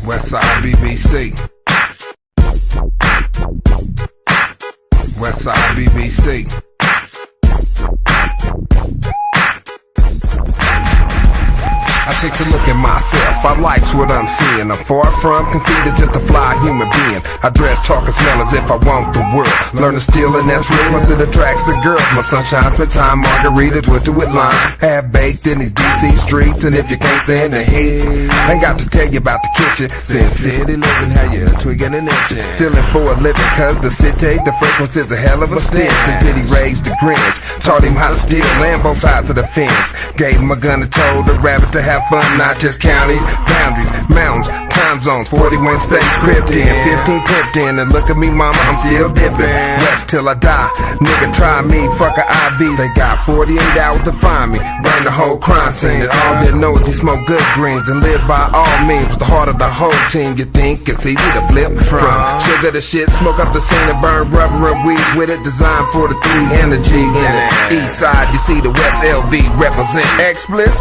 Westside BBC. Westside BBC. I take a look at myself, I likes what I'm seeing. I'm far from conceited, just a fly human being. I dress, talk, and smell as if I want the world. Learn to steal, and that's real once it attracts the girls. My sunshine, spend time, margarita twisted with lime. Half baked in these DC streets, and if you can't stand the heat, ain't got to tell you about the kitchen. Sin City living, how you twigging and itching. Stealing for a living, cause the city, the frequency is a hell of a stench. Until he raised the grins, taught him how to steal, land both sides of the fence. Gave him a gun and told the rabbit to have fun, not just counties, boundaries, mountains, time zones, 41 states, crypt in, 15 pimped in, and look at me mama, I'm still dipping, rest till I die, nigga try me, fuck a IV, they got 48 hours to find me, burn the whole crime scene, and all they know is he smoke good greens, and live by all means, with the heart of the whole team, you think it's easy to flip from sugar to shit, smoke up the scene and burn rubber and weed with it, designed for the 3 energy in it, east side, you see the West LV represent, explicit,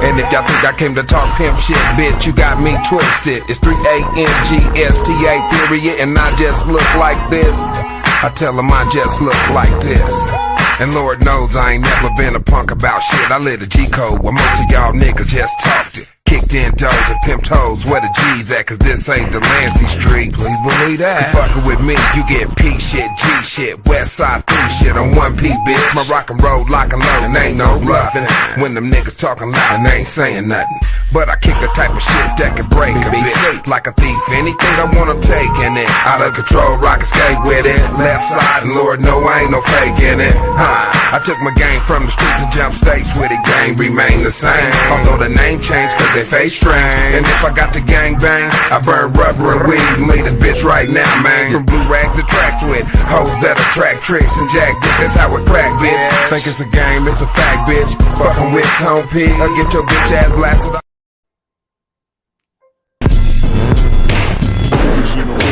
and if y'all think I came to talk pimp shit, bitch, you got me twisted. It's 3ANGSTA period, and I just look like this. I tell them I just look like this. And Lord knows I ain't never been a punk about shit. I live the G-code where most of y'all niggas just talked it. Kicked in doors and pimped hoes, where the G's at, cause this ain't the Lancey Street. Please believe that. Cause fucking with me, you get P shit, G shit, West Side 3 shit on 1P, bitch. My rock and roll, lock and load, and ain't no bluffing. When them niggas talking loud and ain't saying nothing. But I kick the type of shit that can break a bitch. Like a thief, anything I want, I'm taking it. Out of control, rock and skate with it. Left side, and Lord know I ain't no faking it. I took my game from the streets and jump states with it. Game remain the same, although the name changed cause they face strange. And if I got the gang bang, I burn rubber and weed and lead this bitch right now, man. From blue rags to tracks with hoes that attract tricks and jack dick. That's how it crack, bitch. Think it's a game, it's a fact, bitch. Fucking with Tone P, I'll get your bitch ass blasted up.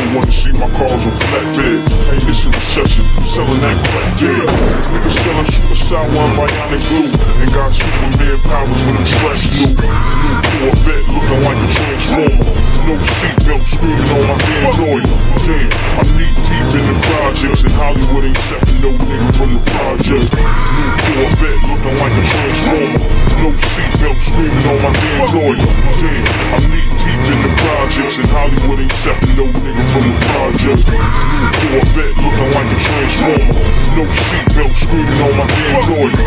Wanna see my cars on flatbed. Hey, this is a recession, selling that crack, yeah. Niggas selling super sour and bionic glue, and got Superman powers when I'm stressed new. New Corvette looking like a transformer. No seatbelt screaming on my damn lawyer. Damn, I'm knee deep in the projects, and Hollywood ain't accepting no nigga from the project. New Corvette looking like a transformer. No seatbelt screaming on my damn lawyer. Damn, I'm knee deep in the projects, and Hollywood ain't accepting no nigga from the project. New Corvette looking like a transformer. No seatbelt screaming on my damn lawyer.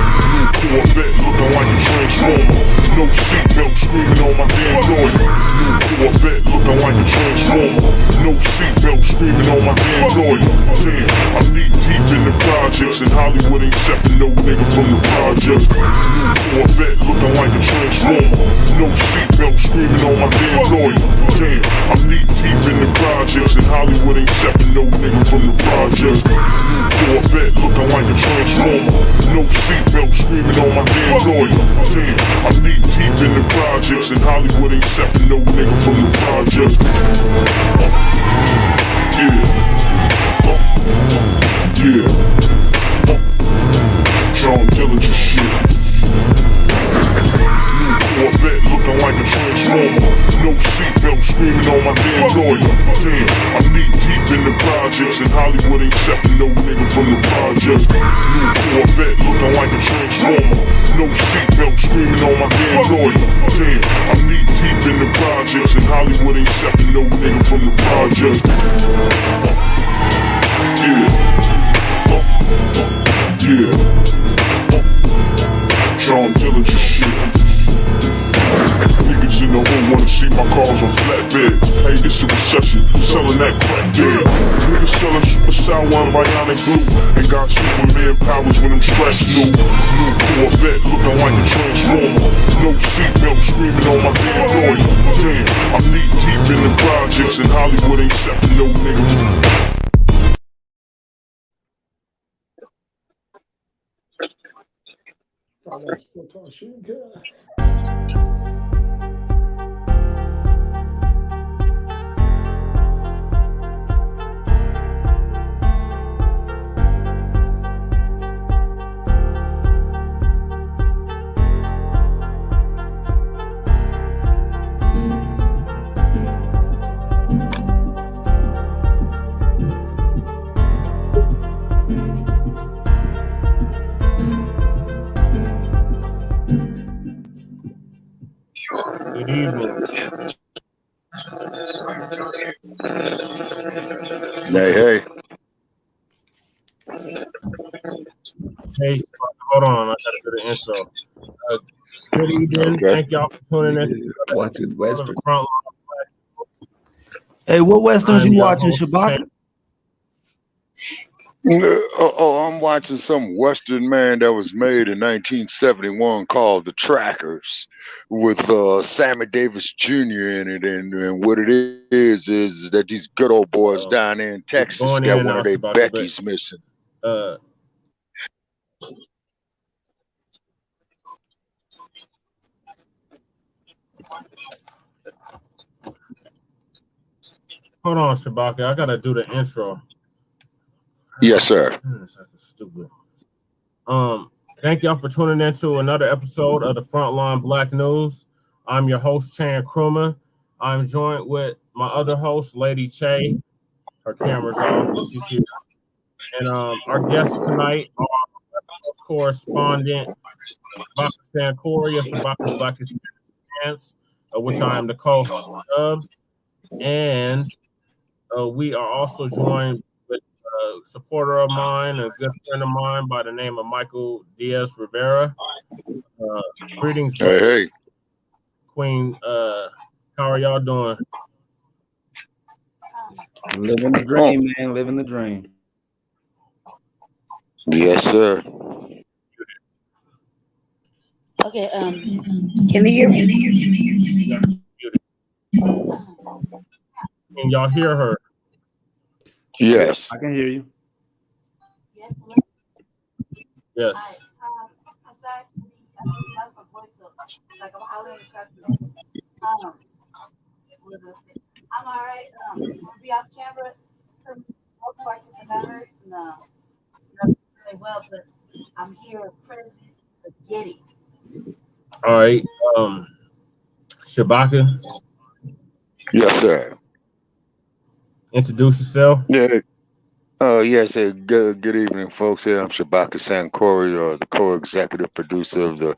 New Corvette looking like a transformer. No seatbelt screaming on my damn lawyer. New Corvette looking like a transformer. No seatbelt screaming on my damn lawyer. Damn, I'm knee deep in the projects, and Hollywood ain't accepting no nigga from the project. New Corvette looking like a transformer. No seatbelt screaming on my damn lawyer. Damn, I'm knee deep in the projects, and Hollywood ain't accepting no nigga from the project. New Corvette looking like a transformer. No seatbelt screaming on my damn lawyer. Damn, I'm knee deep in the projects, and Hollywood ain't accepting no nigga from the project. Yeah. John Dillinger shit. Corvette looking like a transformer. No seatbelt screaming on my damn lawyer. Damn, I'm knee deep in the projects, and Hollywood ain't accepting no nigga from the project. New Corvette looking like a transformer. No seatbelt screaming on my damn lawyer. Damn, I'm knee deep in the projects, and Hollywood ain't accepting no nigga from the project. Yeah. John Dillinger shit. Niggas in the hood wanna see my cars on flatbed. Hey, this is a recession, selling that crack, yeah. Niggas selling super sour and bionic glue, and got Superman powers when I'm stressed new. New Corvette looking like a transformer. No seatbelt screaming on my damn lawyer. Damn, I'm knee deep in the projects, and Hollywood ain't accepting no nigga. Still talking shit, good. Good evening. Hey. Hey, hold on. I gotta do the intro. Good evening. Okay. Thank y'all for tuning in. Watching Western. Front Hey, what Westerns I'm you your watching, host, Shabaka? I'm watching some Western, man, that was made in 1971 called The Trackers with Sammy Davis Jr. in it. And what it is that these good old boys down there in Texas going in got and one out, of their Shabaka, but, Becky's missing. Hold on, Shabaka. I gotta do the intro. Yes, sir. That's stupid. Thank y'all for tuning in to another episode of the Front Line Blacc News. I'm your host, Chan Krumah. I'm joined with my other host, Lady Che. Her camera's off, but she's here. And our guests tonight are correspondent Shabaka Sankori of Shabaka's Black Experience, which I am the co-host of. And we are also joined with a supporter of mine, a good friend of mine by the name of Michael Diaz Rivera. Greetings, Hey. Queen. How are y'all doing? Living the dream, man. Living the dream. Yes, sir. Okay, can you hear me? Can y'all hear her? Yes. I can hear you. Yes. I'm sorry. That's my voice up. Like I'm out in the country. I'm all right. I'll be off camera. No, not really well, but I'm here present to get it. All right. Shabaka, Yes, sir. introduce yourself. Yeah. Yes, good evening, folks. Here I'm Shabaka Sankori, the co-executive producer of the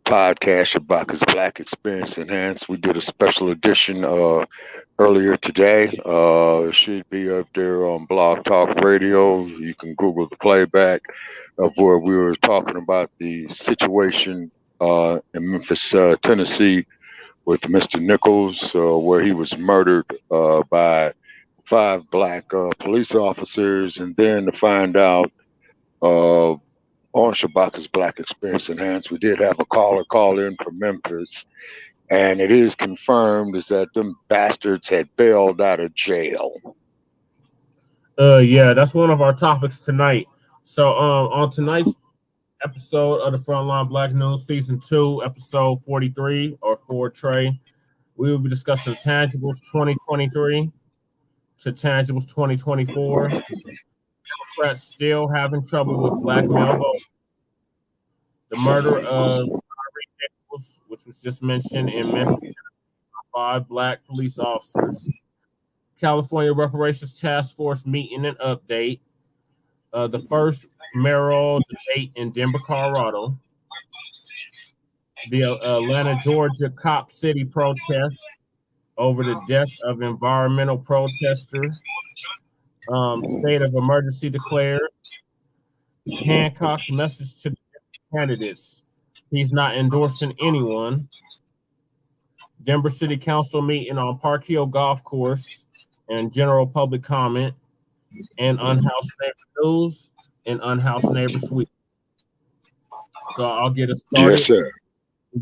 podcast Shabaka's Black Experience Enhanced. We did a special edition earlier today. It should be up there on Blog Talk Radio. You can Google the playback of where we were talking about the situation in Memphis, Tennessee, with Mr. Nichols, where he was murdered by 5 black police officers, and then to find out on Shabaka's Black Experience Enhanced, we did have a caller call in from Memphis, and it is confirmed is that them bastards had bailed out of jail. Yeah, that's one of our topics tonight. So on tonight's episode of the Frontline Blacc News, Season 2, Episode 43, or 4 Trey, we will be discussing Tangibles 2023 to Tangibles 2024. Democrats still having trouble with Blacc Male Voters. The murder of Tyre Nichols, which was just mentioned in Memphis, Tennessee, by 5 Blacc police officers. California Reparations Task Force Meeting and update. The first Mayoral Debate in Denver, Colorado. The Atlanta, Georgia Cop City protest over the death of environmental protester. State of emergency declared. Hancock's message to the candidates: he's not endorsing anyone. Denver City Council meeting on Park Hill Golf Course and general public comment, and Unhoused Neighbor News and Unhoused Neighbor Suite. So I'll get us started. Yes, sir.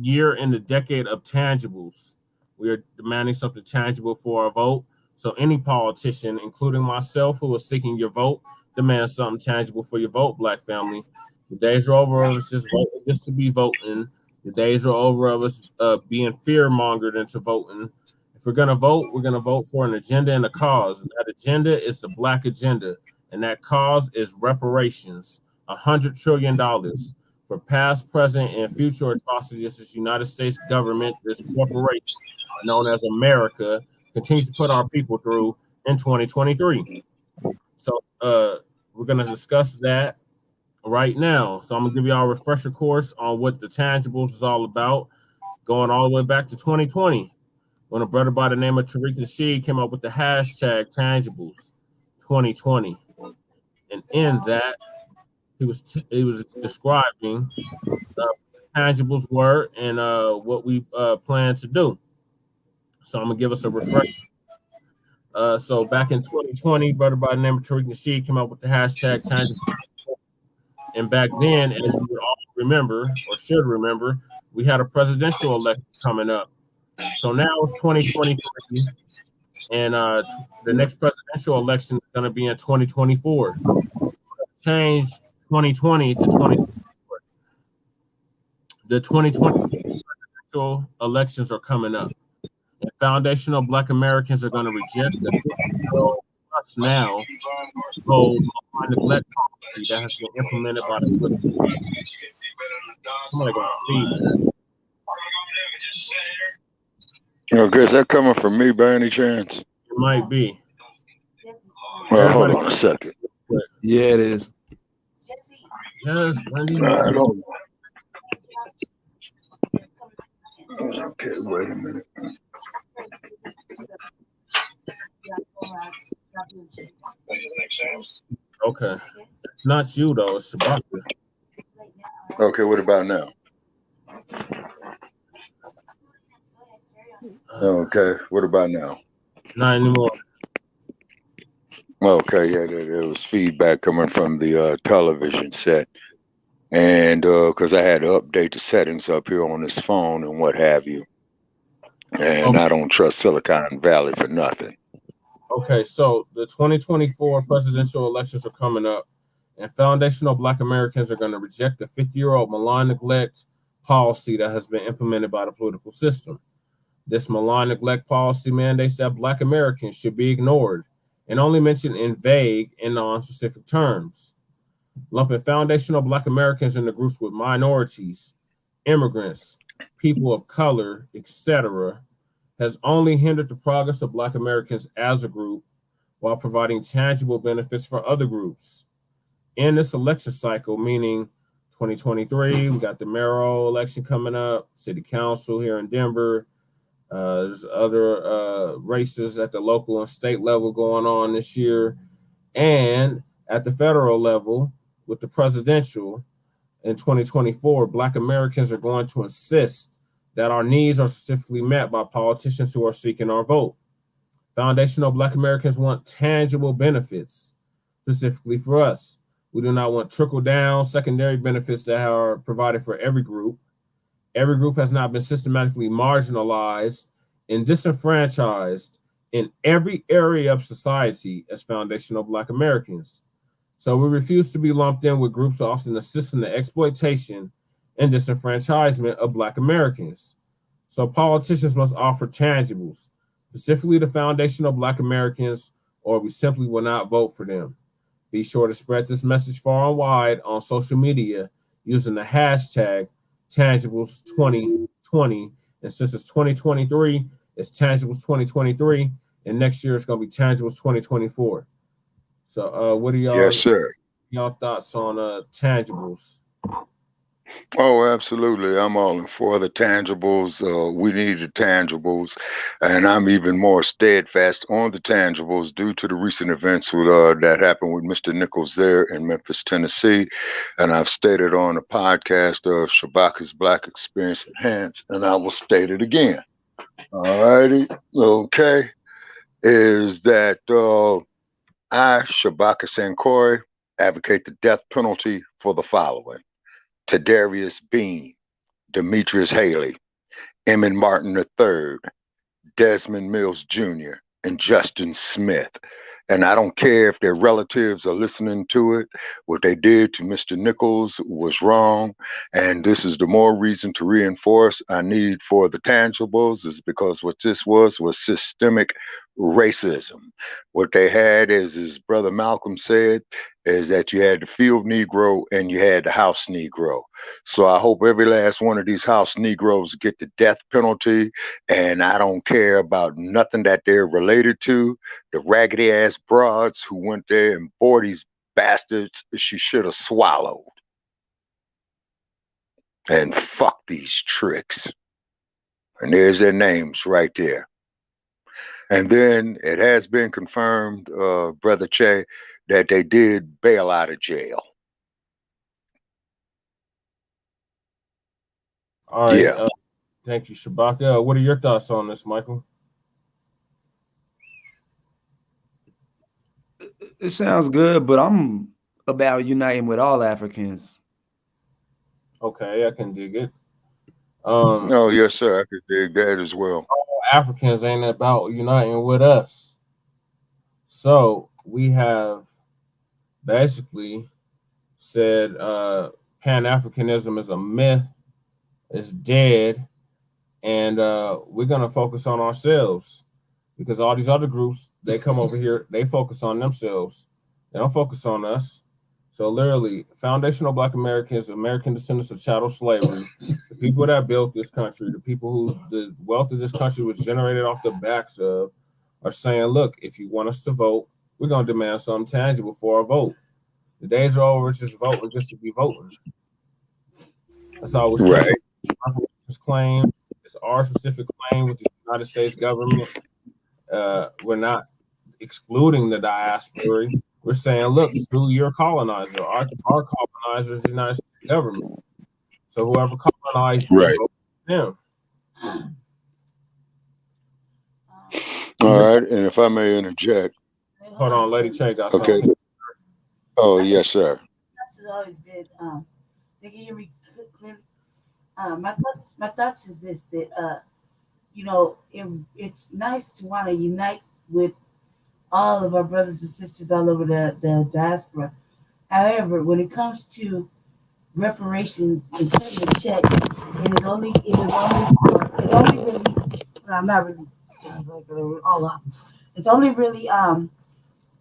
Year in the decade of tangibles. We are demanding something tangible for our vote. So any politician, including myself, who is seeking your vote, demand something tangible for your vote, Black family. The days are over of us just voting just to be voting. The days are over of us being fear-mongered into voting. If we're going to vote for an agenda and a cause. And that agenda is the Black agenda. And that cause is reparations, $100 trillion for past, present, and future atrocities this United States government, this corporation known as America, continues to put our people through in 2023. So we're going to discuss that right now. So I'm going to give you all a refresher course on what the tangibles is all about. going all the way back to 2020, when a brother by the name of Tariq Nasheed came up with the hashtag Tangibles 2020. And in that, he was describing tangibles were and what we plan to do. So I'm gonna give us a refresher. So back in 2020, brother by the name of Tariq Nasheed came up with the hashtag Tangibles. And back then, as you all remember or should remember, we had a presidential election coming up. So now it's 2023, and the next presidential election is going to be in 2024. Change 2020 to 2024. The 2020 presidential elections are coming up. And foundational Black Americans are going to reject the us now whole neglect policy that has been implemented by the political. Somebody got feedback. Okay, is that coming from me by any chance? It might be. Hold on a second. Yeah, it is. Yes, Wendy. Okay, wait a minute. Okay. It's not you though, it's Shabaka. Okay, what about now? Okay, what about now? Not anymore. Okay, yeah, there was feedback coming from the television set. And because I had to update the settings up here on this phone and what have you. And I don't trust Silicon Valley for nothing. Okay, so the 2024 presidential elections are coming up, and foundational Black Americans are going to reject the 50-year-old malign neglect policy that has been implemented by the political system. This malign neglect policy mandates that Black Americans should be ignored and only mentioned in vague and non-specific terms. Lumping foundational Black Americans into groups with minorities, immigrants, people of color, etc., has only hindered the progress of Black Americans as a group while providing tangible benefits for other groups. In this election cycle, meaning 2023, we got the mayoral election coming up, city council here in Denver. There's other races at the local and state level going on this year. And at the federal level, with the presidential in 2024, Black Americans are going to insist that our needs are specifically met by politicians who are seeking our vote. Foundational Black Americans want tangible benefits, specifically for us. We do not want trickle-down secondary benefits that are provided for every group. Every group has not been systematically marginalized and disenfranchised in every area of society as foundational Black Americans. So we refuse to be lumped in with groups often assisting the exploitation and disenfranchisement of Black Americans. So politicians must offer tangibles, specifically to foundational Black Americans, or we simply will not vote for them. Be sure to spread this message far and wide on social media using the hashtag Tangibles2020. And since it's 2023, it's Tangibles 2023, and next year it's going to be Tangibles 2024. So what are y'all thoughts on tangibles? Oh, absolutely. I'm all in for the tangibles. We need the tangibles. And I'm even more steadfast on the tangibles due to the recent events that happened with Mr. Nichols there in Memphis, Tennessee. And I've stated on a podcast of Shabaka's Black Experience Enhanced, and I will state it again. All righty. Okay. Is that I, Shabaka Sankori, advocate the death penalty for the following: Tadarius Bean, Demetrius Haley, Emmett Martin III, Desmond Mills Jr., and Justin Smith. And I don't care if their relatives are listening to it. What they did to Mr. Nichols was wrong. And this is the more reason to reinforce our need for the tangibles, is because what this was systemic racism. What they had is, as Brother Malcolm said, is that you had the field Negro and you had the house Negro. So I hope every last one of these house Negroes get the death penalty, and I don't care about nothing that they're related to. The raggedy ass broads who went there and bore these bastards, she should have swallowed. And fuck these tricks. And there's their names right there. And then it has been confirmed, Brother Che, that they did bail out of jail. All right. Yeah. Thank you, Shabaka. What are your thoughts on this, Michael? It sounds good, but I'm about uniting with all Africans. Okay, I can dig it. Oh, yes, sir. I could dig that as well. Africans ain't about uniting with us. So we have basically said Pan-Africanism is a myth, it's dead, and we're gonna focus on ourselves because all these other groups, they come over here, they focus on themselves, they don't focus on us. So literally, foundational Black Americans, American descendants of chattel slavery, the people that built this country, the people who the wealth of this country was generated off the backs of, are saying, look, if you want us to vote, we're gonna demand something tangible for our vote. The days are over just voting just to be voting. That's all we're Right. This claim. It's our specific claim with the United States government. We're not excluding the diaspora. We're saying, look, sue your colonizer. Our colonizer is the United States government. So whoever colonized you, Right. vote for them. All right. And if I may interject. Hold on, Lady Che got Okay. something. Oh, yes, sir. That's always been. They can hear me clearly. My thoughts is this: that it's nice to want to unite with all of our brothers and sisters all over the diaspora. However, when it comes to reparations and cutting the check, it only really. I'm not really all off. It's only really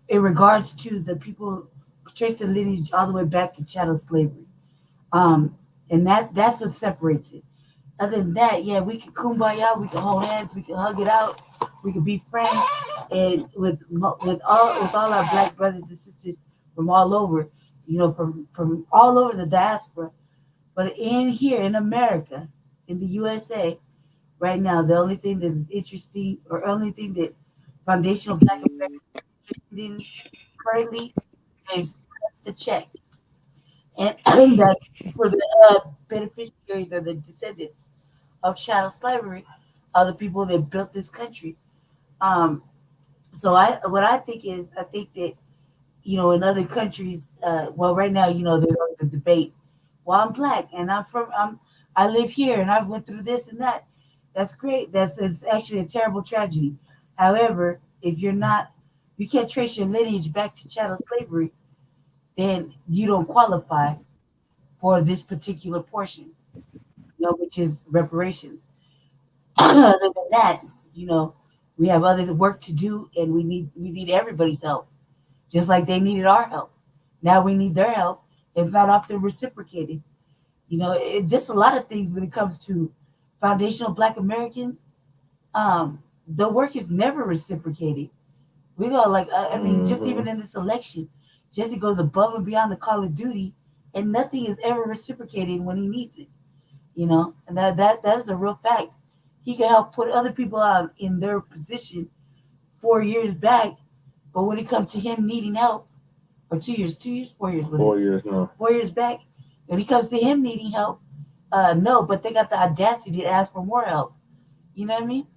in regards to the people trace the lineage all the way back to chattel slavery. And that's what separates it. Other than that, yeah, we can kumbaya, we can hold hands, we can hug it out, we can be friends, and with all our Black brothers and sisters from all over, from all over the diaspora. But in here in America, in the USA, right now, the only thing that is interesting, or only thing that foundational Black Americans are interested in currently is the check. And that's for the beneficiaries or the descendants of chattel slavery, are the people that built this country. So I think that in other countries, right now there's always a debate. Well, I'm Black and I live here and I've went through this and that. That's great. It's actually a terrible tragedy. However, if you can't trace your lineage back to chattel slavery, then you don't qualify for this particular portion, which is reparations. Other than that, we have other work to do, and we need everybody's help, just like they needed our help. Now we need their help. It's not often reciprocated. It's just a lot of things when it comes to foundational Black Americans. The work is never reciprocated. We go just even in this election, Jesse goes above and beyond the call of duty, and nothing is ever reciprocated when he needs it. And that is a real fact. He can help put other people out in their position 4 years back, but when it comes to him needing help, or 4 years, 4 years now. 4 years back, when it comes to him needing help, no, but they got the audacity to ask for more help. You know what I mean?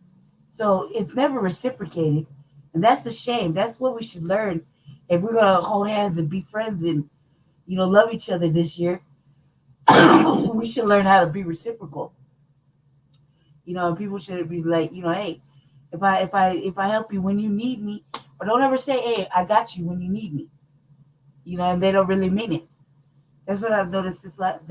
So it's never reciprocated, and that's a shame. That's what we should learn if we're gonna hold hands and be friends and love each other this year. We should learn how to be reciprocal. People should be like, hey, if I help you when you need me, but don't ever say, hey, I got you when you need me. And they don't really mean it. That's what I've noticed this last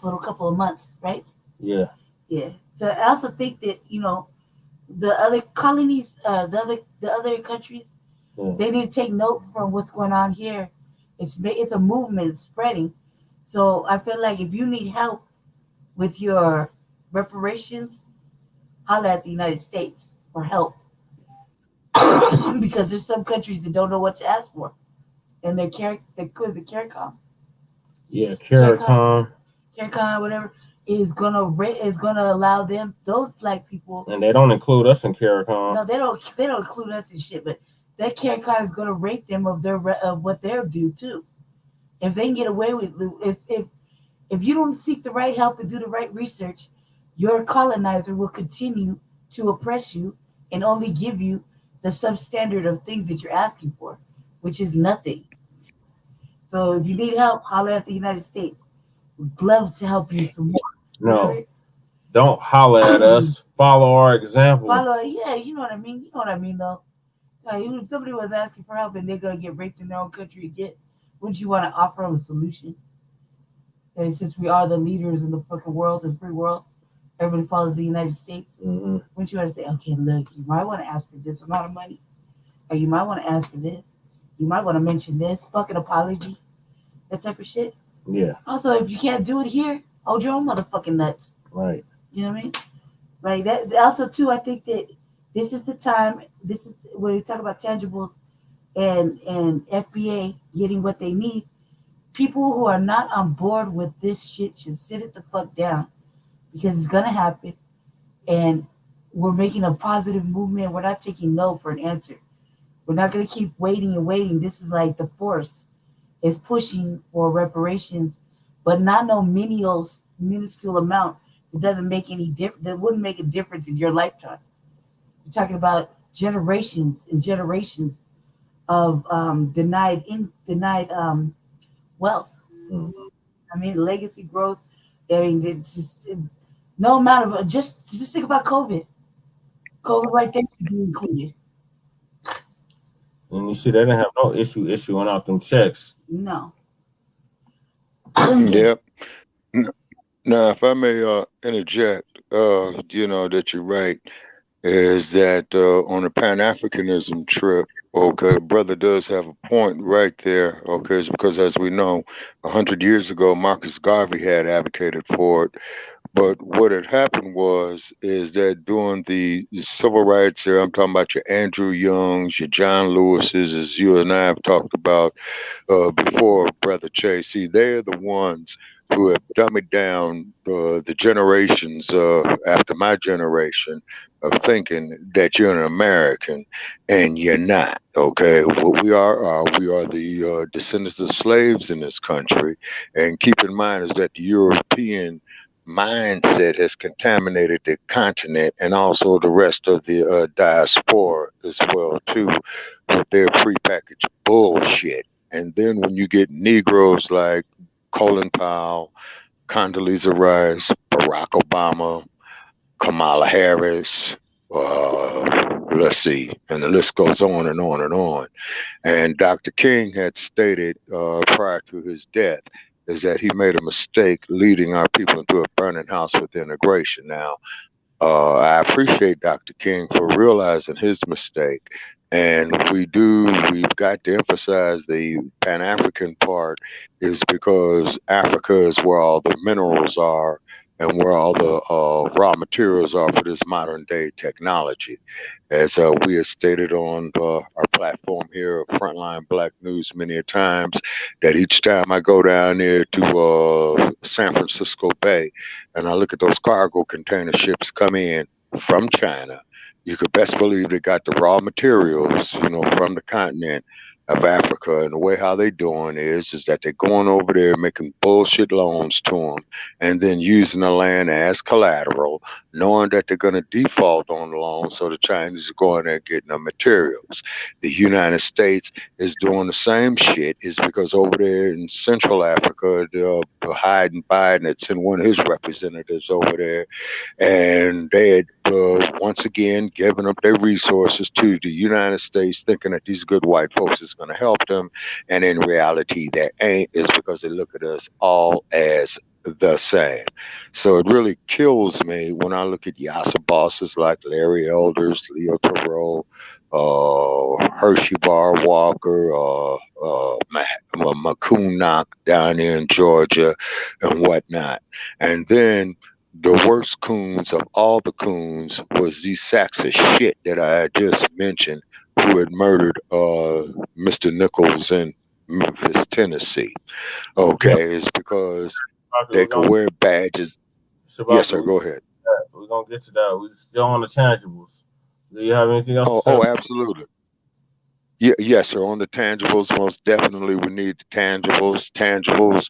little couple of months, right? Yeah. Yeah. So I also think that the other colonies, the other countries, they need to take note from what's going on here. It's a movement, it's spreading. So I feel like if you need help with your reparations, holler at the United States for help. Because there's some countries that don't know what to ask for. And they're CARICOM. Yeah, CARICOM, whatever. is gonna allow those black people. And they don't include us in CARICOM. No, they don't include us in shit. But that CARICOM is gonna rate them of what they're due too. If they can get away with if you don't seek the right help and do the right research, your colonizer will continue to oppress you and only give you the substandard of things that you're asking for, which is nothing. So if you need help, holler at the United States. We'd love to help you some more. No, right? Don't holler at us. Follow our example. Yeah, you know what I mean. You know what I mean, though. If somebody was asking for help and they're gonna get raped in their own country again, wouldn't you want to offer them a solution? And since we are the leaders in the fucking world, the free world, everybody follows the United States. Mm-hmm. Wouldn't you want to say, okay, look, you might want to ask for this amount of money, or you might want to ask for this, you might want to mention this fucking apology, that type of shit. Yeah. Also, if you can't do it here, hold your own motherfucking nuts. Right. You know what I mean? Right. That also too. I think that this is the time. This is when we talk about tangibles and FBA getting what they need. People who are not on board with this shit should sit it the fuck down, because it's gonna happen, and we're making a positive movement. We're not taking no for an answer. We're not gonna keep waiting and waiting. This is like the force is pushing for reparations, but not no minuscule amount. It doesn't make any difference. That wouldn't make a difference in your lifetime. We're talking about generations and generations of denied wealth. Mm-hmm. I mean, legacy growth. I mean, it's just no amount of just think about COVID. COVID right there should be included. And you see, they didn't have no issue issuing out them checks. No. Yep. Now, if I may interject, you know, that you're right, is that on the Pan-Africanism trip, okay, brother does have a point right there, okay, it's because as we know, 100 years ago, Marcus Garvey had advocated for it. But what had happened is that during the civil rights era, I'm talking about your Andrew Youngs, your John Lewises, as you and I have talked about before, Brother Chase. See, they're the ones who have dummied down the generations after my generation of thinking that you're an American, and you're not. Okay, what we are the descendants of slaves in this country, and keep in mind is that the European mindset has contaminated the continent and also the rest of the diaspora as well too, with their prepackaged bullshit. And then when you get Negroes like Colin Powell, Condoleezza Rice, Barack Obama, Kamala Harris, let's see, and the list goes on and on and on. And Dr. King had stated prior to his death is that he made a mistake leading our people into a burning house with integration. Now, I appreciate Dr. King for realizing his mistake. And we've got to emphasize the Pan-African part is because Africa is where all the minerals are and where all the raw materials are for this modern day technology. As we have stated on our platform here, Front Line Blacc News, many a times, that each time I go down there to San Francisco Bay and I look at those cargo container ships come in from China, you could best believe they got the raw materials, you know, from the continent of Africa. And the way how they doing is that they're going over there making bullshit loans to them and then using the land as collateral, knowing that they're going to default on the loan, so the Chinese are going there and getting the materials. The United States is doing the same shit, is because over there in Central Africa, Biden had sent one of his representatives over there, and they had once again given up their resources to the United States, thinking that these good white folks is going to help them, and in reality that ain't, is because they look at us all as the same. So it really kills me when I look at Yasa bosses like Larry Elders, Leo Thoreau, Hershey Bar Walker, Macoon down there in Georgia and whatnot. And then the worst coons of all the coons was these sacks of shit that I had just mentioned, who had murdered Mr. Nichols in Memphis, Tennessee. Okay, it's because they could wear badges. Yes, sir. Go ahead. We're gonna get to that. We're still on the tangibles. Do you have anything else to say? Oh, absolutely. Yeah, yes, sir. On the tangibles, most definitely we need the tangibles. Tangibles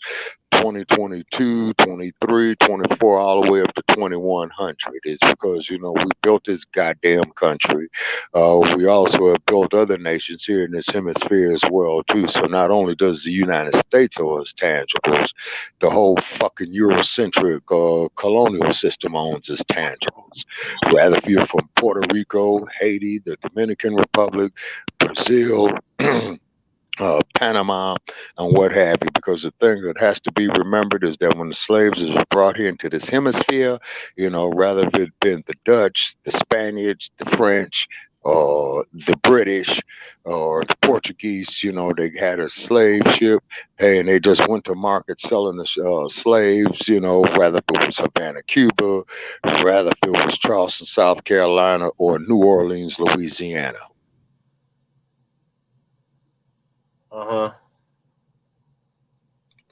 2022, 23, 24, all the way up to 2100. It's because, you know, we built this goddamn country. We also have built other nations here in this hemisphere as well, too. So not only does the United States owe us tangibles, the whole fucking Eurocentric colonial system owns us tangibles. Whether if you're from Puerto Rico, Haiti, the Dominican Republic, Brazil, Panama, and what have you, because the thing that has to be remembered is that when the slaves was brought here into this hemisphere, you know, rather than it been the Dutch, the Spaniards, the French, or the British, or the Portuguese, you know, they had a slave ship, and they just went to market selling the slaves, you know, whether it was Havana, Cuba, rather if it was Charleston, South Carolina, or New Orleans, Louisiana.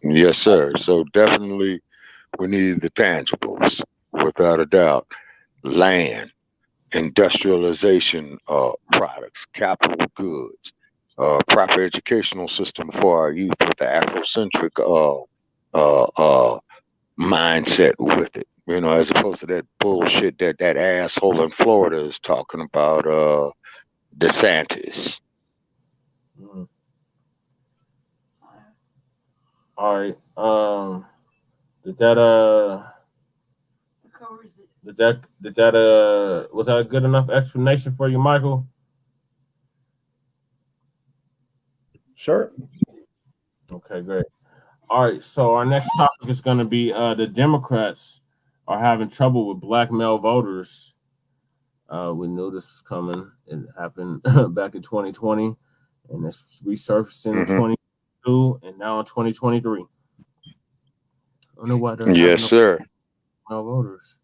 Yes, sir. So definitely we need the tangibles, without a doubt. Land, industrialization products, capital goods, proper educational system for our youth with the Afrocentric mindset with it. You know, as opposed to that bullshit that asshole in Florida is talking about, DeSantis. All right. Was that a good enough explanation for you, Michael? Sure. Okay, great. All right, so our next topic is going to be the Democrats are having trouble with Black male voters. We knew this was coming. It happened back in 2020, and it's resurfacing in 2022, and now in 2023. I don't know why they're yes, sir. Male voters.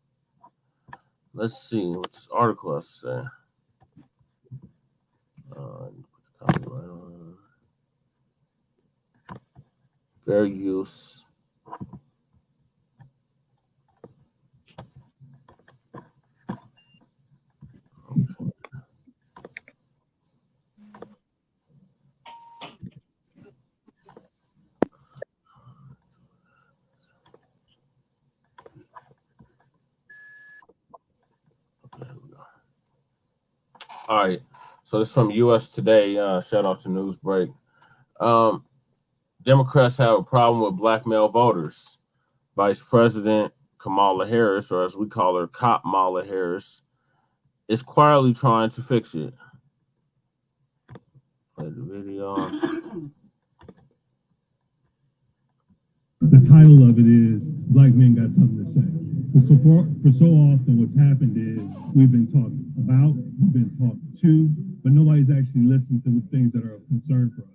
Let's see what this article has to say. Fair use. All right, so this is from U.S. Today. Shout out to Newsbreak. Democrats have a problem with Black male voters. Vice President Kamala Harris, or as we call her, Kamala Harris, is quietly trying to fix it. Play the video. The title of it is Black Men Got Something to Say. For so often what's happened is we've been talked about, we've been talked to, but nobody's actually listened to the things that are of concern for us.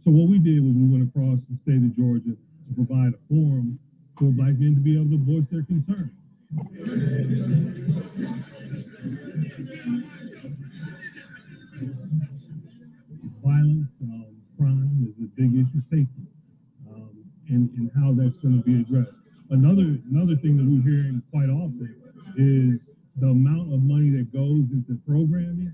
So what we did was we went across the state of Georgia to provide a forum for Black men to be able to voice their concern. Violence, crime is a big issue, safety, and how that's going to be addressed. Another thing that we're hearing quite often is the amount of money that goes into programming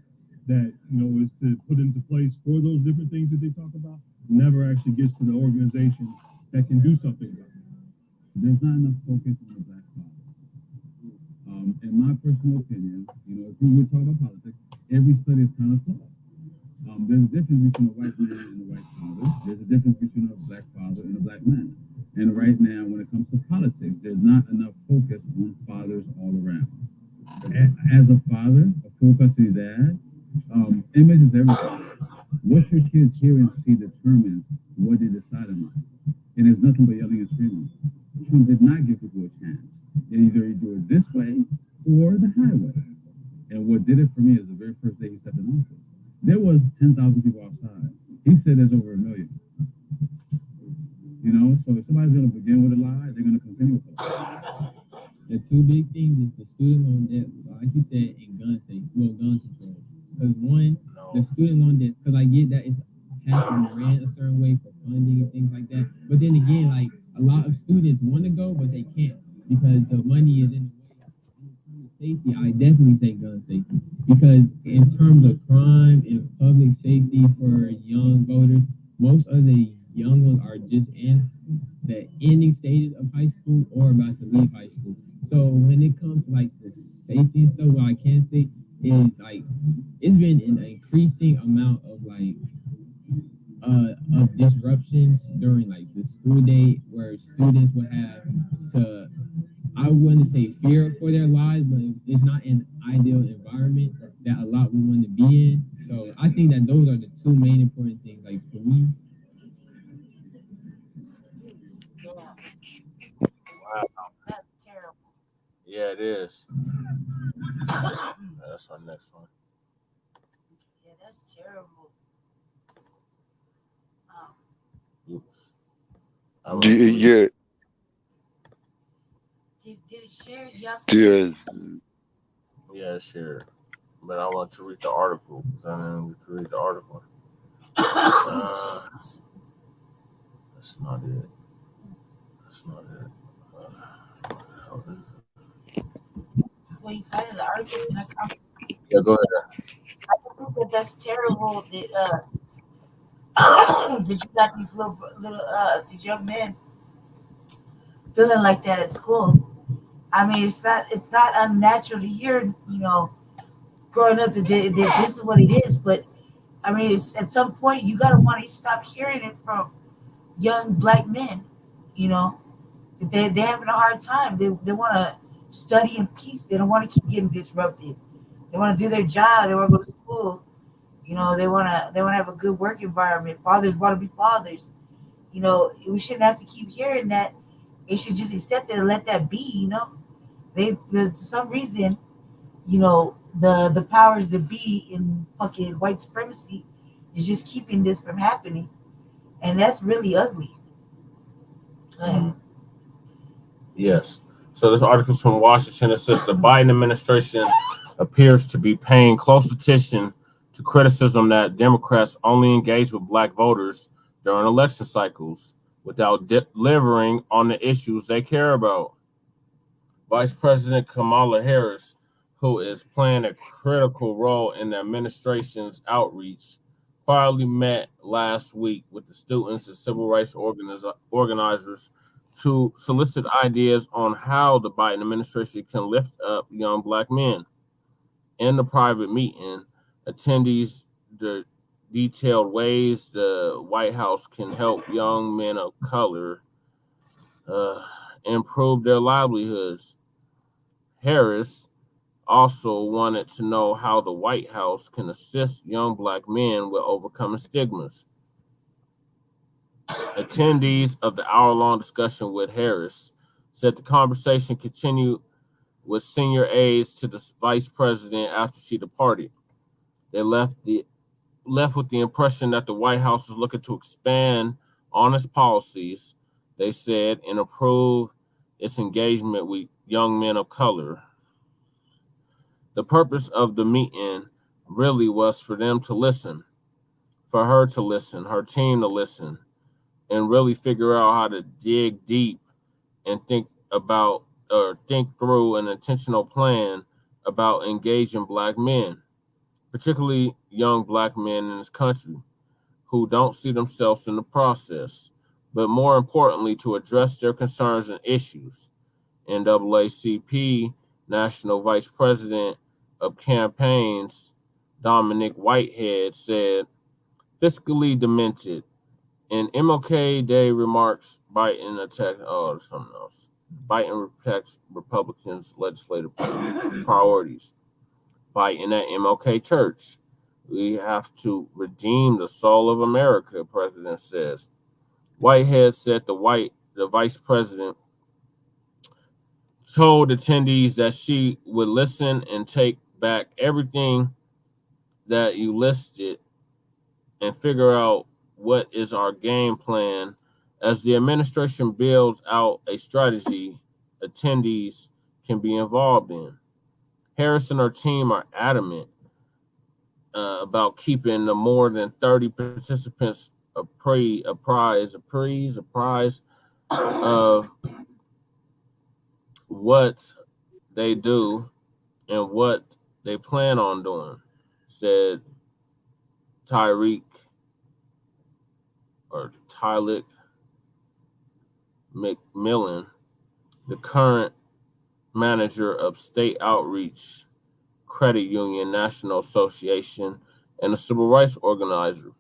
that, you know, is to put into place for those different things that they talk about never actually gets to the organization that can do something about it. There's not enough focus on the Black father. In my personal opinion, you know, if we were talking about politics, every study is kind of flawed. There's a difference between a white man and a white father. There's a difference between a Black father and a Black man. And right now, when it comes to politics, there's not enough focus on fathers all around. As a father, a full custody dad, image is everything. What your kids hear and see determines what they decide in life. And there's nothing but yelling and screaming. Trump did not give people a chance. Either you do it this way or the highway. And what did it for me is the very first day he stepped in office. There was 10,000 people outside. He said there's over 1 million. You know, so if somebody's going to begin with a lie, they're going to continue with it. The two big things is the student loan debt, like you said, and gun control. Because one, the student loan debt, because I get that it's has to be ran a certain way for funding and things like that. But then again, like a lot of students want to go, but they can't. because the money is in the way. In terms of safety, I definitely say gun safety, because in terms of crime and public safety for young voters, most of the young ones are just in the ending stages of high school or about to leave high school. So when it comes to like the safety and stuff, what I can say is like it's been an increasing amount of like of disruptions during like the school day, where students would have to, I wouldn't say fear for their lives, but it's not an ideal environment that a lot would want to be in. So I think that those are the two main important things. Like for me, That's terrible. Yeah, it is. That's our next one. Yeah, that's terrible. Oops. Yeah, Did it share? Y'all see it? Yeah, sure. But I want to read the article. So I didn't get to read the article. That's not it. That's not it. What is it? When you find the article, can I come? Yeah, go ahead. I think that that's terrible. That you got these these young men feeling like that at school. I mean, it's not unnatural to hear, growing up that this is what it is. But I mean, it's at some point you gotta want to stop hearing it from young black men. You know, they're having a hard time. They want to study in peace. They don't want to keep getting disrupted. They want to do their job. They want to go to school. They want to have a good work environment. Fathers want to be fathers. We shouldn't have to keep hearing that. They should just accept it and let that be. For some reason, the powers that be in fucking white supremacy is just keeping this from happening, and that's really ugly. Yes. So this article from Washington. It says the Biden administration appears to be paying close attention to criticism that Democrats only engage with black voters during election cycles without delivering on the issues they care about. Vice President Kamala Harris, who is playing a critical role in the administration's outreach, quietly met last week with the students and civil rights organizers to solicit ideas on how the Biden administration can lift up young black men. In the private meeting, attendees detailed ways the White House can help young men of color improve their livelihoods. Harris also wanted to know how the White House can assist young black men with overcoming stigmas. Attendees of the hour-long discussion with Harris said the conversation continued with senior aides to the vice president after she departed. They left with the impression that the White House is looking to expand on its policies, they said, and improve its engagement with young men of color. The purpose of the meeting really was for them to listen, for her to listen, her team to listen, and really figure out how to dig deep and think through an intentional plan about engaging black men, particularly young black men in this country who don't see themselves in the process, but more importantly, to address their concerns and issues. NAACP National Vice President of Campaigns, Dominic Whitehead, said, fiscally demented. In MLK Day remarks, Biden attacks Republicans' legislative priorities. Biden at MLK Church. We have to redeem the soul of America, President says. Whitehead said the vice president told attendees that she would listen and take back everything that you listed and figure out what is our game plan as the administration builds out a strategy attendees can be involved in. Harris and her team are adamant about keeping the more than 30 participants apprised of what they do and what they plan on doing, said Tyre McMillan, the current manager of State Outreach Credit Union National Association and a civil rights organizer.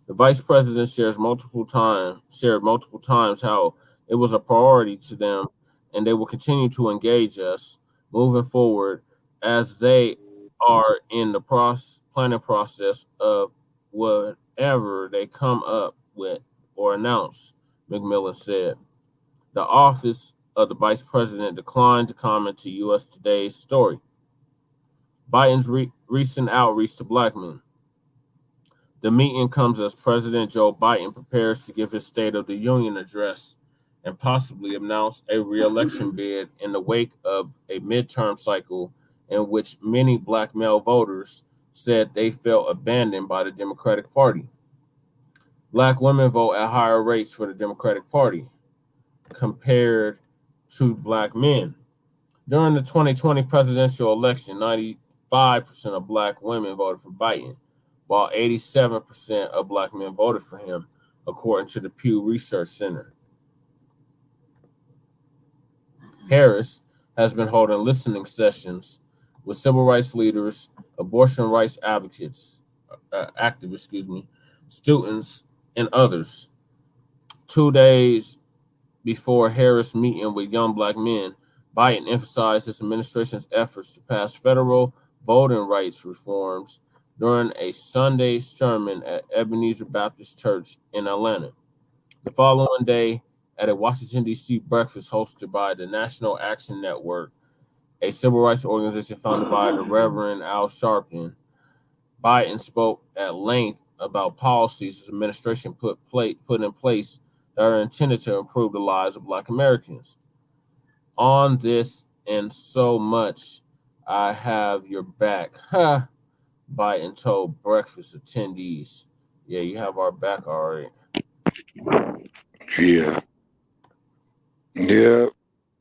The vice president shared multiple times how it was a priority to them, and they will continue to engage us moving forward as they are in the planning process of whatever they come up with or announce, McMillan said. The office of the vice president declined to comment to U.S. Today's story. Biden's recent outreach to Black men. The meeting comes as President Joe Biden prepares to give his State of the Union address and possibly announce a re-election bid in the wake of a midterm cycle in which many Black male voters said they felt abandoned by the Democratic Party. Black women vote at higher rates for the Democratic Party compared to Black men. During the 2020 presidential election, 95% of Black women voted for Biden, while 87% of Black men voted for him, according to the Pew Research Center. Harris has been holding listening sessions with civil rights leaders, abortion rights activists, students, and others. 2 days before Harris' meeting with young Black men, Biden emphasized his administration's efforts to pass federal voting rights reforms during a Sunday sermon at Ebenezer Baptist Church in Atlanta. The following day, at a Washington, D.C. breakfast hosted by the National Action Network, a civil rights organization founded by the Reverend Al Sharpton, Biden spoke at length about policies his administration put in place that are intended to improve the lives of Black Americans. On this and so much, I have your back. Ha! Biden told breakfast attendees. Yeah, you have our back, all right. Yeah. Yeah.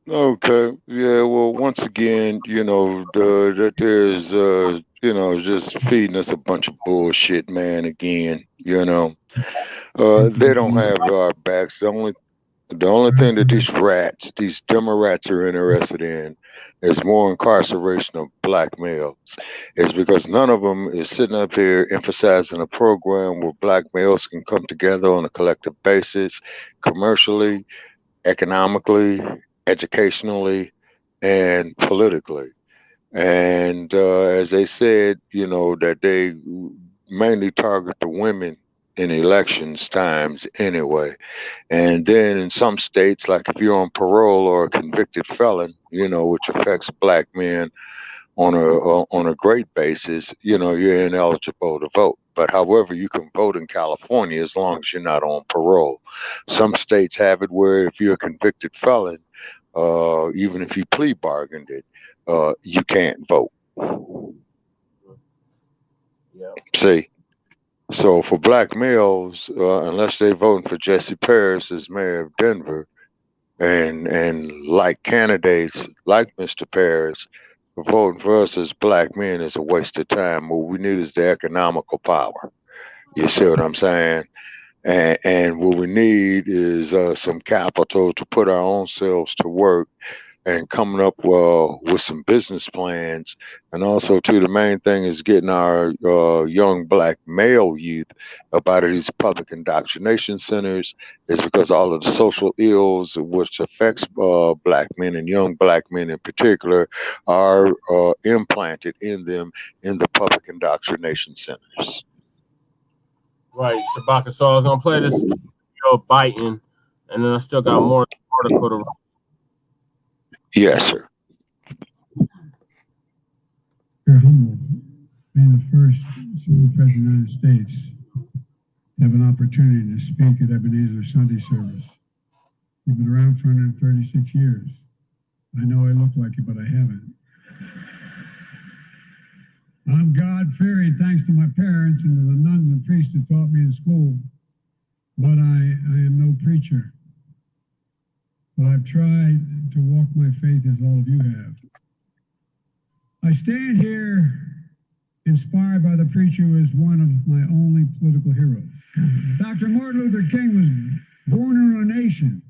Okay. Yeah. Well, once again, that there's, just feeding us a bunch of bullshit, man. Again, they don't have our backs. The only thing that these Democrats are interested in is more incarceration of Black males. It's because none of them is sitting up here emphasizing a program where Black males can come together on a collective basis, commercially, economically, educationally, and politically. And as they said, that they mainly target the women in elections times anyway. And then in some states, like if you're on parole or a convicted felon, which affects Black men on a great basis, you're ineligible to vote. But however, you can vote in California as long as you're not on parole. Some states have it where if you're a convicted felon, even if you plea bargained it, you can't vote. Yeah. See? So for Black males, unless they're voting for Jesse Paris as mayor of Denver, and like candidates like Mr. Paris, voting for us as Black men is a waste of time. What we need is the economical power. You see what I'm saying? And what we need is some capital to put our own selves to work and coming up with some business plans. And also, too, the main thing is getting our young Black male youth up out of these public indoctrination centers, is because all of the social ills which affects Black men and young Black men in particular are implanted in them in the public indoctrination centers. Right, Shabaka. So I was going to play this Biden, and then I still got more article to read. Yes, sir. We're humbled being the first civil president of the United States to have an opportunity to speak at Ebenezer Sunday service. We've been around for 136 years. I know I look like it, but I haven't. I'm God-fearing thanks to my parents and to the nuns and priests who taught me in school, but I am no preacher. but I've tried to walk my faith as all of you have. I stand here inspired by the preacher who is one of my only political heroes. Dr. Martin Luther King was born in a nation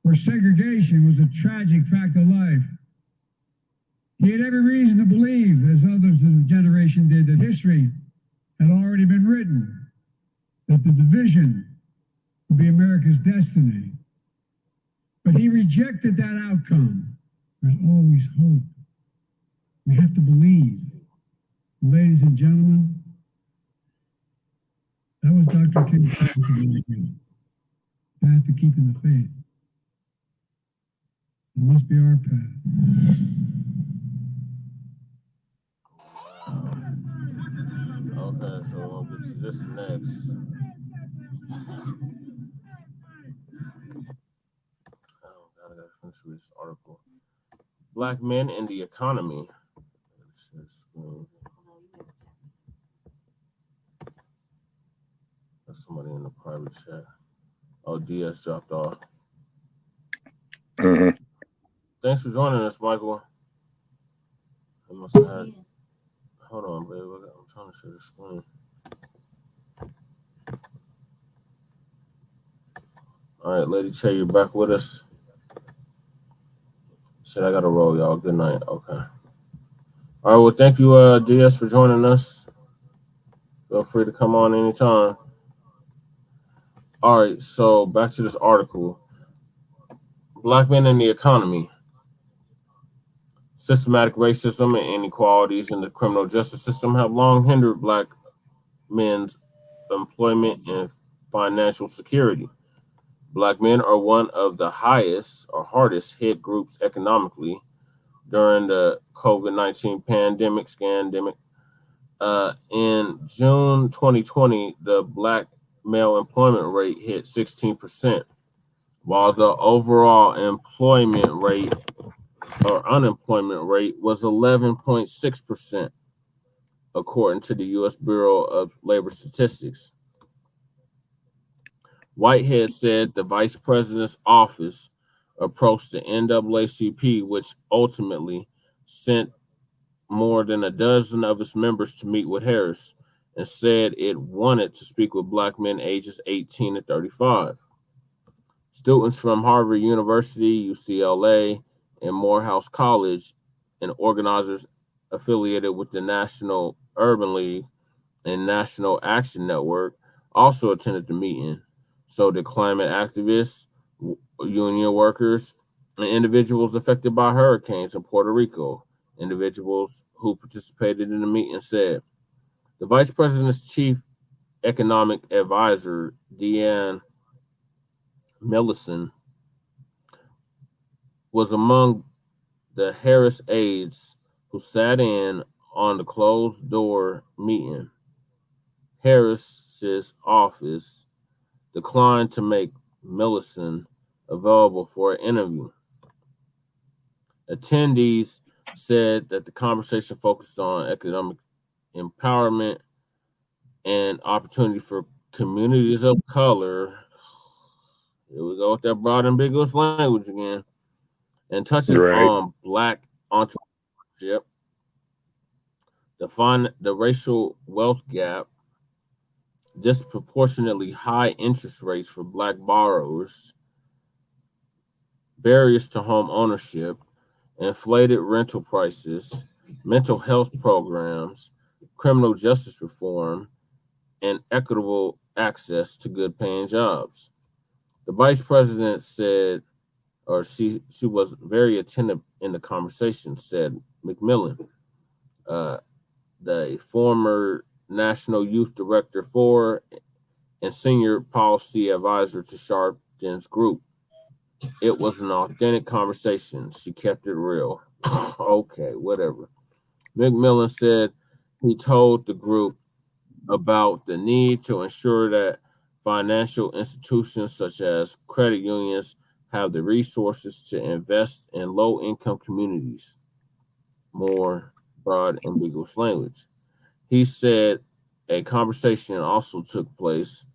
where segregation was a tragic fact of life. He had every reason to believe, as others of the generation did, that history had already been written, that the division would be America's destiny. But he rejected that outcome. There's always hope. We have to believe. Ladies and gentlemen, that was Dr. King's path to keeping the faith. It must be our path. Okay, so we'll get to this next. I gotta finish this article. Black men and the economy. There's somebody in the private chat. Oh, DS dropped off. Mm-hmm. Thanks for joining us, Michael. I must have had. Hold on, babe. I'm trying to share the screen. All right, Lady Che, you're back with us. Said I gotta roll, y'all. Good night. Okay. All right. Well, thank you, DS, for joining us. Feel free to come on anytime. All right. So back to this article. Black men in the economy. Systematic racism and inequalities in the criminal justice system have long hindered Black men's employment and financial security. Black men are one of the highest or hardest hit groups economically during the COVID-19 pandemic. In June 2020, the Black male employment rate hit 16%, while the overall employment rate or unemployment rate was 11.6%, according to the U.S. Bureau of Labor Statistics. Whitehead said the vice president's office approached the NAACP, which ultimately sent more than a dozen of its members to meet with Harris, and said it wanted to speak with Black men ages 18 to 35. Students from Harvard University, UCLA, and Morehouse College, and organizers affiliated with the National Urban League and National Action Network also attended the meeting. So did climate activists, union workers, and individuals affected by hurricanes in Puerto Rico. Individuals who participated in the meeting said, the vice president's chief economic advisor, Deanne Millison, was among the Harris aides who sat in on the closed door meeting. Harris's office declined to make Millison available for an interview. Attendees said that the conversation focused on economic empowerment and opportunity for communities of color. Here we go with that broad, ambiguous language again. And touches on Black entrepreneurship, the racial wealth gap, disproportionately high interest rates for Black borrowers, barriers to home ownership, inflated rental prices, mental health programs, criminal justice reform, and equitable access to good paying jobs. The vice president said, or she was very attentive in the conversation, said McMillan, the former National Youth Director for and Senior Policy Advisor to Sharpton's group. It was an authentic conversation. She kept it real. Okay, whatever. McMillan said he told the group about the need to ensure that financial institutions such as credit unions have the resources to invest in low-income communities. More broad, ambiguous language. He said a conversation also took place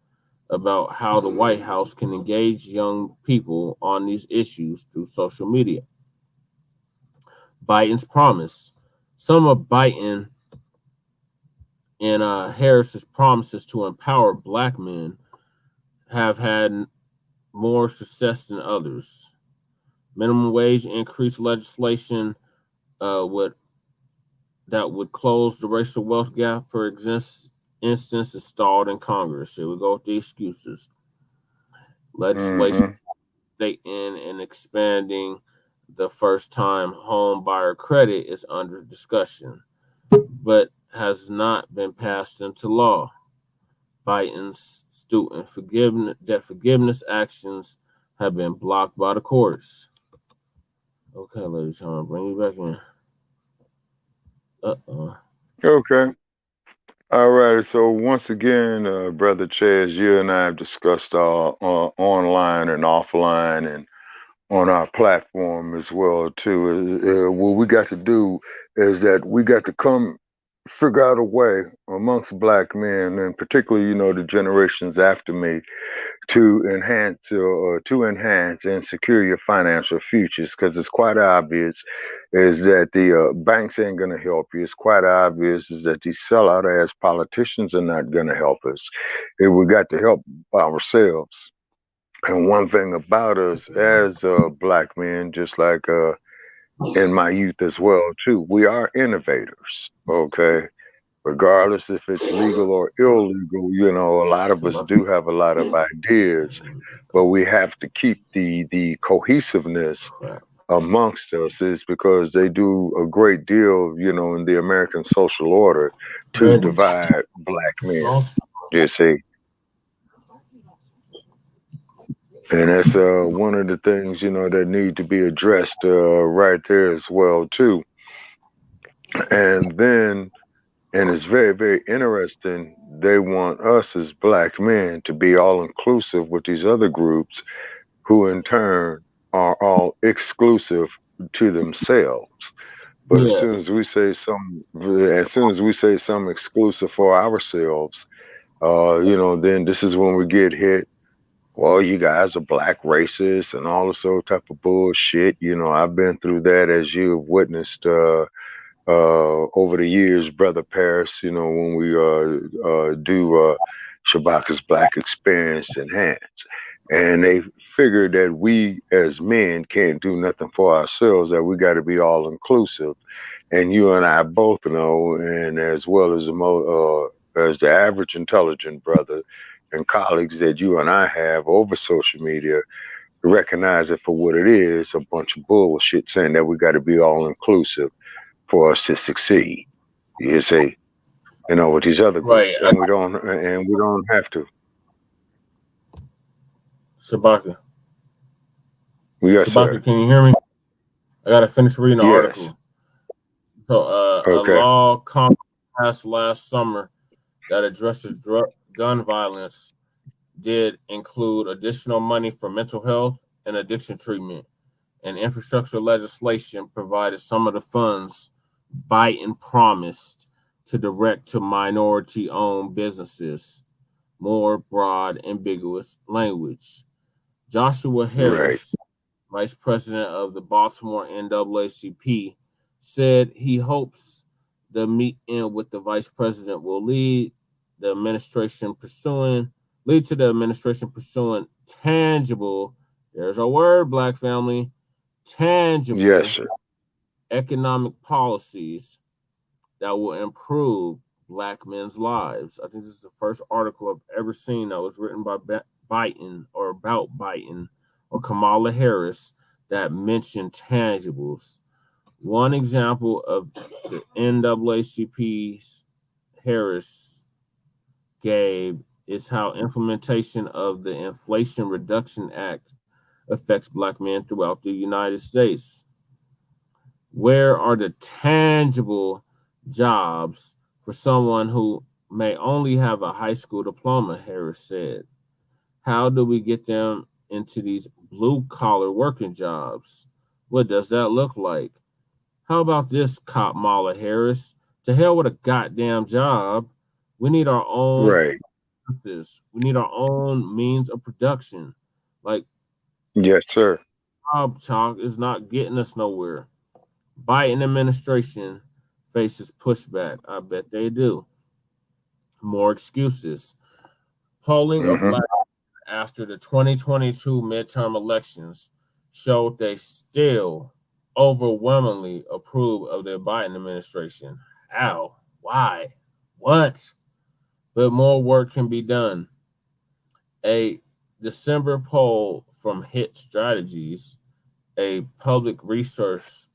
about how the White House can engage young people on these issues through social media. Biden's promise. Some of Biden and Harris's promises to empower Black men have had more success than others. Minimum wage increase legislation that would close the racial wealth gap, for instance, is stalled in Congress. Here we go with the excuses. Legislation stating and expanding the first-time home buyer credit is under discussion, but has not been passed into law. Biden's student forgiveness actions have been blocked by the courts. Okay, ladies, I'm gonna bring you back in. Okay. All right. So once again, Brother Chaz, you and I have discussed online and offline and on our platform as well too. What we got to do is that we got to figure out a way amongst Black men, and particularly, the generations after me, to enhance and secure your financial futures, because it's quite obvious is that the banks ain't going to help you. It's quite obvious is that these sellout ass politicians are not going to help us. We got to help ourselves. And one thing about us as Black men, just like in my youth as well too, we are innovators. Okay. Regardless if it's legal or illegal, a lot of us do have a lot of ideas, but we have to keep the cohesiveness amongst us, is because they do a great deal, in the American social order to divide Black men, you see. And that's one of the things, that need to be addressed right there as well too. And then, and it's very, very interesting, they want us as Black men to be all inclusive with these other groups who in turn are all exclusive to themselves. But as soon as we say something exclusive for ourselves, then this is when we get hit. Well, you guys are Black racists and all this other type of bullshit. I've been through that, as you have witnessed over the years, Brother Paris, when we do Shabaka's Black Experience Enhanced. And they figure that we as men can't do nothing for ourselves, that we got to be all inclusive. And you and I both know, and as well as the average intelligent brother and colleagues that you and I have over social media, recognize it for what it is, a bunch of bullshit saying that we got to be all inclusive for us to succeed. You see, with these other groups, right? And we don't have to. Shabaka. Yes, Shabaka, sir. can you hear me? I gotta finish reading the Yes. article. So, Okay. a law Congress passed last summer that addresses gun violence did include additional money for mental health and addiction treatment, and infrastructure legislation provided some of the funds Biden promised to direct to minority-owned businesses. More broad, ambiguous language. Joshua Harris, Vice President of the Baltimore NAACP, said he hopes the meeting with the Vice President will lead to the administration pursuing tangible, there's a word, Black family, tangible Yes, sir. economic policies that will improve Black men's lives. I think this is the first article I've ever seen that was written by Biden or about Biden or Kamala Harris that mentioned tangibles. One example of the NAACP's Harris gave is how implementation of the Inflation Reduction Act affects Black men throughout the United States. Where are the tangible jobs for someone who may only have a high school diploma, Harris said. How do we get them into these blue-collar working jobs? What does that look like? How about this, Kamala Harris? To hell with a goddamn job. We need our own businesses. We need our own means of production. Like, Yes, sir. job talk is not getting us nowhere. Biden administration faces pushback. I bet they do. More excuses. Polling of Mm-hmm. Black after the 2022 midterm elections showed they still overwhelmingly approve of the Biden administration. How? Why? What? But more work can be done. A December poll from Hit Strategies, a public research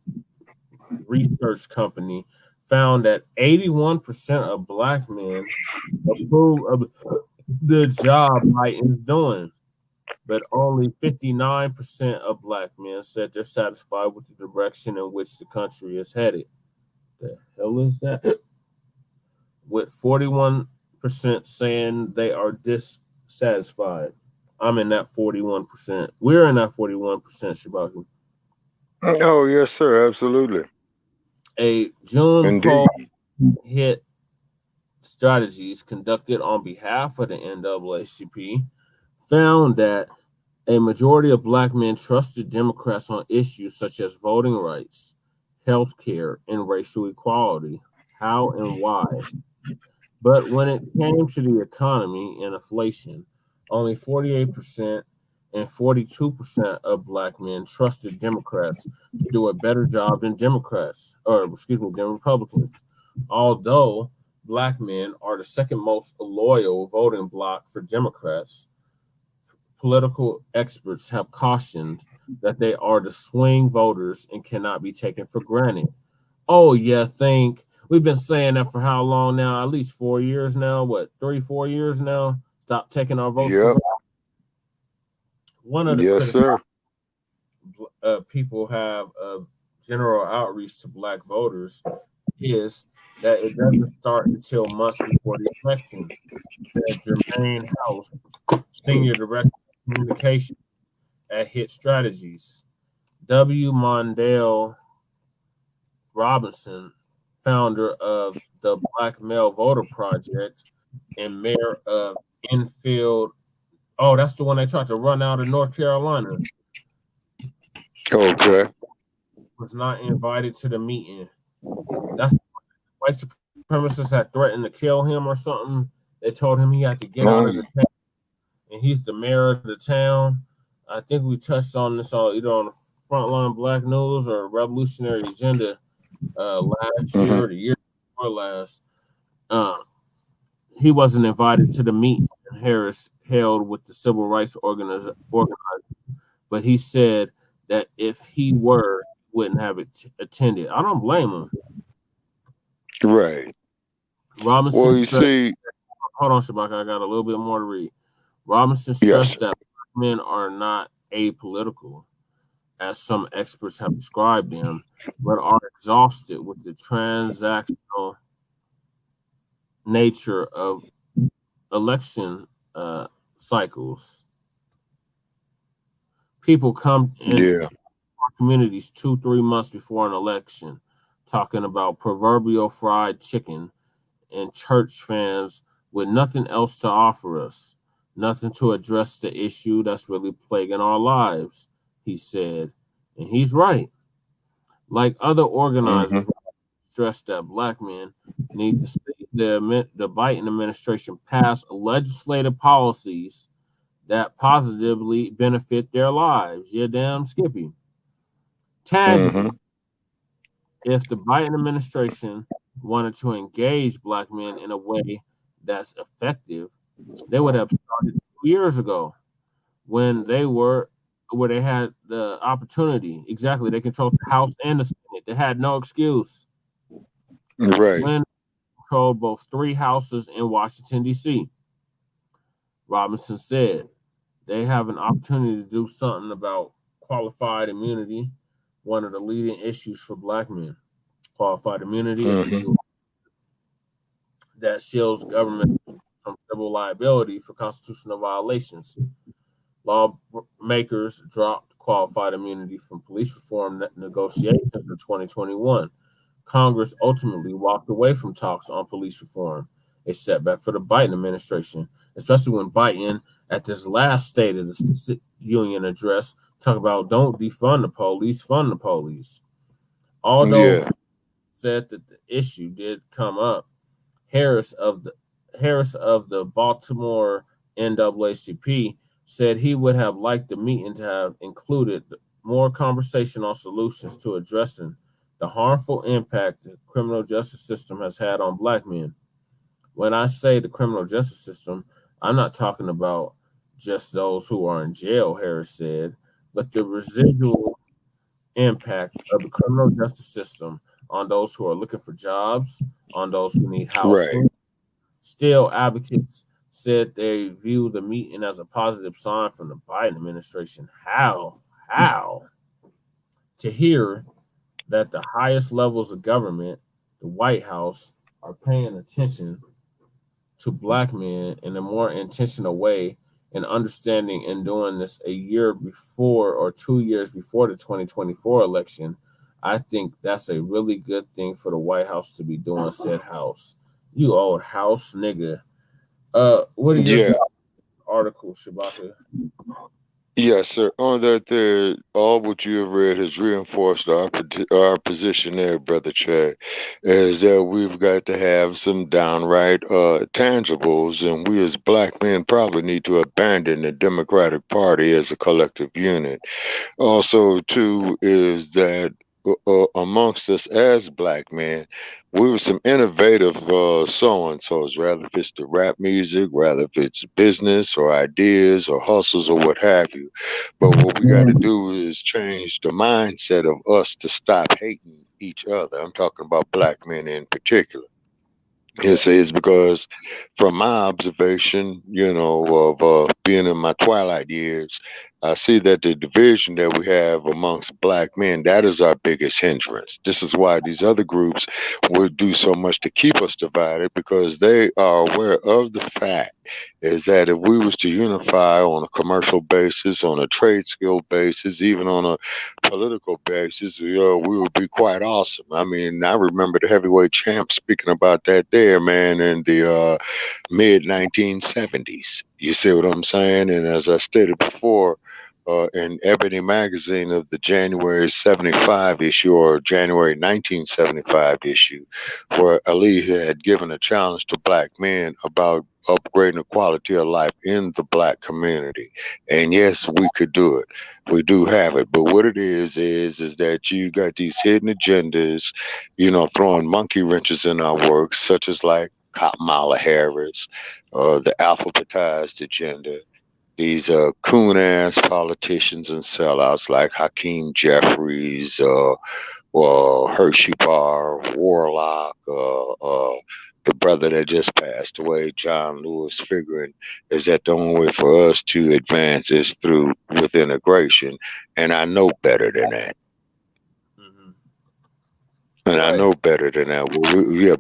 company, found that 81% of Black men approve of the job Biden's doing, but only 59% of Black men said they're satisfied with the direction in which the country is headed. The hell is that? With 41% saying they are dissatisfied. I'm in that 41%. We're in that 41%, Shabaki. Oh, yes, sir. Absolutely. A June Indeed. poll Hit Strategies conducted on behalf of the NAACP found that a majority of Black men trusted Democrats on issues such as voting rights, health care, and racial equality. How and why? But when it came to the economy and inflation, only 48% and 42% of Black men trusted Democrats to do a better job than than Republicans. Although Black men are the second most loyal voting bloc for Democrats, political experts have cautioned that they are the swing voters and cannot be taken for granted. Oh, yeah, we've been saying that for how long now? At least 4 years now. What, 3-4 years now? Stop taking our votes for Yep. granted. One of the Yes, sir. people have general outreach to Black voters is that it doesn't start until months before the election, said Jermaine House, Senior Director of Communications at Hit Strategies. W. Mondale Robinson, founder of the Blacc Male Voter Project and mayor of Enfield. Oh, that's the one they tried to run out of North Carolina. Okay. Was not invited to the meeting. That's white supremacists had threatened to kill him or something. They told him he had to get out of the town, and he's the mayor of the town. I think we touched on this either on the Front Line Blacc News or Revolutionary Agenda last year or the year before last. He wasn't invited to the meeting Harris held with the civil rights organizers, but he said that if he were, he wouldn't have attended. I don't blame him. Right. Robinson. Well, you see, hold on, Shabaka. I got a little bit more to read. Robinson stressed that men are not apolitical, as some experts have described them, but are exhausted with the transactional nature of election cycles. People come in our communities 2-3 months before an election talking about proverbial fried chicken and church fans with nothing else to offer us, nothing to address the issue that's really plaguing our lives, he said. And he's right. Like other organizers stressed that Black men need to see the Biden administration pass legislative policies that positively benefit their lives. Yeah, damn Skippy. Tangible. If the Biden administration wanted to engage Black men in a way that's effective, they would have started 2 years ago when they had the opportunity. Exactly. They controlled the House and the Senate. They had no excuse. Right. When they controlled both 3 houses in Washington, D.C. Robinson said they have an opportunity to do something about qualified immunity, one of the leading issues for Black men. Qualified immunity is legal that shields government from civil liability for constitutional violations. Lawmakers dropped qualified immunity from police reform negotiations in 2021. Congress ultimately walked away from talks on police reform, a setback for the Biden administration. especially when Biden at this last State of the Union address talk about don't defund the police, fund the police. Although said that the issue did come up, Harris of the Baltimore NAACP said he would have liked the meeting to have included more conversation on solutions to addressing the harmful impact the criminal justice system has had on Black men. When I say the criminal justice system, I'm not talking about just those who are in jail, Harris said, but the residual impact of the criminal justice system on those who are looking for jobs, on those who need housing. Right. Still, advocates said they view the meeting as a positive sign from the Biden administration. How? To hear that the highest levels of government, the White House, are paying attention to Black men in a more intentional way and understanding and doing this a year before or 2 years before the 2024 election, I think that's a really good thing for the White House to be doing, said House. You old House nigga. What are your article, Shabaka? Yes, sir. On that, there, all what you have read has reinforced our position there, Brother Chad, is that we've got to have some downright tangibles, and we as Black men probably need to abandon the Democratic Party as a collective unit. Also, too, is that amongst us as Black men, we were some innovative so-and-sos, rather if it's the rap music, rather if it's business or ideas or hustles or what have you. But what we got to do is change the mindset of us to stop hating each other. I'm talking about Black men in particular. It's because from my observation, of being in my twilight years, I see that the division that we have amongst Black men, that is our biggest hindrance. This is why these other groups would do so much to keep us divided, because they are aware of the fact is that if we was to unify on a commercial basis, on a trade skill basis, even on a political basis, we would be quite awesome. I mean, I remember the heavyweight champ speaking about that there, man, in the mid 1970s. You see what I'm saying? And as I stated before, in Ebony magazine of the January 75 issue, or January 1975 issue, where Ali had given a challenge to Black men about upgrading the quality of life in the Black community. And yes, we could do it. We do have it. But what it is that you got these hidden agendas, throwing monkey wrenches in our work, such as like Kamala Harris, the alphabetized agenda, these coon-ass politicians and sellouts like Hakeem Jeffries, Hershey Barr, Warlock, the brother that just passed away, John Lewis, figuring is that the only way for us to advance is through with integration. And I know better than that. And right. I know better than that.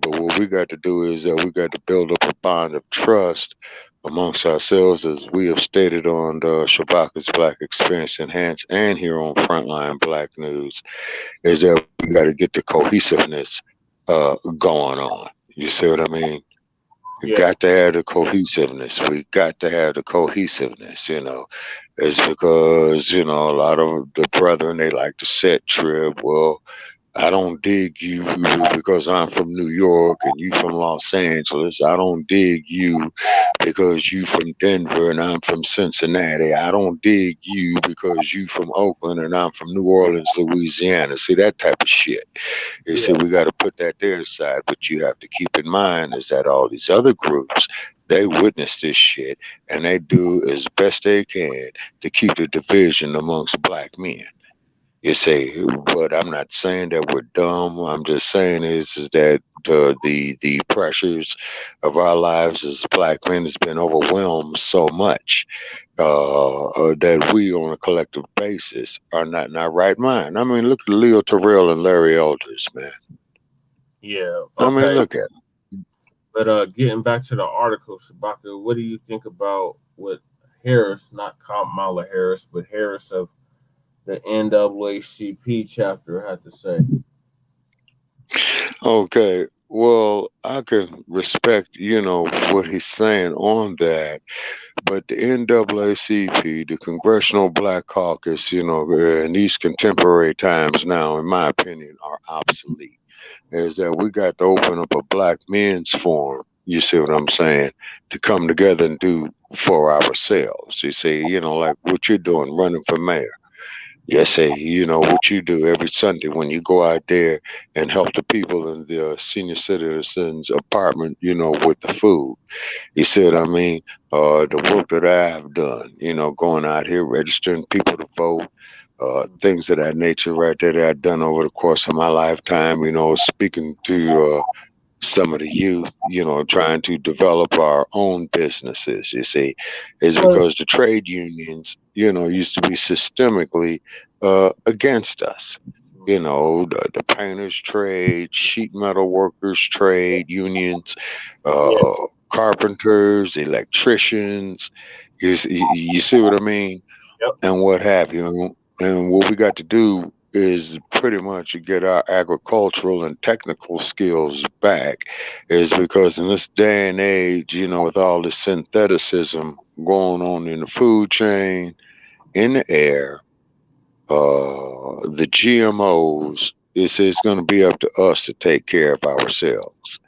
But what we got to do is we got to build up a bond of trust amongst ourselves, as we have stated on the Shabaka's Black Experience Enhanced and here on Frontline Blacc News, is that we got to get the cohesiveness going on. You see what I mean? You got to have the cohesiveness. We got to have the cohesiveness, It's because, a lot of the brethren, they like to set trip. Well, I don't dig you because I'm from New York and you from Los Angeles. I don't dig you because you from Denver and I'm from Cincinnati. I don't dig you because you from Oakland and I'm from New Orleans, Louisiana. See, that type of shit. You see, we got to put that there aside. But you have to keep in mind is that all these other groups, they witness this shit and they do as best they can to keep the division amongst Black men. You say, but I'm not saying that we're dumb. I'm just saying is that the pressures of our lives as Black men has been overwhelmed so much that we, on a collective basis, are not in our right mind. I mean, look at Leo Terrell and Larry Elders, man. Yeah. Okay. I mean, look at them. But getting back to the article, Shabaka, what do you think about what Harris, not Kamala Harris, but Harris of the NAACP chapter had to say? Okay. Well, I can respect, what he's saying on that, but the NAACP, the Congressional Black Caucus, in these contemporary times now, in my opinion, are obsolete. Is that we got to open up a Black Men's Forum, you see what I'm saying, to come together and do for ourselves. You see, like what you're doing, running for mayor. Yes, say, what you do every Sunday when you go out there and help the people in the senior citizens apartment, with the food. He said, the work that I have done, going out here, registering people to vote, things of that nature right there that I've done over the course of my lifetime, speaking to some of the youth, trying to develop our own businesses, you see, is because the trade unions, used to be systemically against us. The painters trade, sheet metal workers trade unions, uh, carpenters, electricians, you see what I mean? Yep. And what have you. And what we got to do is pretty much get our agricultural and technical skills back, is because in this day and age, with all this syntheticism going on in the food chain, in the air, the GMOs, it's going to be up to us to take care of ourselves.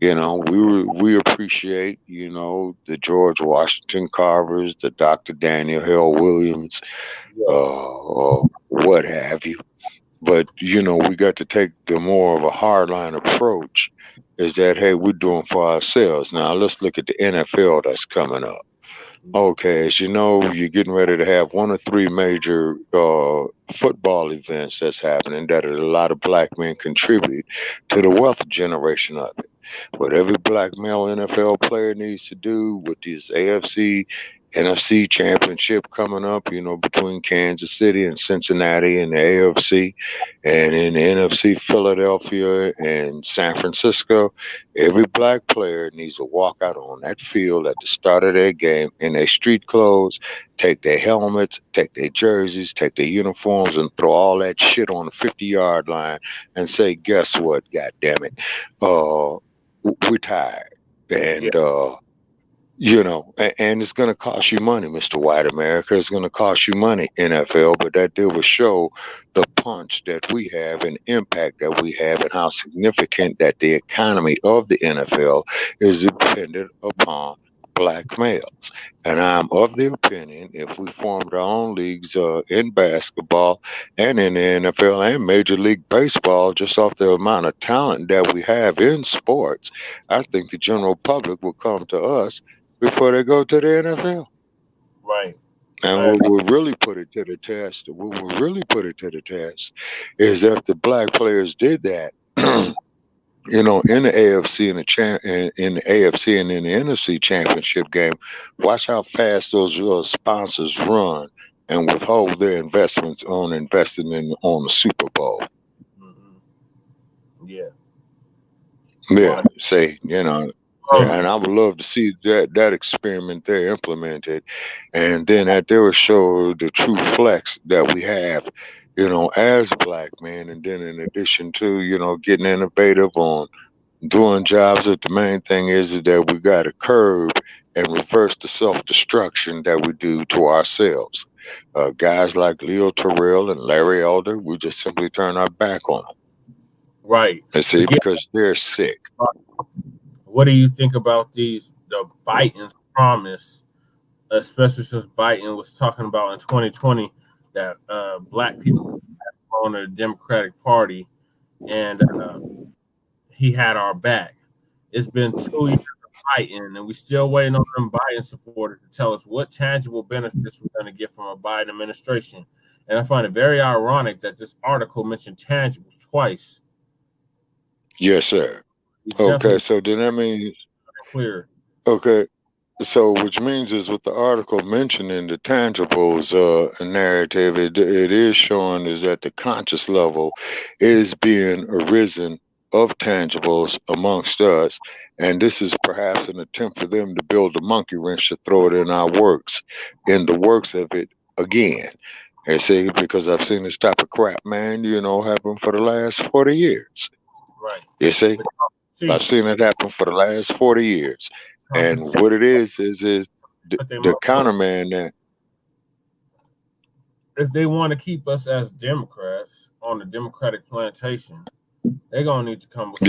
We appreciate, the George Washington Carvers, the Dr. Daniel Hale Williams, what have you. But, we got to take the more of a hardline approach, is that, hey, we're doing for ourselves. Now, let's look at the NFL that's coming up. Okay, as you know, you're getting ready to have one or three major football events that's happening that a lot of Black men contribute to the wealth generation of it. What every Black male NFL player needs to do with this AFC, NFC championship coming up, between Kansas City and Cincinnati in the AFC, and in the NFC, Philadelphia and San Francisco, every Black player needs to walk out on that field at the start of their game in their street clothes, take their helmets, take their jerseys, take their uniforms, and throw all that shit on the 50-yard line and say, guess what, goddammit, we're tired. And, and it's going to cost you money, Mr. White America. It's going to cost you money, NFL, but that deal will show the punch that we have and impact that we have and how significant that the economy of the NFL is dependent upon Black males. And I'm of the opinion, if we formed our own leagues in basketball and in the NFL and Major League Baseball, just off the amount of talent that we have in sports, I think the general public will come to us before they go to the NFL. Right. And what will really put it to the test, is if the Black players did that, in the AFC and in the AFC and in the NFC championship game, watch how fast those sponsors run and withhold their investments on investing on the Super Bowl. Yeah. Yeah. Say, and I would love to see that experiment there implemented, and then that they would show the true flex that we have, as Black men, and then in addition to, getting innovative on doing jobs, that the main thing is that we got to curb and reverse the self-destruction that we do to ourselves. Guys like Leo Terrell and Larry Elder, we just simply turn our back on them. Right. See, because they're sick. What do you think about the Biden's promise, especially since Biden was talking about in 2020 that Black people on the Democratic Party, and he had our back. It's been 2 years of Biden, and we still waiting on them Biden supporters to tell us what tangible benefits we're going to get from a Biden administration. And I find it very ironic that this article mentioned tangibles twice. Yes, sir. Okay, so then that means clear. Okay, so which means is with the article mentioning the tangibles narrative, it is showing is that the conscious level is being arisen of tangibles amongst us, and this is perhaps an attempt for them to build a monkey wrench to throw it in the works of it again. And see, because I've seen this type of crap, man, happen for the last 40 years. Right. You see? I've seen it happen for the last 40 years. And what it is the counterman that if they want to keep us as Democrats on the Democratic plantation, they're gonna need to come with some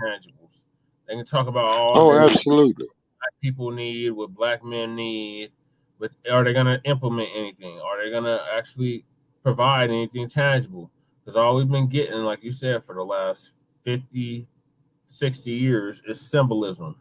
tangibles. They can talk about all absolutely black people need, what black men need, but are they gonna implement anything? Are they gonna actually provide anything tangible? Because all we've been getting, like you said, for the last 50, 60 years is symbolism.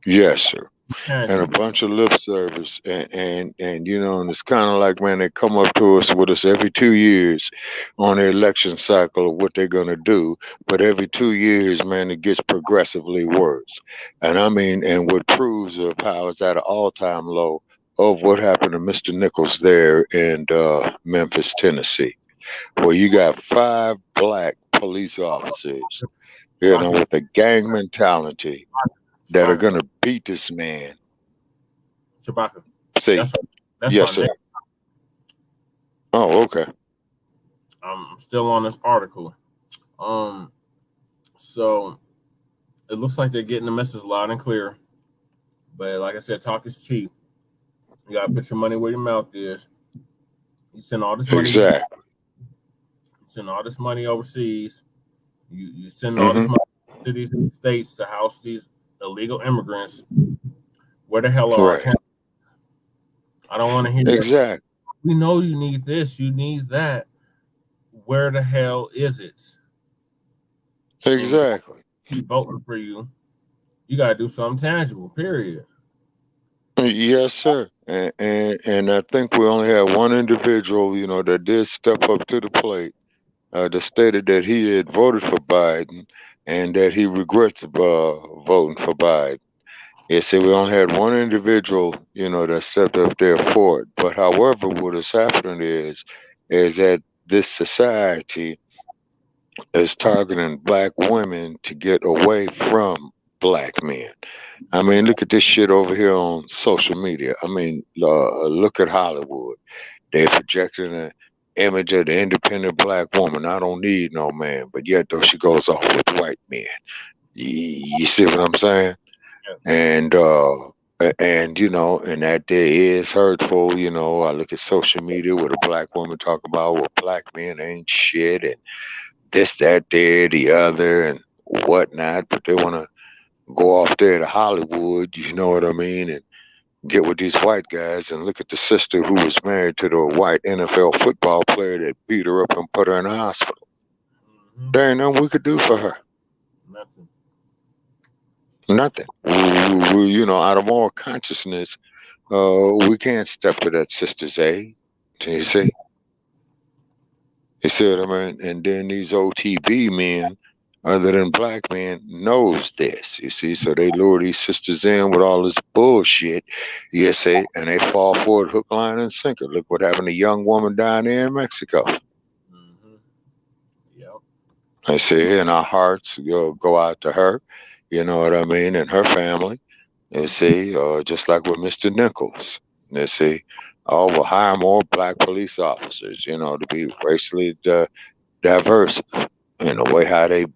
Yes, sir. And a bunch of lip service, and you know, and it's kind of like, man, they come up to us with us every 2 years on the election cycle of what they're gonna do, but every 2 years, man, it gets progressively worse. And I mean, and what proves of how it's at an all-time low of what happened to Mr. Nichols there in Memphis, Tennessee, where you got 5 black police officers, you know, with a gang mentality that are gonna beat this man. Chewbacca. See, that's yes, sir. Oh, okay. I'm still on this article. So it looks like they're getting the message loud and clear. But like I said, talk is cheap. You gotta put your money where your mouth is. You send all this money. Exactly. You send all this money overseas. You send all this money to cities and states to house these illegal immigrants. Where the hell are our I don't want to hear that. We know you need this, you need that. Where the hell is it? Exactly. Voting for you. You gotta do something tangible, period. Yes, sir. And I think we only had one individual, you know, that did step up to the plate, that stated that he had voted for Biden and that he regrets voting for Biden. Yeah, see, we only had one individual, you know, that stepped up there for it. But however, what is happening is that this society is targeting black women to get away from black men. I mean, look at this shit over here on social media. I mean, look at Hollywood. They're projecting an image of the independent black woman. I don't need no man, but yet though she goes off with white men. You see what I'm saying? And you know, and that there is hurtful. You know, I look at social media with a black woman talk about, well, black men ain't shit and this, that, there, the other, and whatnot. But they want to go off there to Hollywood, you know what I mean, and get with these white guys. And look at the sister who was married to the white NFL football player that beat her up and put her in the hospital. There ain't nothing we could do for her. Nothing. We, you know, out of moral consciousness, we can't step to that sister's aid. You see? You see what I mean? And then these OTB men, other than black men, knows this. You see? So they lure these sisters in with all this bullshit, you see, and they fall for it hook, line, and sinker. Look what happened to a young woman down there in Mexico. Yep. I see, and our hearts go out to her. You know what I mean? And her family, you see, just like with Mr. Nichols, you see, we'll hire more black police officers, you know, to be racially diverse in the way how they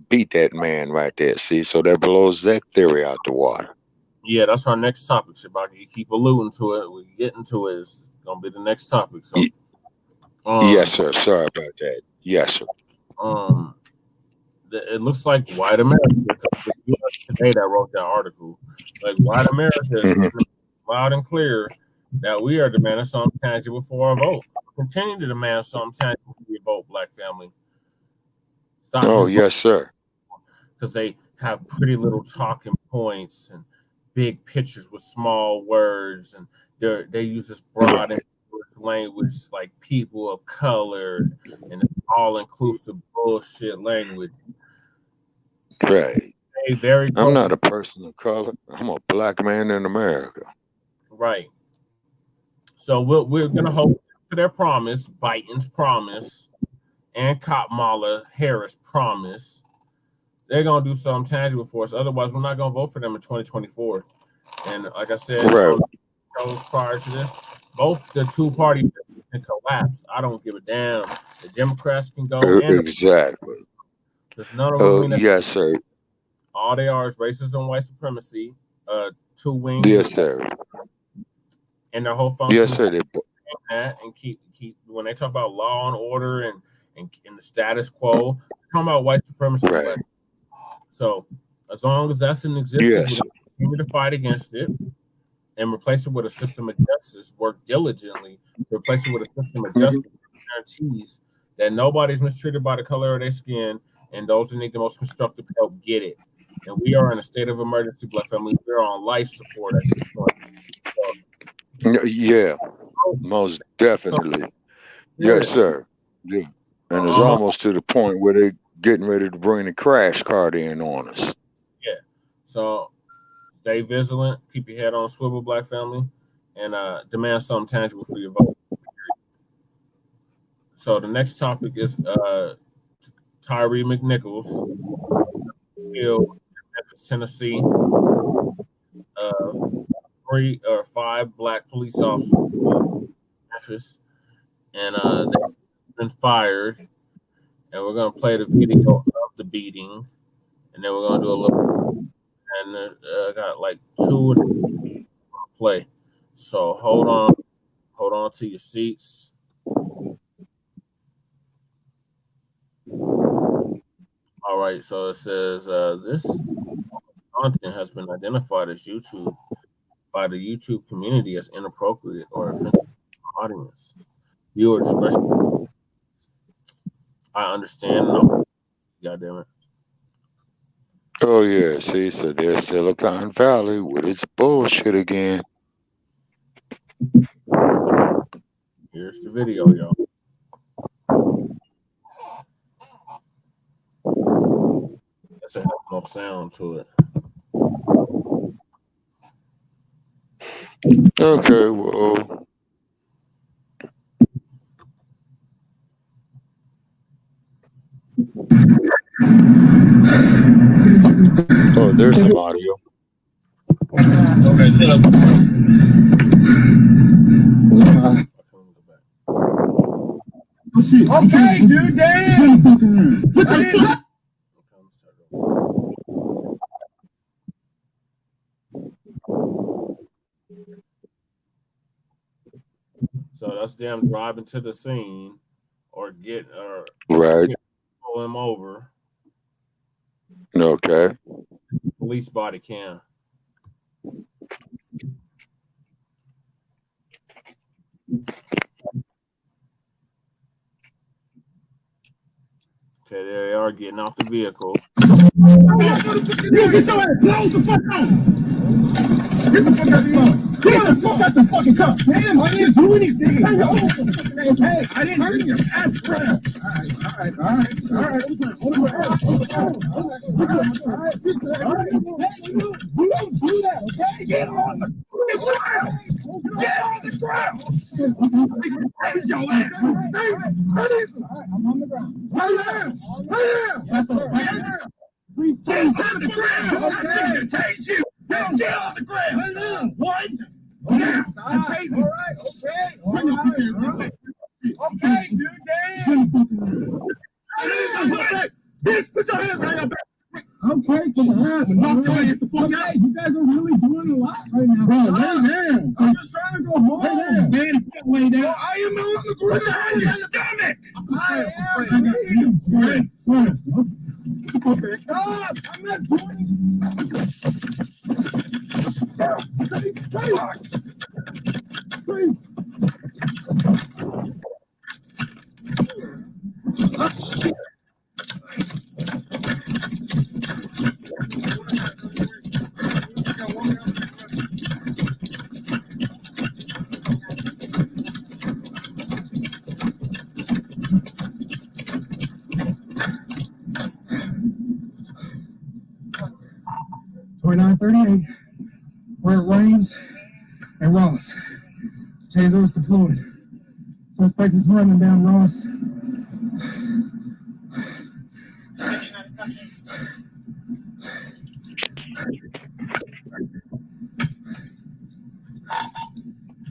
beat that man right there. See, so that blows that theory out the water. Yeah, that's our next topic, Shabaki. You keep alluding to it. We get into it. It's going to be the next topic. So, yes, sir. Sorry about that. Yes, sir. It looks like white America, today that wrote that article, like white America is loud and clear that we are demanding something tangible for our vote. Continue to demand something tangible for your vote, black family. Stop. Yes, sir. Because they have pretty little talking points and big pictures with small words, and they use this broad language like people of color and all-inclusive bullshit language. Right. Very I'm not a person of color. I'm a black man in America. Right. So we're gonna hope for their promise, Biden's promise, and Kamala Harris' promise. They're gonna do something tangible for us. Otherwise, we're not gonna vote for them in 2024. And like I said, prior to this, both the two parties can collapse. I don't give a damn. The Democrats can go. Exactly. Because none of them mean Yes, sir. all they are is racism, white supremacy, two wings. Yes, sir. And their whole function Yes, is sir. that and keep when they talk about law and order and the status quo, they're talking about white supremacy. Right. So as long as that's in existence, Yes. we continue to fight against it and replace it with a system of justice. Work diligently to replace it with a system of justice that guarantees that nobody's mistreated by the color of their skin, and those who need the most constructive help get it. And we are in a state of emergency, Black family. We're on life support at this point. Yeah, most definitely. Yes, sir. Yeah. And it's almost to the point where they're getting ready to bring the crash cart in on us. Yeah. So stay vigilant, keep your head on a swivel, Black family, and demand something tangible for your vote. So the next topic is Tyre Nichols, killed in Memphis, Tennessee. 3 or 5 Black police officers in Memphis, and they've been fired. And we're gonna play the video of the beating, and then we're gonna do a little. And I got like 2 to play. So hold on to your seats. All right. So it says this content has been identified as YouTube by the YouTube community as inappropriate or offensive to the audience. Viewer discretion. I understand. No. God damn it. Oh, yeah. See, so there's Silicon Valley with its bullshit again. Here's the video, y'all. That's a hell of no sound to it. Okay, well. Oh, there's some audio. Okay, dude, damn. So that's them driving to the scene or right. Pull him over. Okay. Police body cam. Okay, there they are getting off the vehicle. You get your ass close the fuck out. Get the fuck out the car. Get the fuck out the fucking car. Damn, I didn't do anything. Hey, I didn't hurt you. Ass crap. All right. We don't do that, okay? Get on the ground. Get on the ground. Raise your ass. I'm on the ground. Right now. That's all. Please get on the ground. Okay. Take you. Get on the ground. Right now. One. Okay. I'm chasing. All right. Okay, dude, damn. Bitch, put your hands behind your back. Okay, come on. Knock your ass the fuck out. You guys are really doing a lot right now. Bro, lay down. I'm just trying to go home. Lay down. Man, if you can't lay down. I am on the ground. Put your hands on your stomach. I am. Okay, stop. I'm not doing it. Please. 2938, where it rains and Ross. Tasers deployed. Suspect is running down Ross.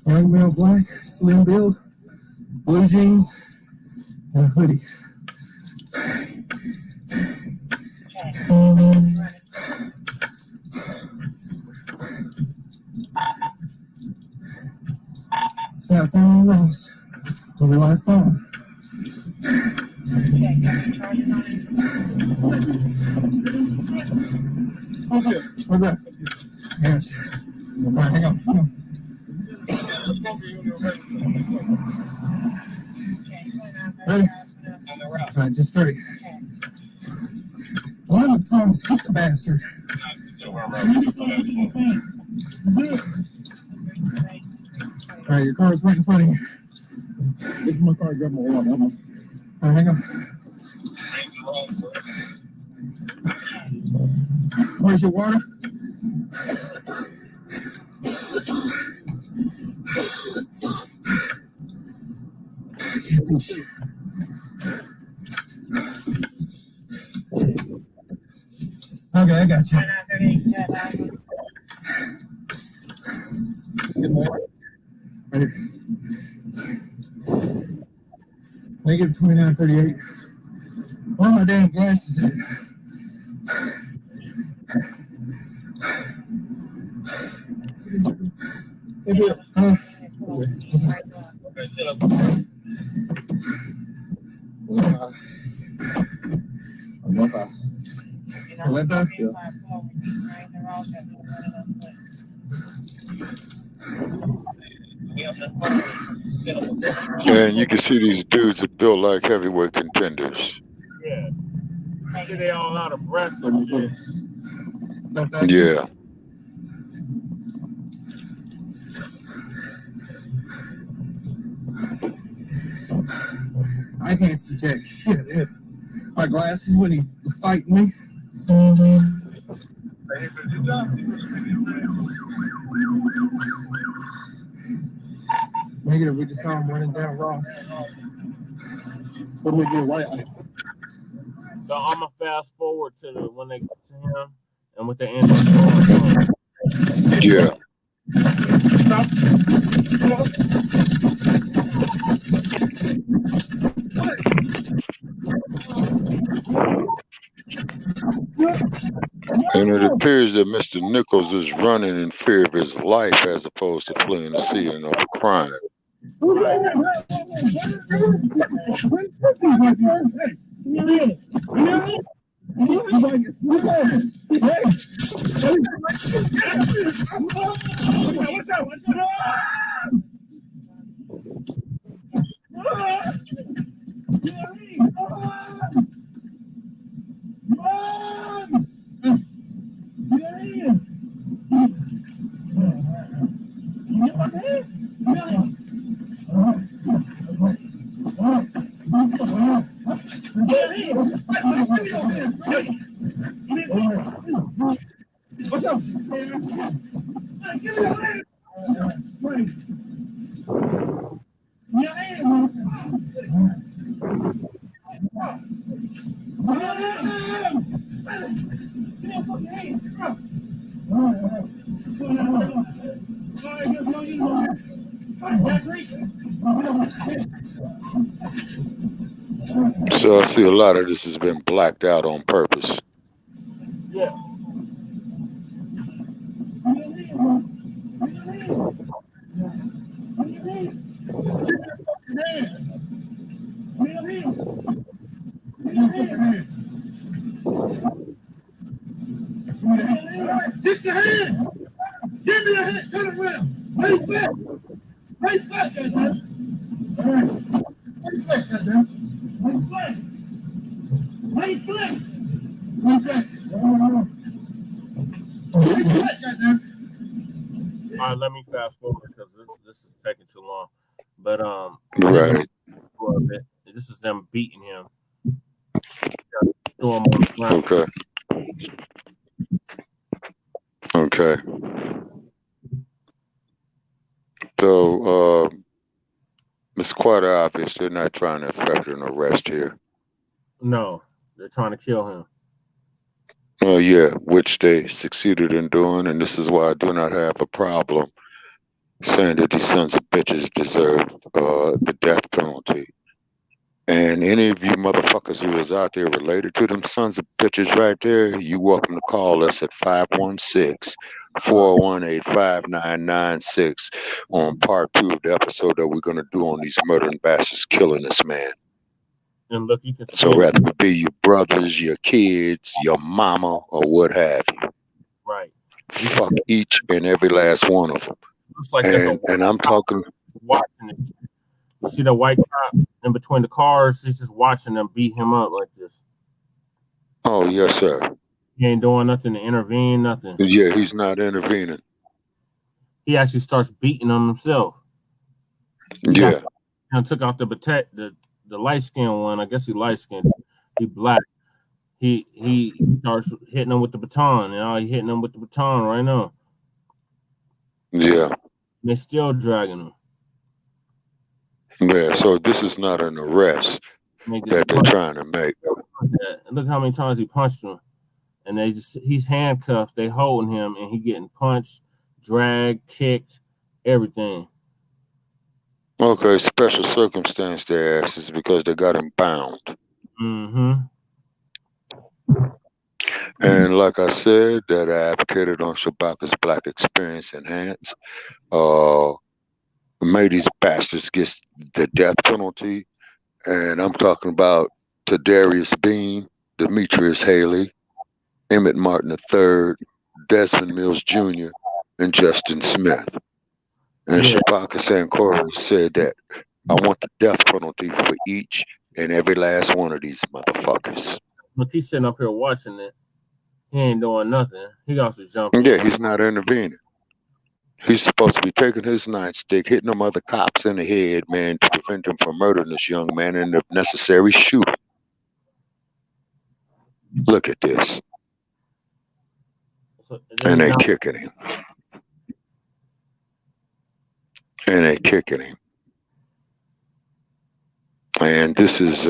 Black male black, slim build, blue jeans, and a hoodie. So I found lost. Only what I saw. Okay, what's that? Yes. All right, hang on. Hang on. Ready? All right, just 30. One of the punks hit the bastard. All right, your car's right in front of you. This is my car. Grab my water. All right, hang on. Where's your water? Okay, I got you. Good morning. Ready? Negative 2938. Where are my damn glasses at? And you can see these dudes are built like heavyweight contenders. Yeah. See, they all out of breath and shit. Yeah. I can't see jack shit. My glasses when he was fighting me. Negative, we just saw him running down Ross. What do we do? Right. So I'm gonna fast forward to when they get to him and with the end. Yeah. And it appears that Mr. Nichols is running in fear of his life as opposed to fleeing the scene of a crime. So I see a lot of this has been blacked out on purpose. Yeah. Get your hand! Give me a hand! Turn around! Lay flat! Lay flat, goddamn! All right. Lay flat, goddamn! Lay flat! Lay flat! Lay flat! Lay flat, goddamn! All right, let me fast forward because this is taking too long. But Right. This is them beating him. Throw him on the ground. Okay. Okay. So it's quite obvious they're not trying to effect an arrest here. No, they're trying to kill him. Oh yeah, which they succeeded in doing, and this is why I do not have a problem saying that these sons of bitches deserve the death penalty. And any of you motherfuckers who is out there related to them sons of bitches right there, you welcome to call us at 516-418-5996 on part 2 of the episode that we're going to do on these murdering bastards killing this man. And look, you can see So rather it be your brothers, your kids, your mama, or what have you. right. Fuck each and every last one of them. Looks like there's a And I'm talking. watching it. You see the white cop in between the cars? He's just watching them beat him up like this. Oh yes, sir. He ain't doing nothing to intervene, nothing. Yeah, he's not intervening. He actually starts beating them himself. Yeah. And took out the light skinned one. I guess he light skinned. He black. He starts hitting them with the baton. You know, he hitting them with the baton right now. Yeah. And they're still dragging him. Yeah, so this is not an arrest that they're trying to make. Look how many times he punched him. And he's handcuffed, they holding him, and he getting punched, dragged, kicked, everything. Okay, special circumstance their asses because they got him bound. Mm-hmm. And like I said, that I advocated on Shabaka's Black Experience Enhanced. Made these bastards get the death penalty. And I'm talking about Tadarius Bean, Demetrius Haley, Emmett Martin III, Desmond Mills Jr., and Justin Smith. And Shabaka Sankora said that I want the death penalty for each and every last one of these motherfuckers. Look, he's sitting up here watching it. He ain't doing nothing. He got to jump. Yeah, he's not intervening. He's supposed to be taking his nightstick, hitting them other cops in the head, man, to prevent them from murdering this young man and if necessary, shoot him. Look at this. And they kicking him. And they kicking him. And this is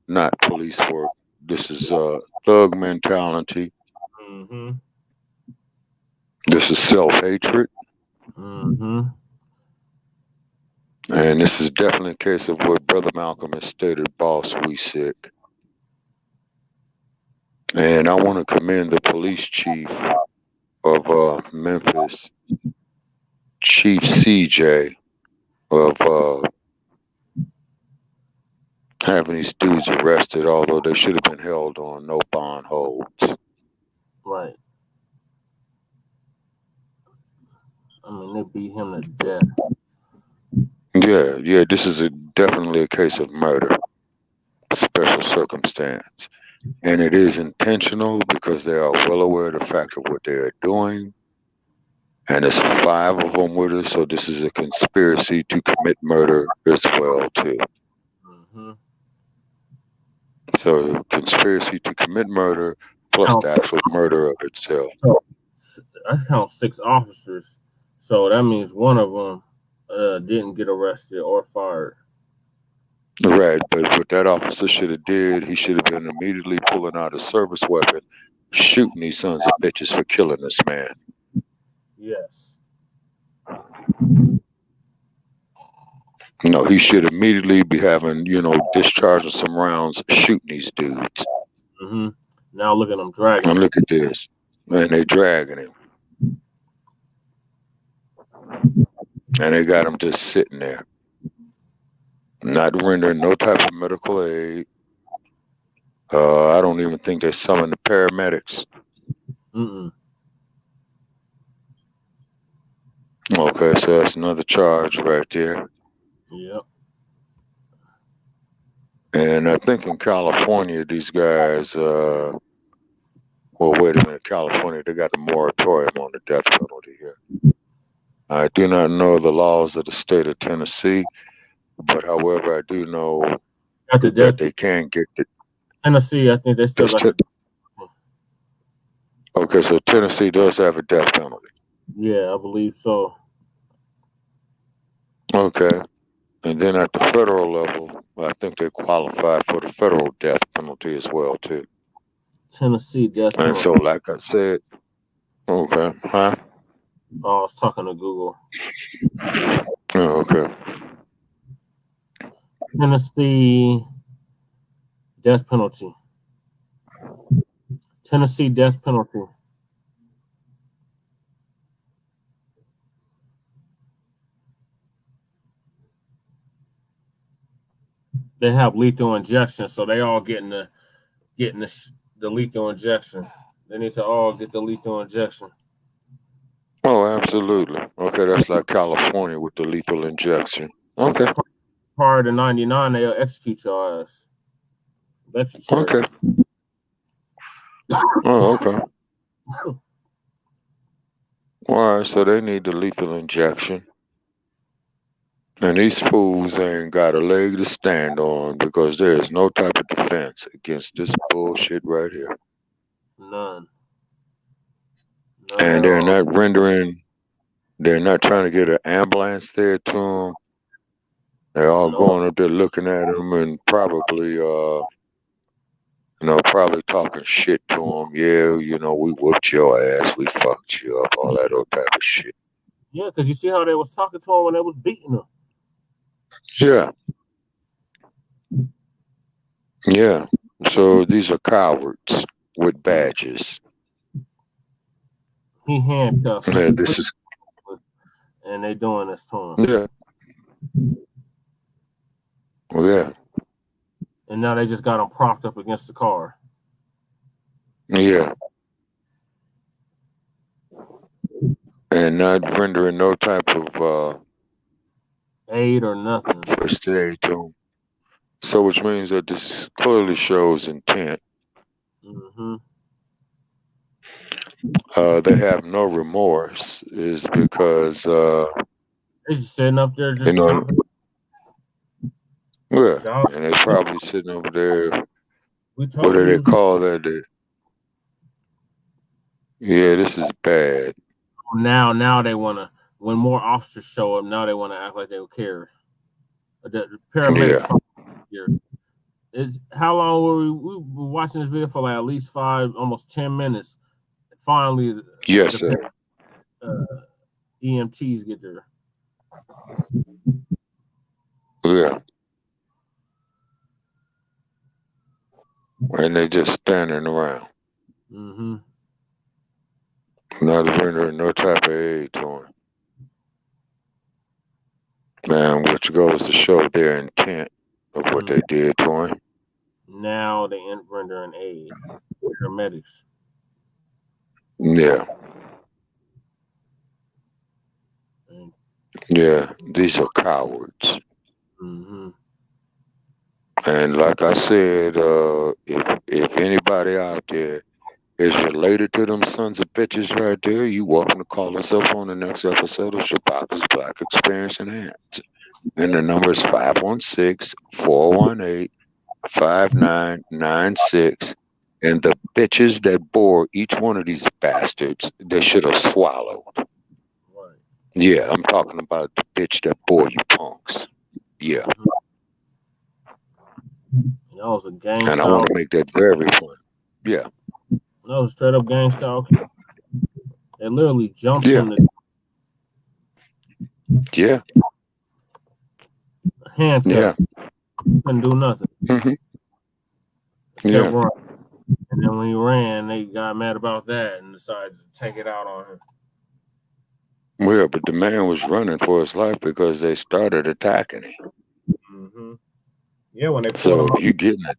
not police work. This is thug mentality. Mm-hmm. This is self-hatred. Mm-hmm. And this is definitely a case of what Brother Malcolm has stated, boss, we sick. And I want to commend the police chief of Memphis, Chief CJ, of having these dudes arrested, although they should have been held on no bond holds. Right. I mean, they beat him to death. Yeah, this is definitely a case of murder, special circumstance. And it is intentional because they are well aware of the fact of what they are doing. And it's 5 of them with us, so this is a conspiracy to commit murder as well, too. Mm-hmm. So conspiracy to commit murder plus the actual murder of itself. So I count 6 officers. So that means one of them didn't get arrested or fired. Right, but what that officer should have did, he should have been immediately pulling out a service weapon, shooting these sons of bitches for killing this man. Yes. No, he should immediately be having, discharging some rounds, shooting these dudes. Mm-hmm. Now look at them dragging. And look at this. Man, they dragging him. And they got him just sitting there. Not rendering no type of medical aid. I don't even think they summoned the paramedics. Mm-mm. Okay, so that's another charge right there. Yep. And I think in California, these guys, well, wait a minute, California, they got a moratorium on the death penalty here. I do not know the laws of the state of Tennessee, but however, I do know that they can get the Tennessee. I think they still got. Okay, so Tennessee does have a death penalty. Yeah, I believe so. Okay, and then at the federal level, I think they qualify for the federal death penalty as well too. Tennessee death penalty. And so, like I said, okay, huh? Oh, I was talking to Google. Oh, okay. Tennessee death penalty. Tennessee death penalty. They have lethal injection, so they all getting the lethal injection. They need to all get the lethal injection. Oh, absolutely. Okay, that's like California with the lethal injection. Okay. Prior to 99, they'll execute your ass. That's okay. Oh, okay. All right, so they need the lethal injection. And these fools ain't got a leg to stand on because there is no type of defense against this bullshit right here. None. And they're not trying to get an ambulance there to them. They're all going up there looking at them and probably, probably talking shit to them. Yeah, we whooped your ass, we fucked you up, all that old type of shit. Yeah, because you see how they was talking to him when they was beating him. Yeah. Yeah. So these are cowards with badges. He handcuffed. Yeah, this is. And they doing this to him. Yeah. Well, yeah. And now they just got him propped up against the car. Yeah. And not rendering no type of aid or nothing. First aid to him. So which means that this clearly shows intent. Mm-hmm. They have no remorse is because they're just sitting up there just talking. Yeah, and they probably sitting over there. What do they call that? Yeah, this is bad. Now they wanna. When more officers show up, now they wanna act like they would care. The paramedics. Yeah. How long were we were watching this video for? Like at least 5, almost 10 minutes. Finally, yes, sir. EMTs get there. Yeah. And they just standing around. Mm-hmm. Not rendering no type of aid to him. Man, which goes to show their intent of what they did to him. Now they end rendering aid. Paramedics. Yeah. Yeah, these are cowards. Mm-hmm. And like I said, if anybody out there is related to them sons of bitches right there, you welcome to call us up on the next episode of Shabaka's Black Experience Enhanced. And the number is 516-418-5996. And the bitches that bore each one of these bastards, they should have swallowed. Right. Yeah, I'm talking about the bitch that bore you punks. Yeah. That was a gang and style. I want to make that very fun. Yeah. That was straight up gang style. They literally jumped him to handcuffed. Couldn't do nothing. Mm-hmm. Except run. And then when he ran, they got mad about that and decided to take it out on him. Well, but the man was running for his life because they started attacking him. Mm-hmm. Yeah, when they so you getting it?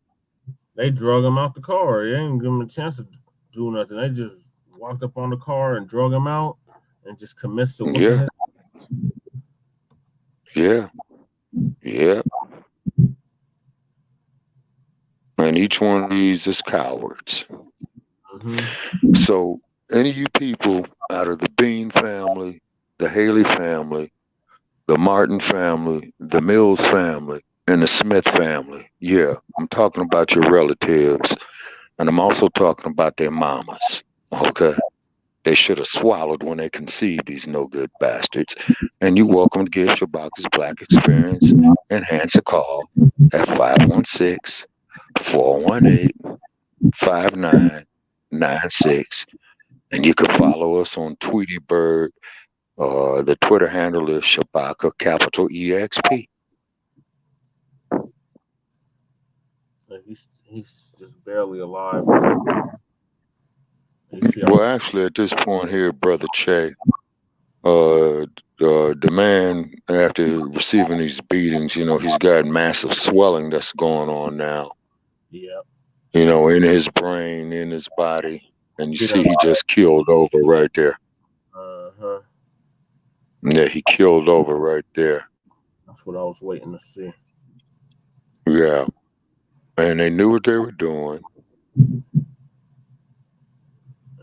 They drug him out the car. They didn't give him a chance to do nothing. They just walked up on the car and drug him out and just commenced to whipping his ass. Yeah. And each one of these is cowards. Mm-hmm. So any of you people out of the Bean family, the Haley family, the Martin family, the Mills family, and the Smith family, I'm talking about your relatives, and I'm also talking about their mamas, okay? They should have swallowed when they conceived these no-good bastards. And you're welcome to give Shabaka's Black Experience Enhance a call at 516-418-5996. And you can follow us on Tweety Bird. The Twitter handle is Shabaka, capital EXP. Like, he's just barely alive. Well, actually, at this point here, Brother Che, the man, after receiving these beatings, he's got massive swelling that's going on now. Yeah. In his brain, in his body, and you see he just killed over right there. Uh-huh. Yeah, he killed over right there. That's what I was waiting to see. Yeah. And they knew what they were doing.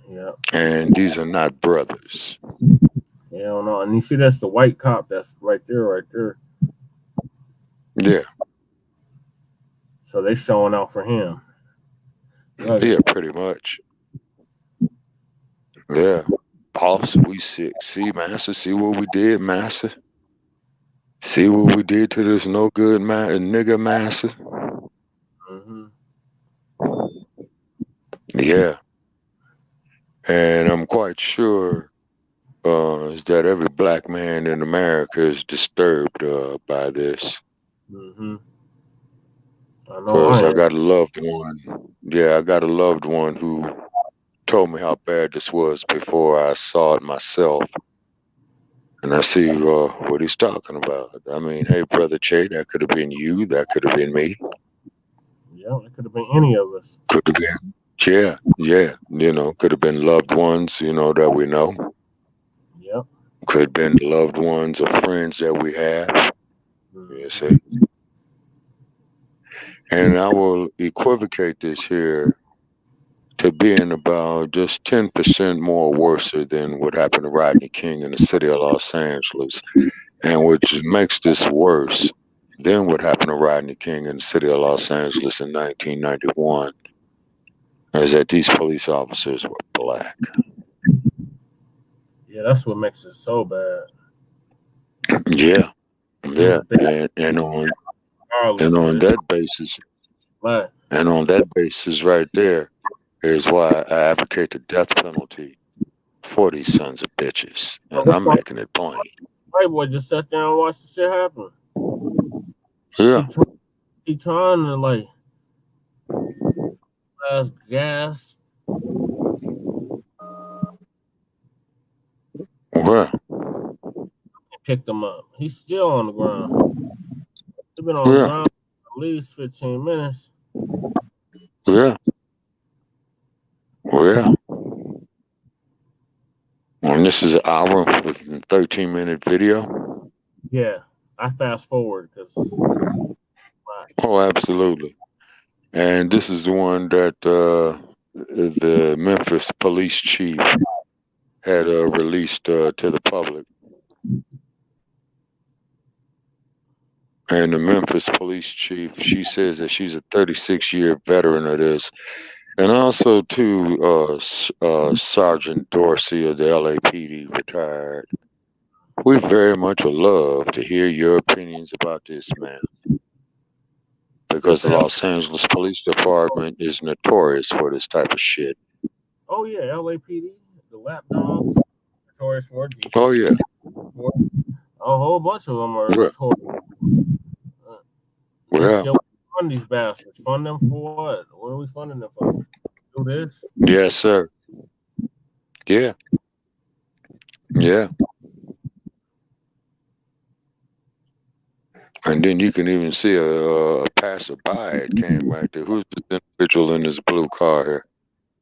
Yeah. And these are not brothers. Yeah, no. And you see, that's the white cop that's right there. Yeah. So they showing out for him. Yeah, pretty much. Yeah. Boss, we sick. See, Master, see what we did, Master? See what we did to this no good nigga, Master? Mm-hmm. Yeah. And I'm quite sure that every black man in America is disturbed by this. Mm-hmm. Because I got a loved one. Yeah, I got a loved one who told me how bad this was before I saw it myself. And I see what he's talking about. I mean, hey, Brother Che, that could have been you. That could have been me. Yeah, it could have been any of us. Could have been. Yeah. Could have been loved ones, that we know. Yep. Could have been loved ones or friends that we have. You see? And I will equivocate this here to being about just 10% more worse than what happened to Rodney King in the city of Los Angeles. And which makes this worse than what happened to Rodney King in the city of Los Angeles in 1991 is that these police officers were black. Yeah, that's what makes it so bad. Yeah. And on that basis, right. And on that basis right there is why I advocate the death penalty for these sons of bitches. And I'm making it plain. White boy just sat down and watched the shit happen. Yeah. He trying to like gas. Where? Picked him up. He's still on the ground. He's been on the ground for at least 15 minutes. Yeah. And this is an hour with a 13-minute video. Yeah, I fast forward because. Oh, absolutely. And this is the one that the Memphis police chief had released to the public. And the Memphis police chief, she says that she's a 36-year veteran of this. And also, too, Sergeant Dorsey of the LAPD retired. We very much would love to hear your opinions about this, man. Because the Los Angeles Police Department is notorious for this type of shit. Oh, yeah, LAPD, the lapdogs, notorious for it. Oh, yeah. A whole bunch of them are notorious. Yeah. Still fund these bastards. Fund them for what? What are we funding them for? Do this? Yes, sir. Yeah. And then you can even see a passerby. It came right there. Who's this individual in this blue car here?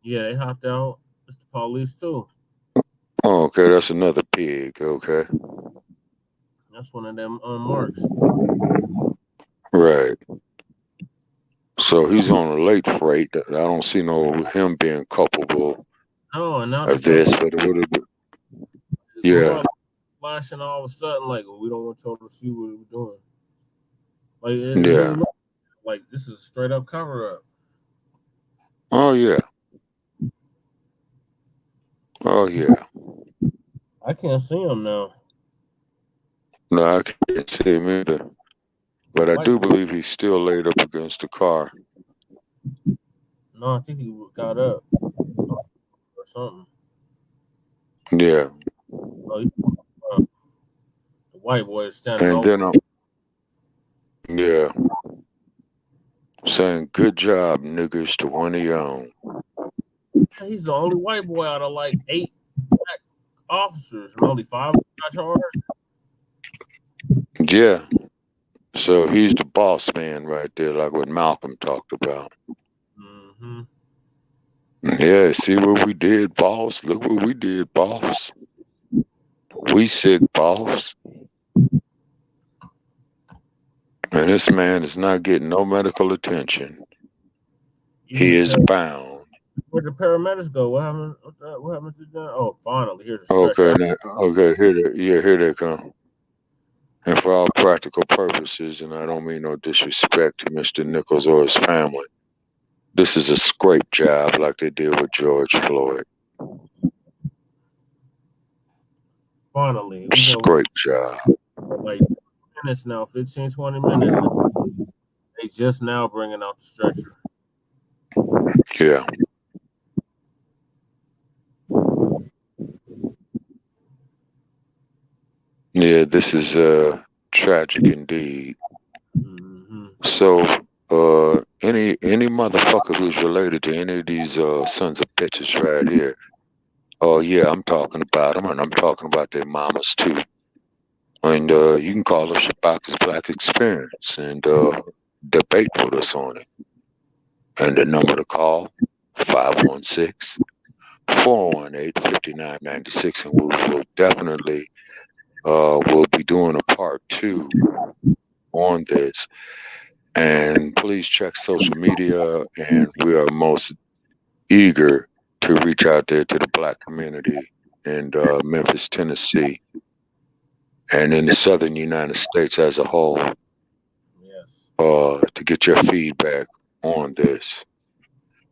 Yeah, they hopped out. It's the police too. Oh, okay. That's another pig. Okay. That's one of them marks. Right. So he's on a late freight. I don't see him being culpable of this, but it would have been. Yeah. Flashing all of a sudden, like, we don't want y'all to see what we're doing. Like, like this is a straight up cover up. Oh yeah. I can't see him now. No, I can't see him either. But I do believe he's still laid up against the car. No, I think he got up or something. Yeah. Oh, the white boy is standing and over. then yeah. saying, good job, niggers, to one of your own. He's the only white boy out of like 8 black officers, and only 5 got charged. Yeah. So he's the boss man right there, like what Malcolm talked about. Mm-hmm. Yeah, see what we did, boss? Look what we did, boss. We sick, boss. And this man is not getting no medical attention. He is bound. Where'd the paramedics go? What happened? What happened to them? Oh, finally, here's a Okay, here they come. And for all practical purposes, and I don't mean no disrespect to Mr. Nichols or his family, this is a scrape job like they did with George Floyd. Finally. Scrape job. Like minutes now, 15, 20 minutes. They just now bringing out the stretcher. Yeah. Yeah, this is tragic indeed. Mm-hmm. So any motherfucker who's related to any of these sons of bitches right here, oh yeah, I'm talking about them, and I'm talking about their mamas too. And you can call us Shabaka's Black Experience and debate with us on it. And the number to call, 516-418-5996, and we will definitely we'll be doing a part 2 on this. And please check social media, and we are most eager to reach out there to the Black community in Memphis, Tennessee, and in the southern United States as a whole. Yes. To get your feedback on this.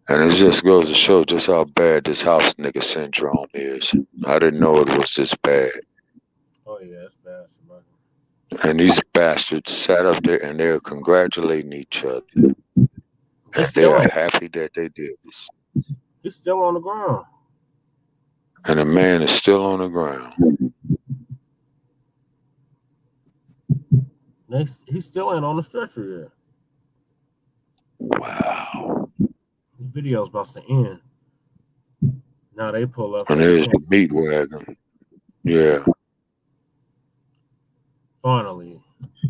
And it just goes to show just how bad this house nigga syndrome is. I didn't know it was this bad. Oh yeah, it's bad, somebody. And these bastards sat up there and they're congratulating each other. And they are happy that they did this. He's still on the ground. And the man is still on the ground. He still ain't on the stretcher yet. Wow. The video's about to end. Now they pull up. And there's the meat wagon. Yeah. Finally,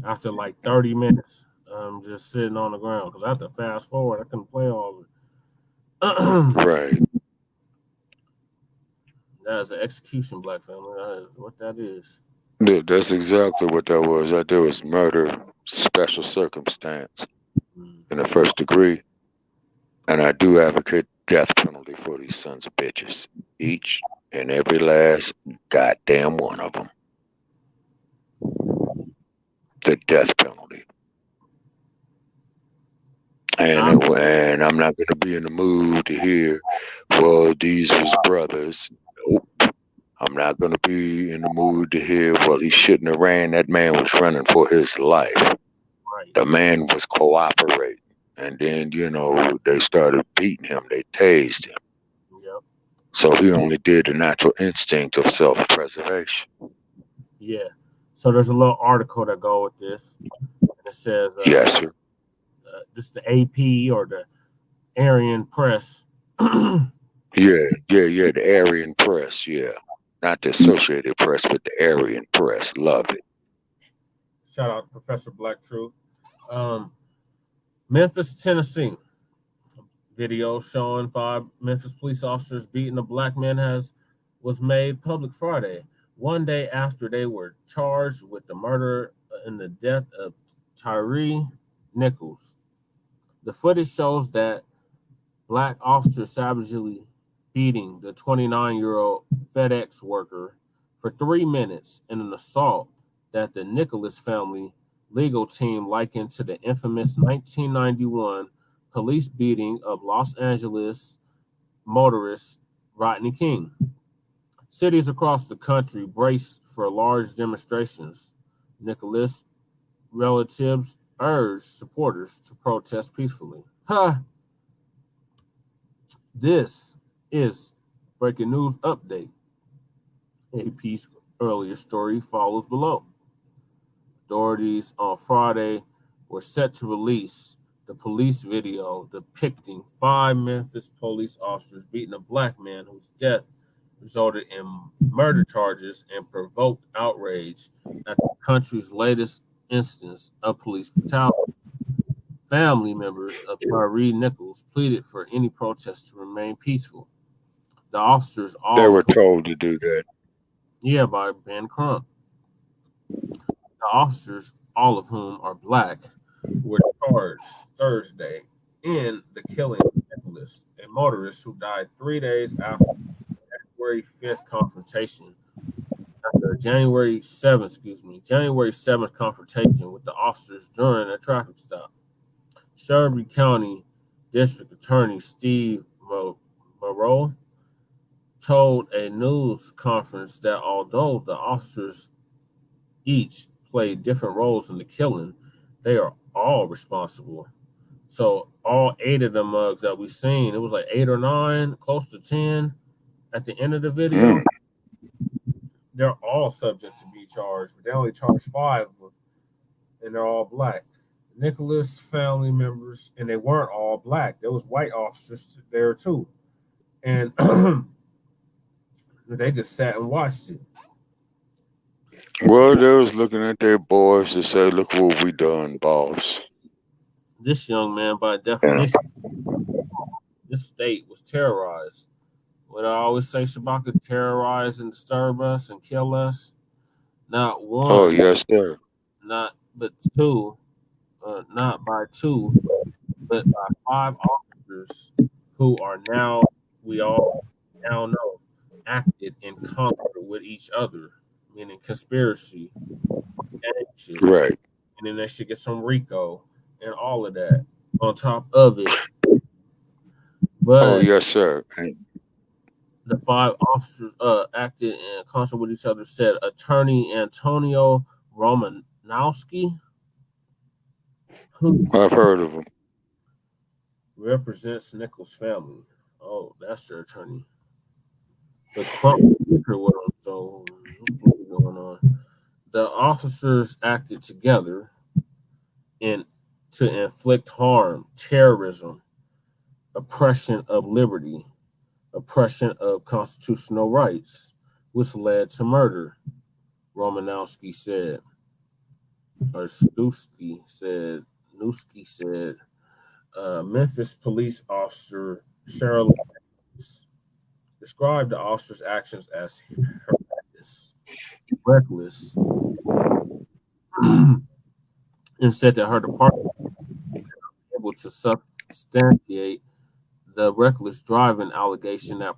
after like 30 minutes, I'm just sitting on the ground because I had to fast forward. I couldn't play all of it. Right. That's an execution, black family. That is what that is. Yeah, that's exactly what that was. That was murder, special circumstance in the first degree. And I do advocate death penalty for these sons of bitches. Each and every last goddamn one of them. The death penalty. And I'm not going to be in the mood to hear, well, these was brothers. Nope. I'm not going to be in the mood to hear, well, he shouldn't have ran. That man was running for his life. Right. The man was cooperating. And then, they started beating him. They tased him. Yep. So he only did the natural instinct of self-preservation. Yeah. So there's a little article that go with this. It says, yes, sir. This is the AP or the Aryan Press. Yeah, the Aryan Press, yeah. Not the Associated Press, but the Aryan Press. Love it. Shout out to Professor Black Truth. Memphis, Tennessee. Video showing 5 Memphis police officers beating a black man was made public Friday, one day after they were charged with the murder and the death of Tyre Nichols. The footage shows that black officer savagely beating the 29-year-old FedEx worker for 3 minutes in an assault that the Nichols family legal team likened to the infamous 1991 police beating of Los Angeles motorist Rodney King. Cities across the country braced for large demonstrations. Nichols relatives urged supporters to protest peacefully. This is breaking news update. AP's earlier story follows below. Authorities on Friday were set to release the police video depicting 5 Memphis police officers beating a black man whose death resulted in murder charges and provoked outrage at the country's latest instance of police brutality. Family members of Tyre Nichols pleaded for any protest to remain peaceful. The officers all They were told to do that. Yeah, by Ben Crump. The officers, all of whom are black, were charged Thursday in the killing of Nicholas, a motorist who died 3 days after the January 5th confrontation. After January 7th confrontation with the officers during a traffic stop. Shelby County District Attorney Steve Mayoral told a news conference that although the officers each played different roles in the killing, they are all responsible. So all 8 of the mugs that we seen, it was like 8 or 9, close to 10 at the end of the video. They're all subject to be charged, but they only charged 5 of them, and they're all black. Nicholas family members, and they weren't all black. There was white officers there too. And they just sat and watched it. Well, they was looking at their boys to say, look what we done, boss. This young man, by definition, this state was terrorized. What I always say, Shabaka, terrorize and disturb us and kill us. Not one. Oh, yes, sir. Not but 2. Not by 2, but by 5 officers who are now, we all now know, acted in concert with each other, meaning conspiracy, shit. Right. And then they should get some RICO and all of that on top of it. But yes, sir. the 5 officers acted in concert with each other, said Attorney Antonio Romanowski, who I've heard of him, represents Nichols' family. Oh, that's their attorney. The Crump with him, so what's going on? The officers acted together to inflict harm, terrorism, oppression of liberty, oppression of constitutional rights, which led to murder, Romanowski said. Or Newski said, Memphis police officer Cheryl described the officer's actions as reckless, and said that her department was able to substantiate the reckless driving allegation that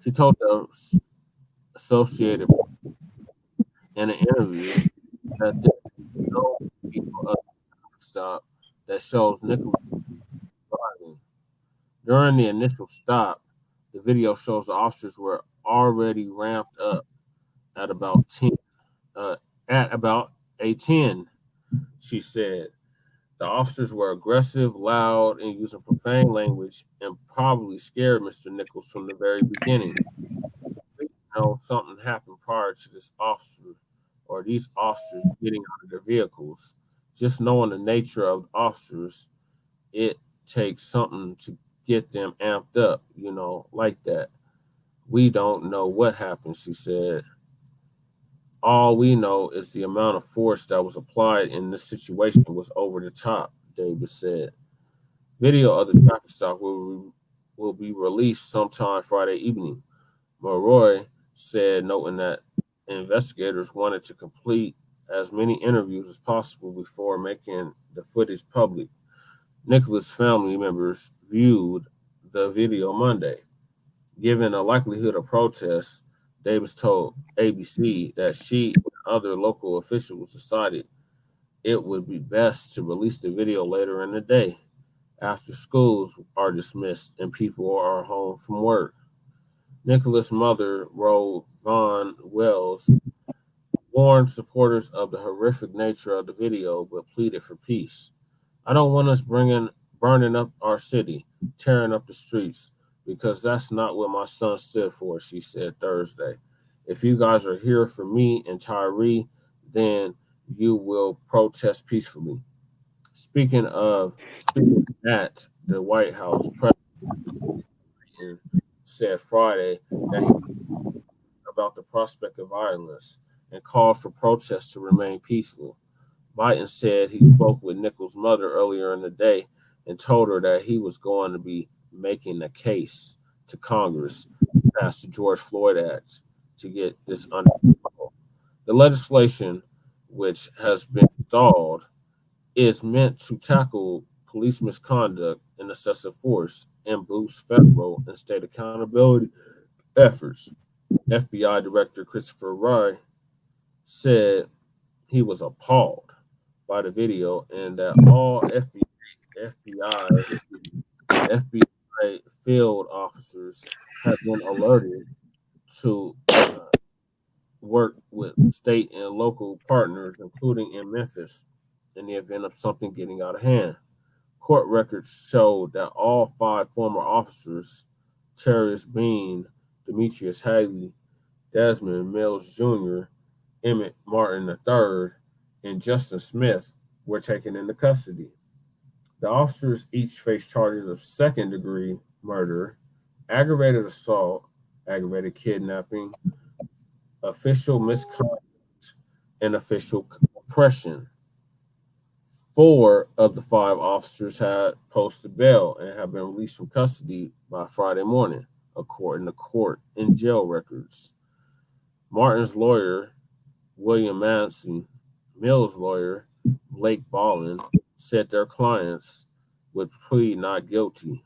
she told the Associated in an interview that there is no people of the stop that shows Nicholas driving. During the initial stop, the video shows the officers were already ramped up at about 10. She said. The officers were aggressive, loud, and using profane language, and probably scared Mr. Nichols from the very beginning. You know, something happened prior to this officer or these officers getting out of their vehicles. Just knowing the nature of the officers, it takes something to get them amped up, you know, like that. We don't know what happened, she said. All we know is the amount of force that was applied in this situation was over the top, Davis said. Video of the traffic stop will be released sometime Friday evening. Maroy said, noting that investigators wanted to complete as many interviews as possible before making the footage public. Nicholas' family members viewed the video Monday. Given a likelihood of protests, Davis told ABC that she and other local officials decided it would be best to release the video later in the day after schools are dismissed and people are home from work. Nicholas' mother, Rose Vaughn Wells, warned supporters of the horrific nature of the video but pleaded for peace. I don't want us burning up our city, tearing up the streets, because that's not what my son stood for, she said Thursday. If you guys are here for me and Tyre, then you will protest peacefully. Speaking at the White House, President said Friday that he about the prospect of violence and called for protests to remain peaceful. Biden said he spoke with Nichols' mother earlier in the day and told her that he was going to be making a case to Congress to pass the George Floyd Act to get this under control. The legislation, which has been stalled, is meant to tackle police misconduct and excessive force and boost federal and state accountability efforts. FBI Director Christopher Wray said he was appalled by the video and that all FBI field officers have been alerted to work with state and local partners, including in Memphis, in the event of something getting out of hand. Court records showed that all 5 former officers, Terrence Bean, Demetrius Haley, Desmond Mills Jr., Emmett Martin III, and Justin Smith, were taken into custody. The officers each face charges of second-degree murder, aggravated assault, aggravated kidnapping, official misconduct, and official oppression. 4 of the 5 officers had posted bail and have been released from custody by Friday morning, according to court and jail records. Martin's lawyer, William Massey, Mills' lawyer, Blake Ballin, said their clients would plead not guilty.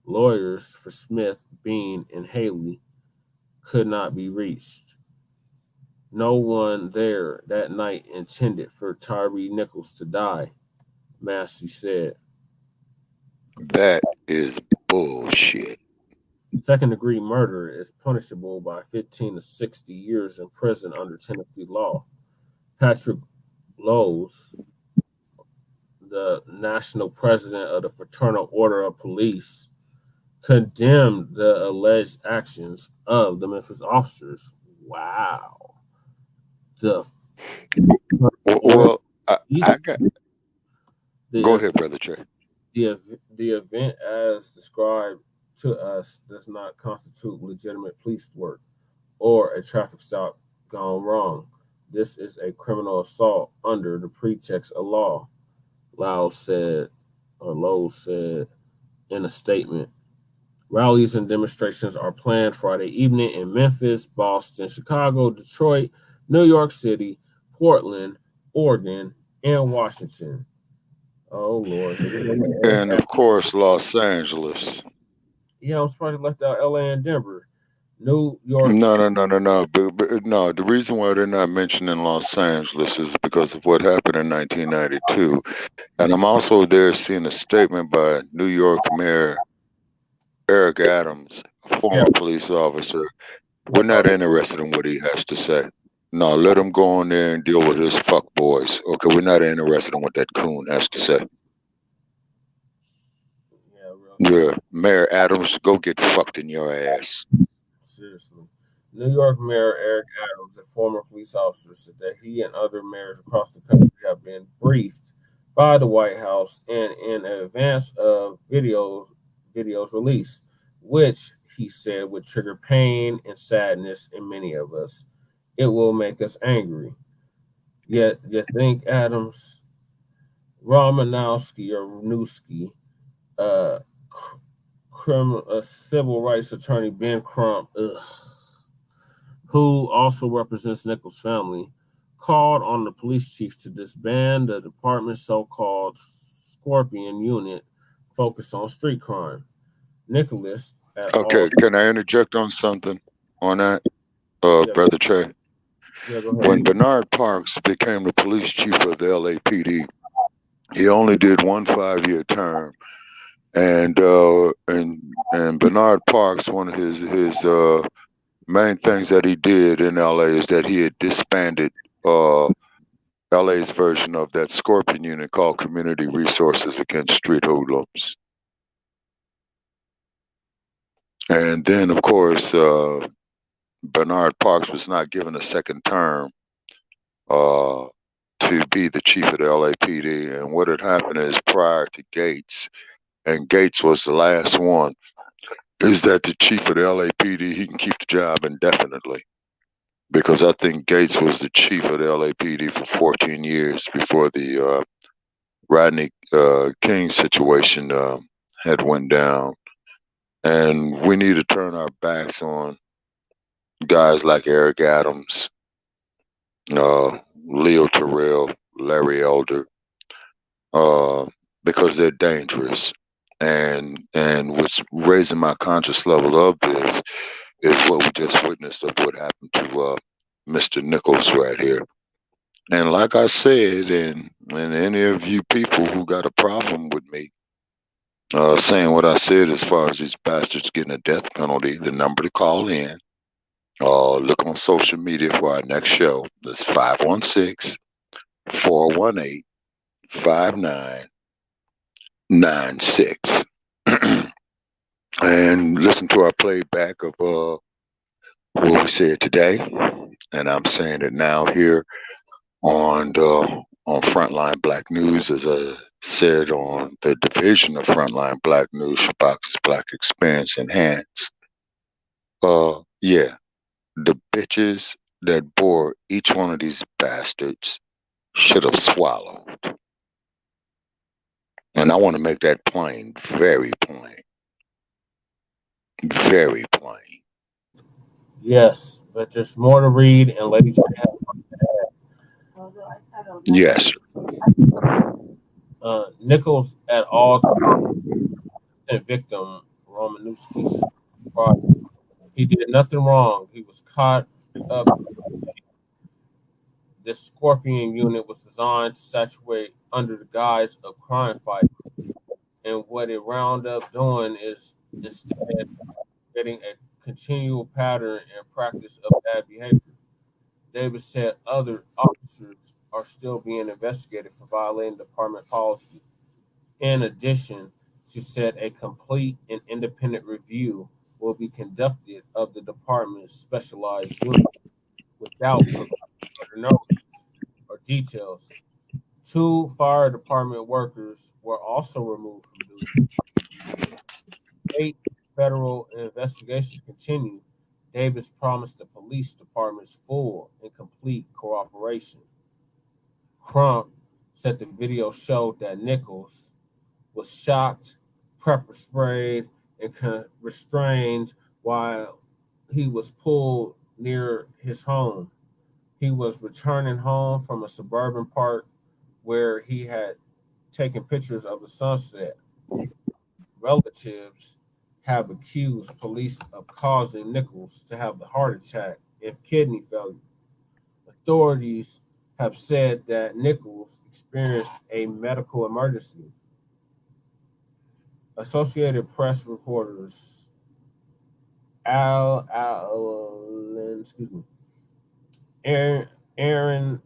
Lawyers for Smith, Bean, and Haley could not be reached. No one there that night intended for Tyre Nichols to die, Massey said. That is bullshit. Second-degree murder is punishable by 15 to 60 years in prison under Tennessee law. Patrick Lowes, the national president of the Fraternal Order of Police, condemned the alleged actions of the Memphis officers. Wow. Well, I got. Go ahead, Brother Trey. The event, as described to us, does not constitute legitimate police work or a traffic stop gone wrong. This is a criminal assault under the pretext of law, Lowe said in a statement. Rallies and demonstrations are planned Friday evening in Memphis, Boston, Chicago, Detroit, New York City, Portland, Oregon, and Washington. Oh, Lord. And, of course, Los Angeles. Yeah, I'm surprised you left out LA and Denver. New York. No. No, the reason why they're not mentioning Los Angeles is because of what happened in 1992. And I'm also there seeing a statement by New York Mayor Eric Adams, a former police officer. We're not interested in what he has to say. No, let him go on there and deal with his fuck boys. Okay, we're not interested in what that coon has to say. Yeah, Mayor Adams, go get fucked in your ass. Seriously. New York Mayor Eric Adams, a former police officer, said that he and other mayors across the country have been briefed by the White House and in advance of videos released, which he said would trigger pain and sadness in many of us. It will make us angry. Yet, you think Adams, Romanowski or Newski, civil rights attorney Ben Crump, who also represents Nichols' family, called on the police chief to disband the department's so-called Scorpion unit focused on street crime. Nicholas. Okay, can I interject on something on that, Brother Trey? Yeah, go ahead. When Bernard Parks became the police chief of the LAPD, he only did 1 5-year term, and Bernard Parks, one of his main things that he did in LA is that he had disbanded LA's version of that Scorpion unit called Community Resources Against Street Hoodlums. And then, of course, Bernard Parks was not given a second term to to be the chief of the LAPD. And what had happened is prior to Gates, and Gates was the last one, is that the chief of the LAPD, he can keep the job indefinitely. Because I think Gates was the chief of the LAPD for 14 years before the Rodney King situation had went down. And we need to turn our backs on guys like Eric Adams, Leo Terrell, Larry Elder, because they're dangerous. And what's raising my conscious level of this is what we just witnessed of what happened to Mr. Nichols right here. And like I said, and any of you people who got a problem with me saying what I said as far as these bastards getting a death penalty, the number to call in, look on social media for our next show. That's 516-418-5996. And listen to our playback of what we said today. And I'm saying it now here on Front Line Blacc News, as I said on the division of Front Line Blacc News, Shabaka's Black Experience Enhanced. Yeah, the bitches that bore each one of these bastards should have swallowed. And I want to make that plain, very plain. Very plain. Yes, but there's more to read, and ladies have something to add. Yes. Nichols at all victim Romanowski's fraud. He did nothing wrong. He was caught up. This Scorpion unit was designed to saturate under the guise of crime fighting. And what it wound up doing is instead getting a continual pattern and practice of bad behavior. Davis said other officers are still being investigated for violating department policy. In addition, she said a complete and independent review will be conducted of the department's specialized unit without further notice or details. 2 fire department workers were also removed from duty. State federal investigations continue. Davis promised the police department's full and complete cooperation. Crump said the video showed that Nichols was shocked, pepper sprayed, and restrained while he was pulled near his home. He was returning home from a suburban park where he had taken pictures of the sunset. Relatives have accused police of causing Nichols to have the heart attack and kidney failure. Authorities have said that Nichols experienced a medical emergency. Associated Press reporters Aaron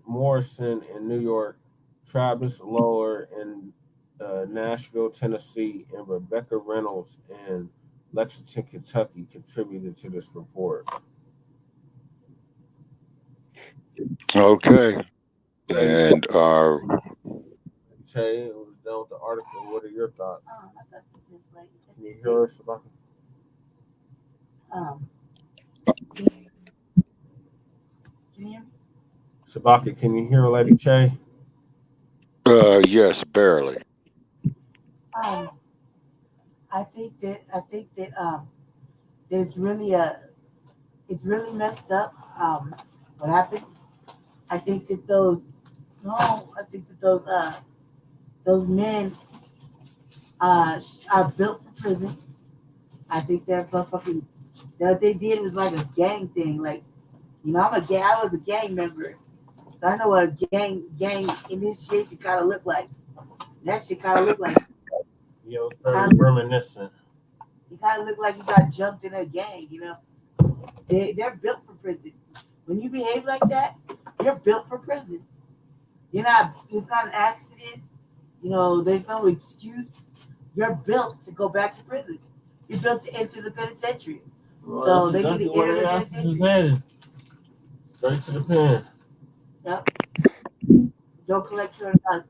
Morrison in New York, Travis Lower in Nashville, Tennessee, and Rebecca Reynolds in Lexington, Kentucky contributed to this report. Okay. And Che was done with the article. What are your thoughts? Can you hear us about it? Sabaka, can you hear Lady Che? Yes, barely. I think that it's really messed up. What happened? I think that those men are built for prison. I think they're fucking. What they did was like a gang thing. Like, you know, I was a gang member. So I know what a gang initiation kind of look like. That shit kind of look like. Yo, it's very reminiscent. You kind of look like you got jumped in a gang, you know. They're built for prison. When you behave like that, you're built for prison. It's not an accident. You know, there's no excuse. You're built to go back to prison. You're built to enter the penitentiary. Well, so they need to enter the penitentiary. Straight to the pen. Yep. don't collect your gun.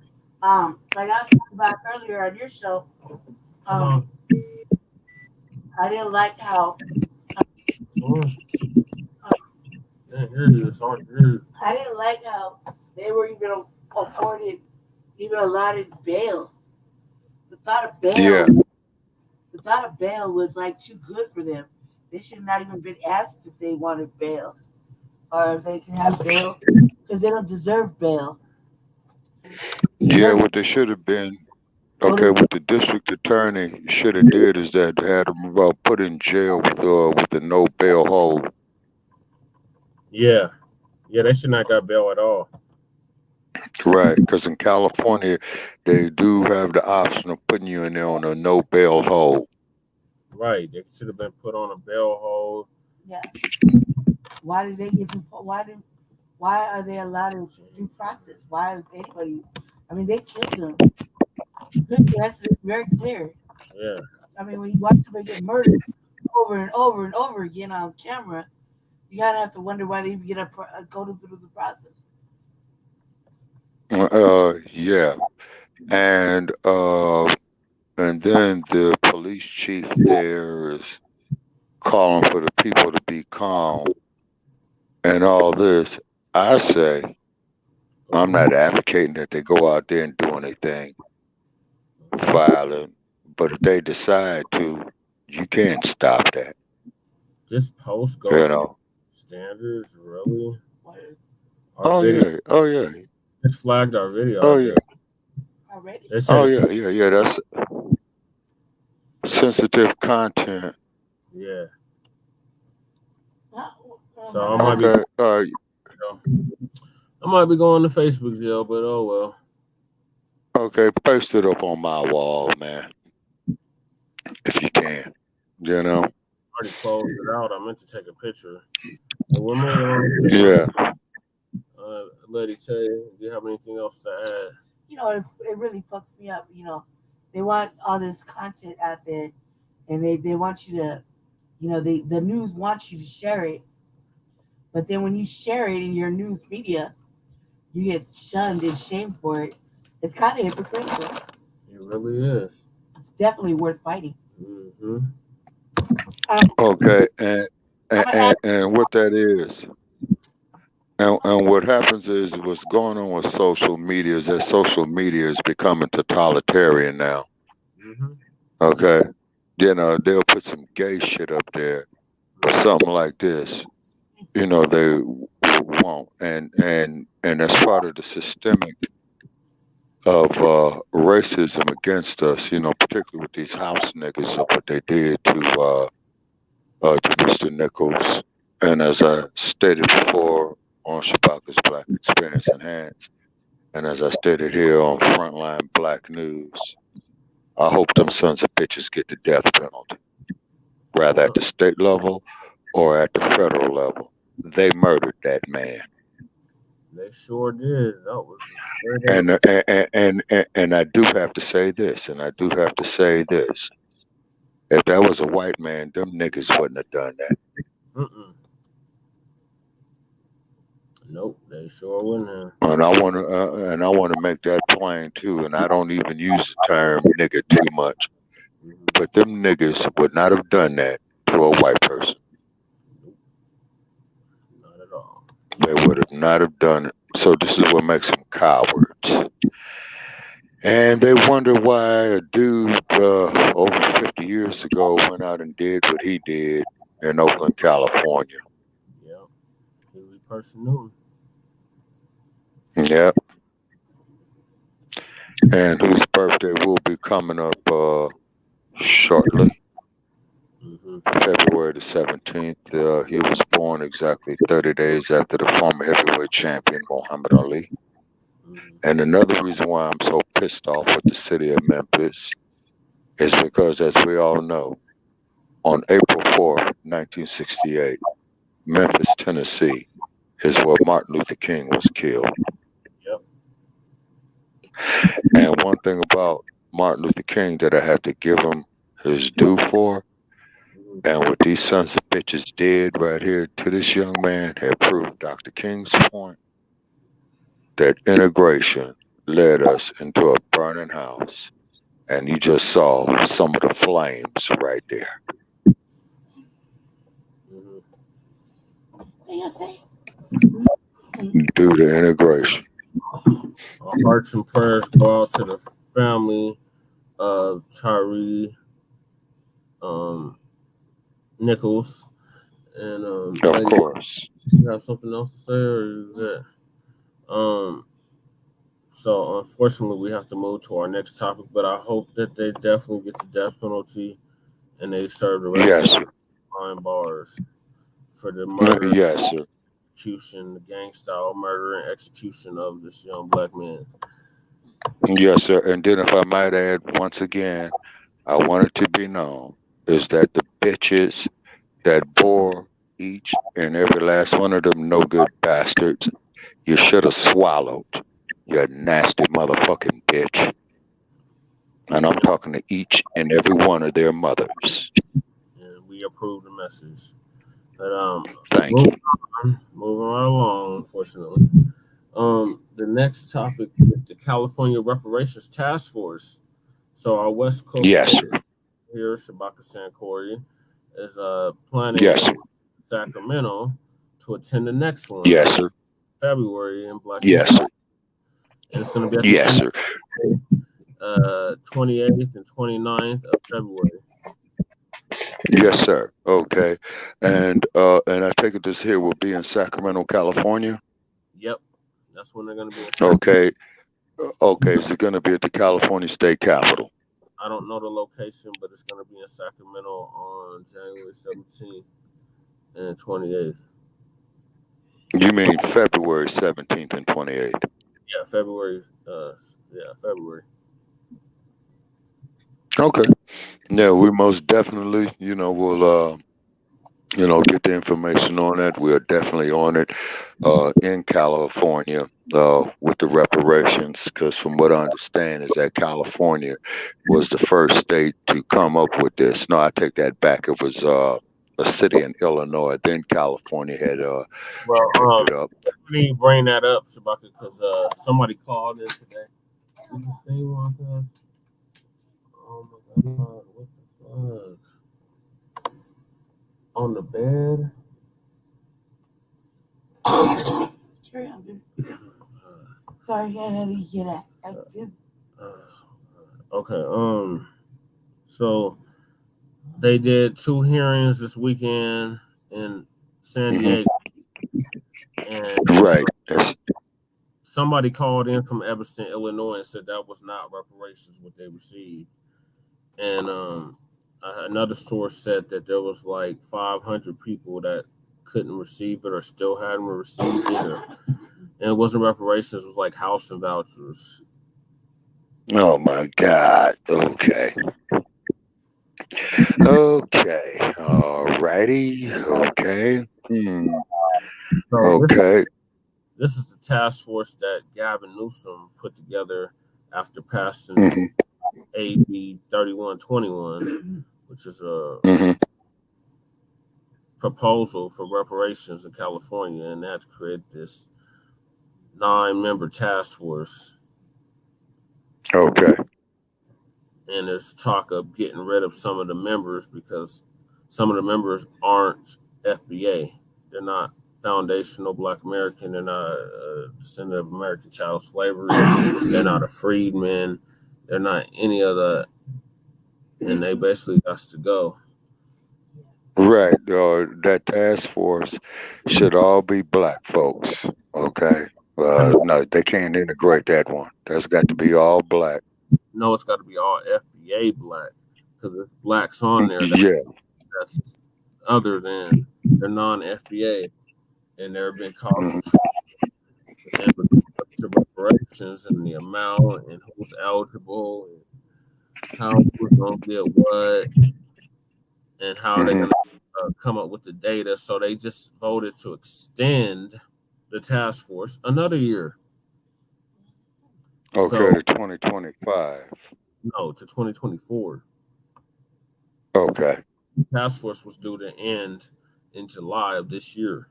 Like I was talking about earlier on your show, I didn't like how I didn't like how they were even afforded, even allotted bail. The thought of bail, Yeah. the thought of bail was like too good for them. They should not even been asked if they wanted bail or if they can have bail because they don't deserve bail. Yeah, what they should have been, okay, what the district attorney should have did is that had them put in jail with a no bail hold. Yeah, they should not got bail at all. Right, because in California, they do have the option of putting you in there on a no bail hold. Right, they should have been put on a bail hold. Yeah. Why did they get why are they allowed in due process? Why is anybody? I mean, they killed them. That's very clear. Yeah. I mean, when you watch somebody get murdered over and over and over again on camera, you gotta have to wonder why they even get go through the process. Yeah, and then the police chief there is calling for the people to be calm and all this. I say, I'm not advocating that they go out there and do anything violent, but if they decide to, you can't stop that. This post goes, you know. Standards, really? Oh yeah, oh yeah. It's flagged our video. Oh yeah. Already? Oh yeah. That's sensitive content. Yeah. So I might be. I might be going to Facebook jail, but oh well. Okay, post it up on my wall, man. If you can, you know. I already closed it out. I meant to take a picture. Yeah. Lady Tay, do you have anything else to add? You know, it really fucks me up. You know, they want all this content out there, and they want you to, you know, the news wants you to share it, but then when you share it in your news media, you get shunned and shamed for it. It's kind of hypocritical. It really is. It's definitely worth fighting. Mm-hmm. Okay, and what that is, and what happens is what's going on with social media is that social media is becoming totalitarian now. Mm-hmm. Okay, you know, they'll put some gay shit up there, but something like this, you know, they won't, and that's part of the systemic of racism against us, you know, particularly with these house niggas of what they did to Mr. Nichols. And as I stated before on Shabaka's Black Experience Enhanced, and as I stated here on Front Line Blacc News, I hope them sons of bitches get the death penalty, rather at the state level or at the federal level. They murdered that man. They sure did. That was and I do have to say this, If that was a white man, them niggas wouldn't have done that. Mm-mm. Nope, they sure wouldn't have. And I want to make that plain too. And I don't even use the term nigga too much, but them niggas would not have done that to a white person. Not at all. They would have not have done it. So this is what makes them cowards. And they wonder why a dude over 50 years ago went out and did what he did in Oakland, California. Yeah, every person knew. Yep. And whose birthday will be coming up shortly. Mm-hmm. February the 17th. He was born exactly 30 days after the former heavyweight champion, Muhammad Ali. And another reason why I'm so pissed off with the city of Memphis is because, as we all know, on April 4th, 1968, Memphis, Tennessee, is where Martin Luther King was killed. Yep. And one thing about Martin Luther King that I have to give him his due for, and what these sons of bitches did right here to this young man had proved Dr. King's point. that integration led us into a burning house, and you just saw some of the flames right there. What you say? Due to integration. Our hearts and prayers go out to the family of Tyre Nichols. And of course. You have something else to say, or is that? So unfortunately, we have to move to our next topic. But I hope that they definitely get the death penalty, and they serve the rest of the behind bars for the murder, execution, the gang-style murder and execution of this young black man. Yes, sir. And then, if I might add, once again, I want it to be known is that the bitches that bore each and every last one of them no good bastards, you should have swallowed, you nasty motherfucking bitch. And I'm talking to each and every one of their mothers. And we approve the message. But thank you. Moving right along, unfortunately. The next topic is the California Reparations Task Force. So our West Coast here, Shabaka Sankori, is planning Sacramento to attend the next one. Yes, sir. February in Black. Yes, sir. It's going to be at the 28th and 29th of February. Yes, sir. Okay. And I take it this here will be in Sacramento, California? Yep. That's when they're going to be in Sacramento. Okay. Okay. Is it going to be at the California State Capitol? I don't know the location, but it's going to be in Sacramento on January 17th and 28th. You mean February 17th and 28th? Yeah, February. February. Okay. Yeah, we most definitely, will, get the information on that. We're definitely on it in California with the reparations, because from what I understand is that California was the first state to come up with this. No, I take that back. It was a city in Illinois. Then California had picked it up. Let me bring that up, Shabaka, because somebody called in today. Did you say one of us? Oh my God, what the fuck? On the bed? Carry on, dude. Sorry, I had to get active. Okay, so they did 2 hearings this weekend in San Diego. And somebody called in from Evanston, Illinois, and said that was not reparations what they received. And another source said that there was like 500 people that couldn't receive it or still hadn't received it. And it wasn't reparations, it was like housing vouchers. Oh my God. Okay. Okay. All righty. Okay. Okay. This is the task force that Gavin Newsom put together after passing AB 3121, which is a proposal for reparations in California, and they had to create this 9-member task force. Okay. And there's talk of getting rid of some of the members because some of the members aren't FBA. They're not foundational Black American. They're not a descendant of American child slavery. They're not a freedman. They're not any of that. And they basically got to go. Right. That task force should all be Black folks. Okay. No, they can't integrate that one. That's got to be all Black. No, it's got to be all FBA Black because there's Blacks on there. That's other than they're non-FBA, and they're being called to reparations and the amount and who's eligible and how who's going to get what and how they're going to come up with the data. So they just voted to extend the task force another year. Okay, so, to 2025. No, to 2024. Okay. The task force was due to end in July of this year.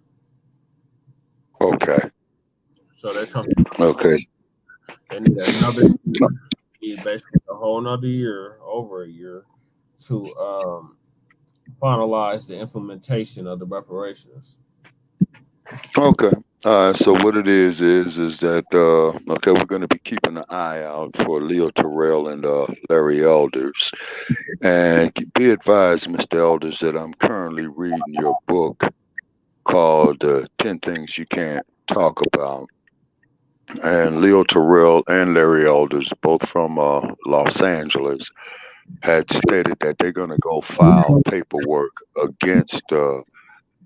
Okay. So they're talking. Okay. They need another year, basically a whole another year, over a year, to finalize the implementation of the reparations. Okay. So what it is that okay, we're going to be keeping an eye out for Leo Terrell and Larry Elders, and be advised, Mr. Elders, that I'm currently reading your book called 10 Things You Can't Talk About. And Leo Terrell and Larry Elders, both from Los Angeles, had stated that they're going to go file paperwork against the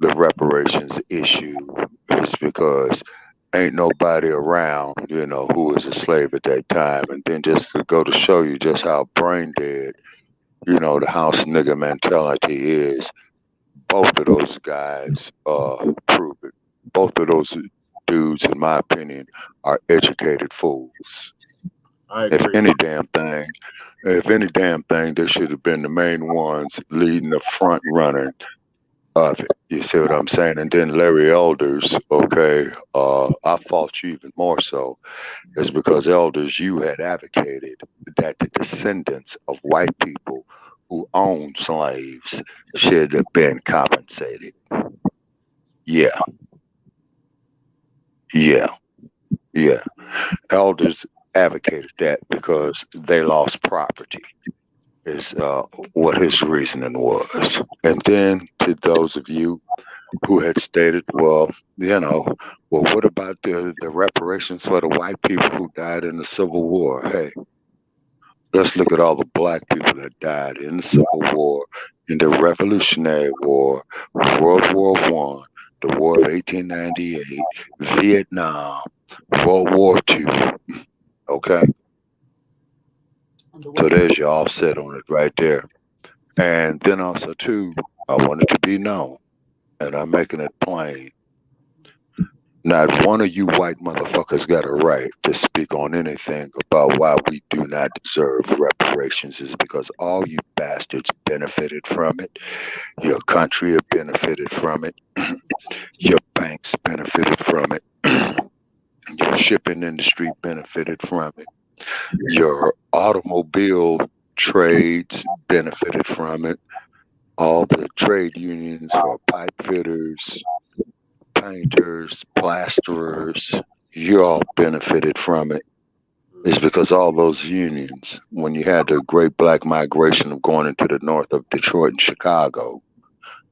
reparations issue. Is because ain't nobody around, who was a slave at that time. And then just to go to show you just how brain dead, the house nigga mentality is, both of those guys prove it. Both of those dudes, in my opinion, are educated fools. I agree. If any damn thing, they should have been the main ones leading the front running of it. You see what I'm saying? And then Larry Elders, okay, I fault you even more so, is because Elders, you had advocated that the descendants of white people who owned slaves should have been compensated. Yeah. Elders advocated that because they lost property, is what his reasoning was. And then to those of you who had stated, well, what about the reparations for the white people who died in the Civil War? Hey, let's look at all the black people that died in the Civil War, in the Revolutionary War, World War I, the War of 1898, Vietnam, World War II. Okay? So there's your offset on it right there. And then also, too, I want it to be known, and I'm making it plain, not one of you white motherfuckers got a right to speak on anything about why we do not deserve reparations, is because all you bastards benefited from it. Your country benefited from it. Your banks benefited from it. Your shipping industry benefited from it. Your automobile trades benefited from it. All the trade unions for pipe fitters, painters, plasterers, you all benefited from it. It's because all those unions, when you had the great black migration of going into the north of Detroit and Chicago,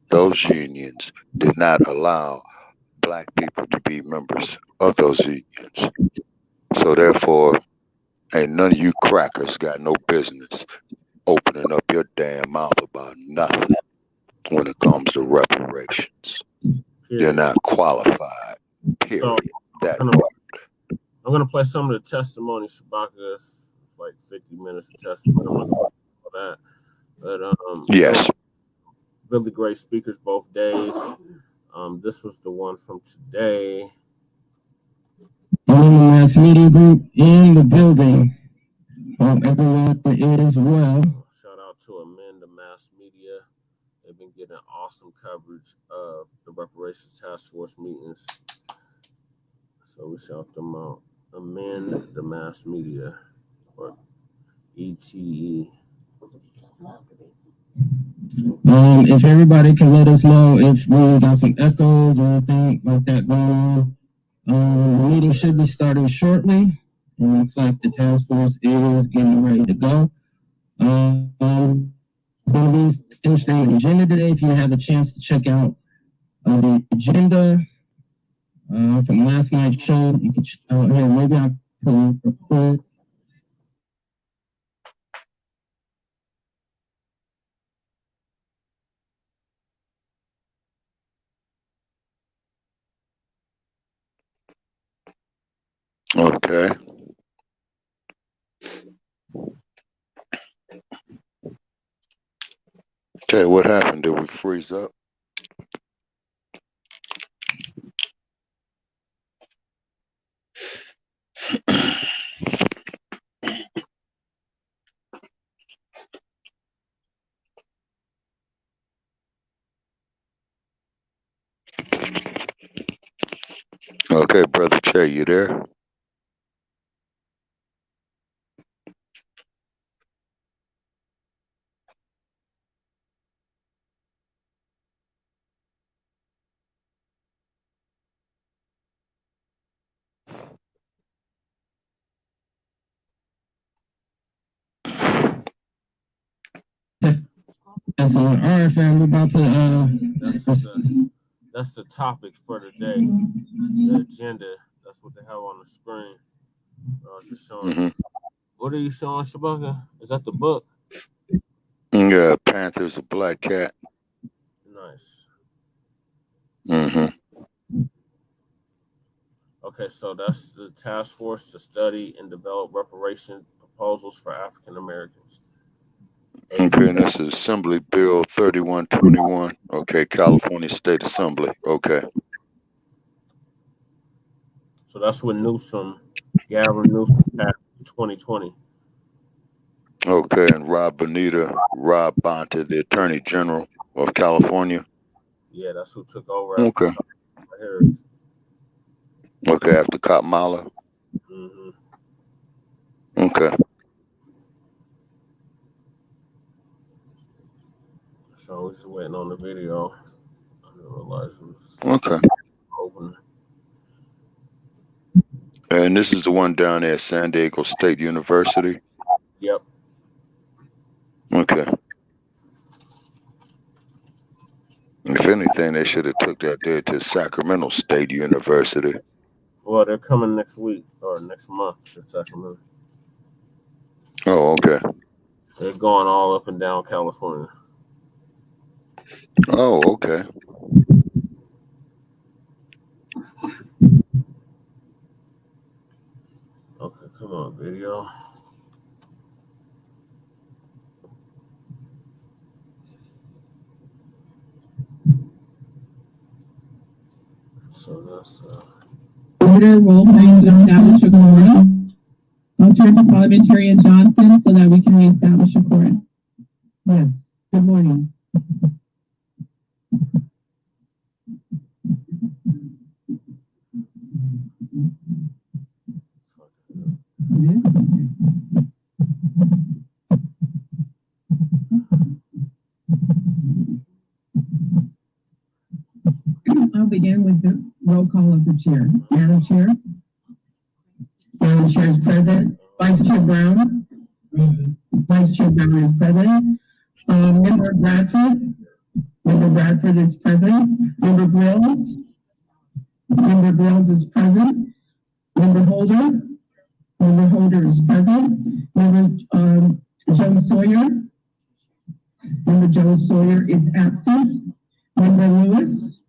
those unions did not allow black people to be members of those unions. So therefore, ain't none of you crackers got no business opening up your damn mouth about nothing when it comes to reparations. You're not qualified. Period. So I'm gonna play some of the testimony, Shabaka. It's like 50 minutes of testimony. I'm not gonna talk about that. But yes, really great speakers both days. This was the one from today. Mass media group in the building. Everyone is well. Shout out to Amanda Mass Media. They've been getting awesome coverage of the Reparations Task Force meetings. So we shout them out. Amend the Mass Media, or ETE. If everybody can let us know if we got some echoes or anything like that going on. The meeting should be starting shortly. It looks like the task force is getting ready to go. It's going to be interesting on the agenda today. If you have a chance to check out the agenda from last night's show, you can check out here. Maybe I'll pull up real quick. Okay. Okay, what happened? Did we freeze up? Okay, Brother Che, you there? Yes, all right, fam. We're about to that's the topic for today. The agenda. That's what they have on the screen. I was just showing. Mm-hmm. What are you showing, Shabaka? Is that the book? Yeah, Panther's a black cat. Nice. Mm-hmm. Okay, so that's the task force to study and develop reparation proposals for African Americans. Okay, and this is Assembly Bill 3121. Okay, California State Assembly. Okay. So that's what Gavin Newsom passed in 2020. Okay, and Rob Bonta, the Attorney General of California. Yeah, that's who took over. Okay. Harris. Okay, after Kamala. Mm-hmm. Okay. So we're just waiting on the video. I didn't realize it was open. And this is the one down there at San Diego State University. Yep. Okay. If anything, they should have took that there to Sacramento State University. Well, they're coming next week or next month to Sacramento. Oh, okay. They're going all up and down California. Oh, okay. Okay, come on, video. So that's Order roll call to establish a quorum. I'll turn to Parliamentarian Johnson so that we can reestablish a quorum. Yes. Good morning. I'll begin with the roll call of the chair. Madam Chair? Madam Chair is present. Vice Chair Brown? Vice Chair Brown is present. Member Bradford? Member Bradford is present. Member Grills? Member Grills is present. Member Holder? Member Holder is present. Member Joe Sawyer? Member Joe Sawyer is absent. Member Lewis?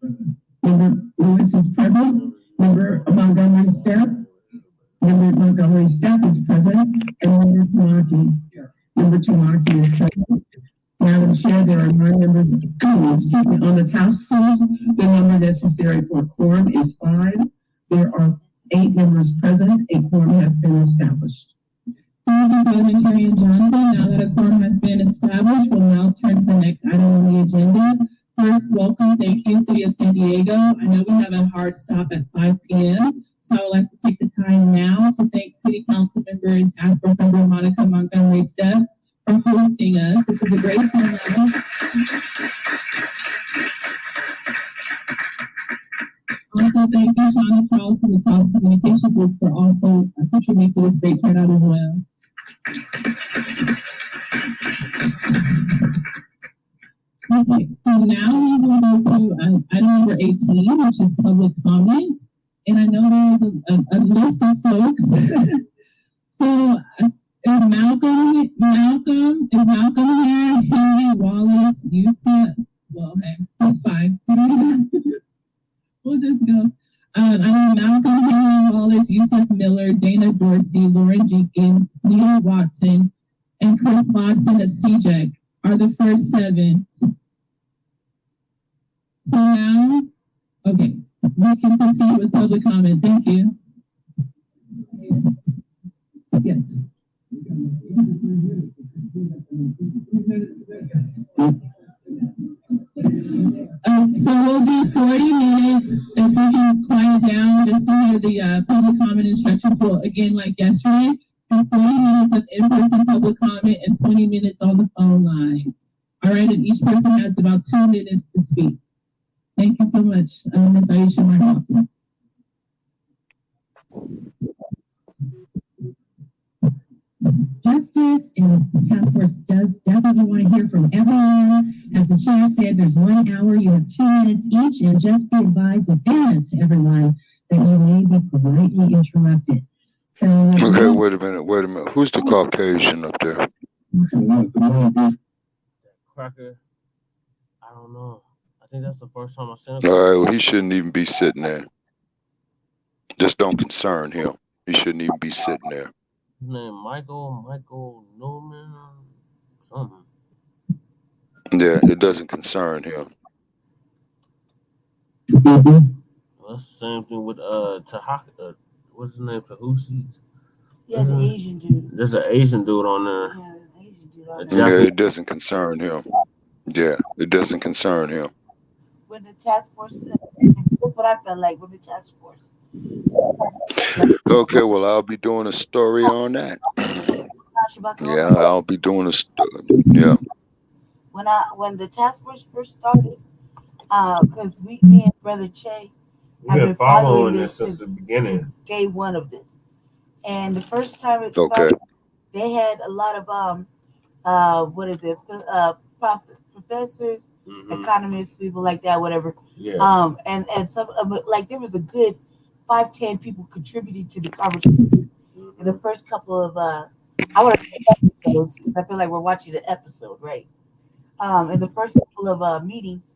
Member Lewis is present. Member Montgomery Stepp? Member Montgomery Stepp is present. And Member Tamaki? Member Tamaki is present. Madam Chair, there are 9 members. Excuse me, on the task force, the number necessary for a quorum is 5. There are 8 members present. A quorum has been established. Thank you, Parliamentarian Johnson. Now that a quorum has been established, we'll now turn to the next item on the agenda. First, welcome, thank you, City of San Diego. I know we have a hard stop at 5 p.m., so I would like to take the time now to thank City Council Member and Task Force Member Monica Montgomery Stepp for hosting us. This is a great turnout. Also, thank you, Shauna Charles from the Cross Communication Group for also contributing to this great turnout as well. Okay, so now we will go to item number 18, which is public comment. And I know there's a list of folks. So is Malcolm here? Henry, Wallace, Yusuf? Well, okay, that's fine. We'll just go. I know Malcolm, Henry, Wallace, Yusuf Miller, Dana Dorsey, Lauren Jenkins, Neil Watson, and Chris Watson of CJEC are the first 7. So now, okay, we can proceed with public comment. Thank you. Yes. So we'll do 40 minutes. If we can quiet down just to hear the public comment instructions. Well, again, like yesterday, do 40 minutes of in-person public comment and 20 minutes on the phone line. All right, and each person has about 2 minutes to speak. Thank you so much, Ms. Aisha Marhalton. Justice and the task force does definitely want to hear from everyone. As the chair said, there's 1 hour, you have 2 minutes each, and just be advised in fairness to everyone that you may be politely interrupted. So okay, wait a minute. Who's the Caucasian up there? Cracker. I don't know. I think that's the first time I seen All him. right, well, he shouldn't even be sitting there. Just don't concern him. He shouldn't even be sitting there. His name Michael Newman, something. Yeah, it doesn't concern him. Well, that's the same thing with Tahaka. What's his name? Tahusi. Yeah, the Asian dude. There's an Asian dude on there. Yeah, an Asian dude on there. Yeah, it doesn't concern him. Yeah, it doesn't concern him. When the task force, that's what I felt like with the task force. Okay, well, I'll be doing a story on that. Yeah, I'll be doing a story. Yeah. When the task force first started, because me and Brother Che have been following this since the beginning, since day one of this. And the first time it started, they had a lot of professors, economists, people like that, whatever. Yeah. And some like there was a good 5-10 people contributing to the conversation in the first couple of I want to say episodes because I feel like we're watching an episode, right? In the first couple of meetings,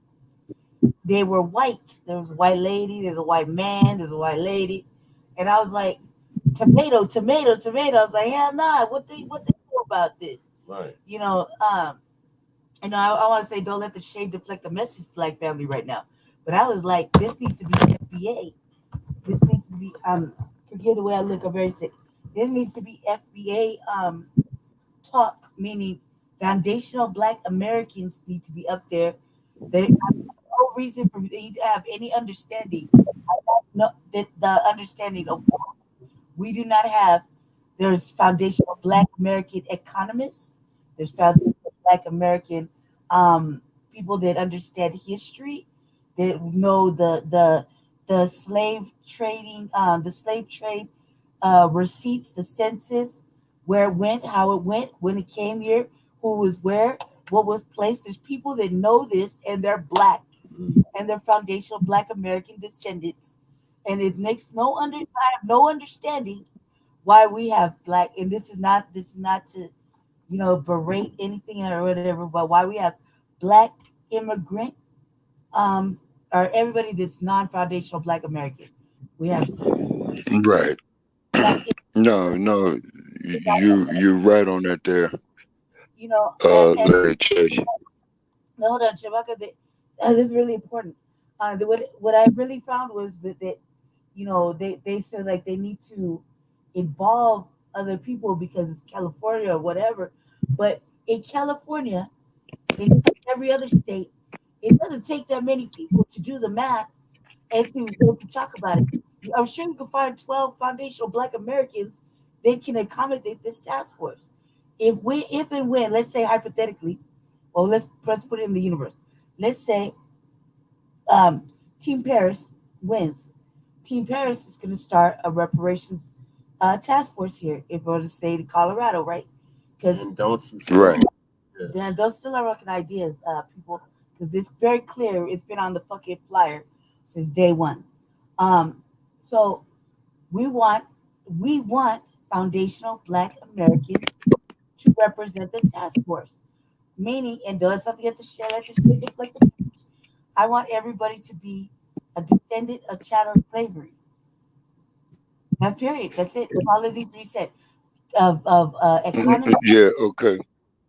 they were white. There was a white lady, there's a white man, there's a white lady, and I was like, tomato. I was like, hell nah, what they know about this? Right. You know, I want to say don't let the shade deflect the message, Black family, right now. But I was like, this needs to be FBA. This needs to be forgive the way I look, I'm very sick. This needs to be FBA talk, meaning foundational Black Americans need to be up there. There is no reason for you to have any understanding. The understanding of we do not have. There's foundational Black American economists. There's foundational Black American people that understand history, that know the slave trading, the slave trade receipts, the census, where it went, how it went, when it came here, who was where, what was placed. There's people that know this, and they're Black, and they're foundational Black American descendants, and it makes I have no understanding why we have Black, and this is not to berate anything or whatever, but why we have Black immigrant or everybody that's non-foundational Black American. We have right. No, you're right on that there. Larry Chase. No, hold on, Shabaka. This is really important. What I really found was that they said like they need to involve other people because it's California or whatever. But in California, in every other state, it doesn't take that many people to do the math and to talk about it. I'm sure you can find 12 foundational Black Americans that can accommodate this task force. If and when, let's say hypothetically, or let's put it in the universe. Let's say Team Paris wins. Team Paris is going to start a reparations task force here in the state of Colorado, right? Because don't steal our fucking ideas, people, because it's very clear. It's been on the fucking flyer since day one. So we want foundational Black Americans to represent the task force, meaning, and does something at the shed, like the I want everybody to be a descendant of chattel slavery. That period. That's it. All of these three said of economy. Yeah. Okay.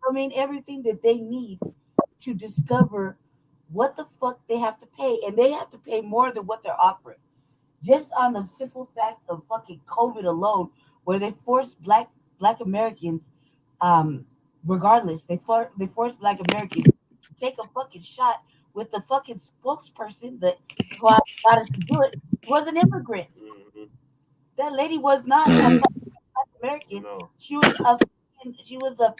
I mean, everything that they need to discover what the fuck they have to pay, and they have to pay more than what they're offering. Just on the simple fact of fucking COVID alone, where they forced Black Americans, regardless, they forced Black Americans to take a fucking shot with the fucking spokesperson that who got us to do it was an immigrant. Mm-hmm. That lady was not a American. No. She was a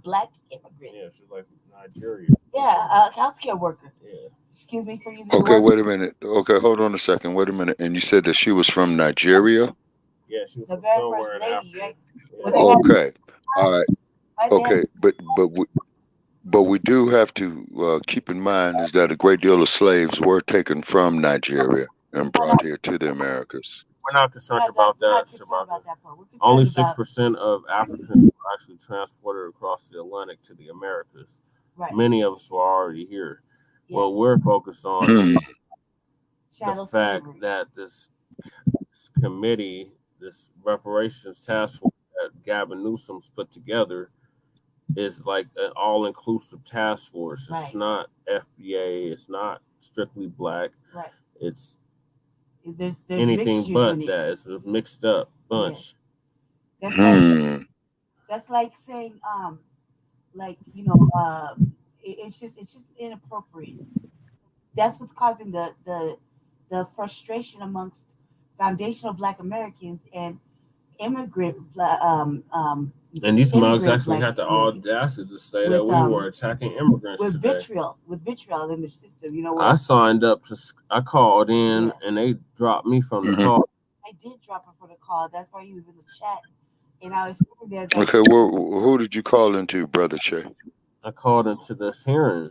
black immigrant. Yeah, she's like Nigeria. Yeah, a healthcare worker. Yeah. Excuse me for using the Okay, word. wait a minute. Okay, hold on a second. Wait a minute. And you said that she was from Nigeria? Yeah, she was The from very somewhere first in lady, Africa. right? Yeah. Okay. All right. Right there. Okay, but we do have to keep in mind is that a great deal of slaves were taken from Nigeria and brought here to the Americas. We're not concerned about We're that. not concerned about that part. We're concerned Only about- 6% of Africans were actually transported across the Atlantic to the Americas. Right. Many of us were already here. Yeah. What we're focused on is Chattel the fact slavery. that this committee, this Reparations Task Force that Gavin Newsom's put together, is like an all-inclusive task force. It's Right. not FBA. It's not strictly black. Right. It's There's anything mixtures but in it. that. It's a mixed up bunch. That's like saying it's just inappropriate. That's what's causing the frustration amongst foundational Black Americans and immigrant And these mugs immigrant actually Black had the Americans audacity to say with, that we were attacking immigrants with today. vitriol in the system. You know I what? signed up I called in and they dropped me from the call. I did drop him for the call. That's why he was in the chat, and I was sitting there. That, Okay, well, who did you call into, Brother Che? I called into this hearing.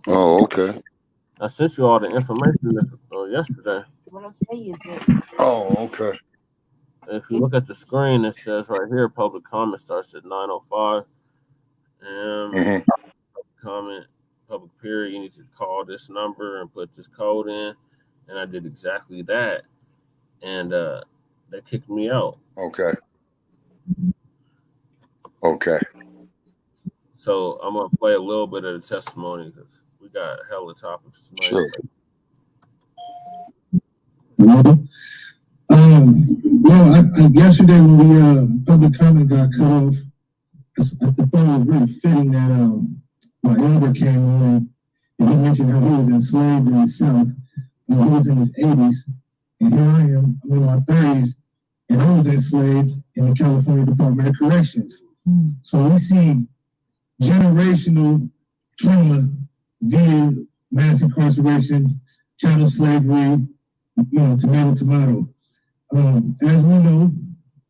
Oh, okay. I sent you all the information yesterday. What I'm saying is that Oh, okay. If you look at the screen, it says right here, public comment starts at 9:05. And public comment, public period, you need to call this number and put this code in. And I did exactly that. And they kicked me out. Okay. Okay. So I'm going to play a little bit of the testimony because we got hella topics tonight. Sure. Yesterday when the public comment got cut off, I thought it was really fitting that my elder came on and he mentioned how he was enslaved in the South and he was in his 80s, and here I am, I'm in my 30s, and I was enslaved in the California Department of Corrections. So we see generational trauma via mass incarceration, chattel slavery, tomato. As we know,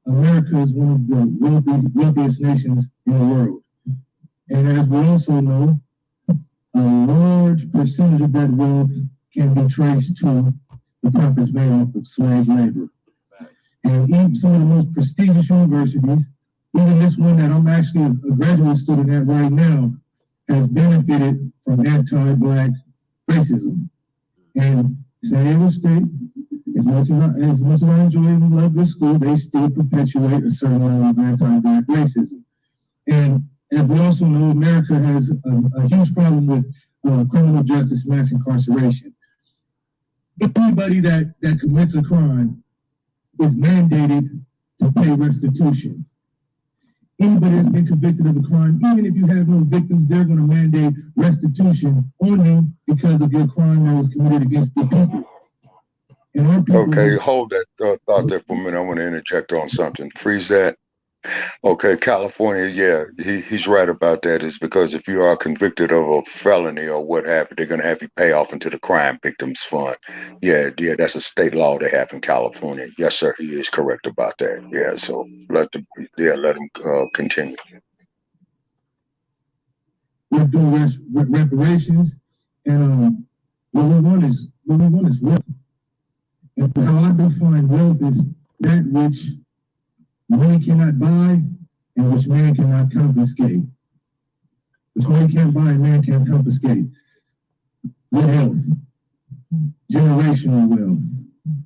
America is one of the wealthiest nations in the world. And as we also know, a large percentage of that wealth can be traced to the profits made off of slave labor. And even some of the most prestigious universities, even this one that I'm actually a graduate student at right now, has benefited from anti-Black racism. And San Diego State, as much as I enjoy and love this school, they still perpetuate a certain level of anti-Black racism. And as we also know, America has a huge problem with criminal justice mass incarceration. Anybody that commits a crime is mandated to pay restitution. Anybody that's been convicted of a crime, even if you have no victims, they're going to mandate restitution on you because of your crime that was committed against the people. Okay, hold that thought there for a minute. I want to interject on something. Freeze that. Okay, California, yeah, he's right about that. Is because if you are convicted of a felony or what have you, they're going to have you pay off into the Crime Victims Fund. Yeah, that's a state law they have in California. Yes, sir, he is correct about that. Yeah, so let him continue. We're doing reparations, and what we want is wealth. And how I define wealth is that which money cannot buy and which man cannot confiscate. Which money can't buy and man can't confiscate. Good health, generational wealth,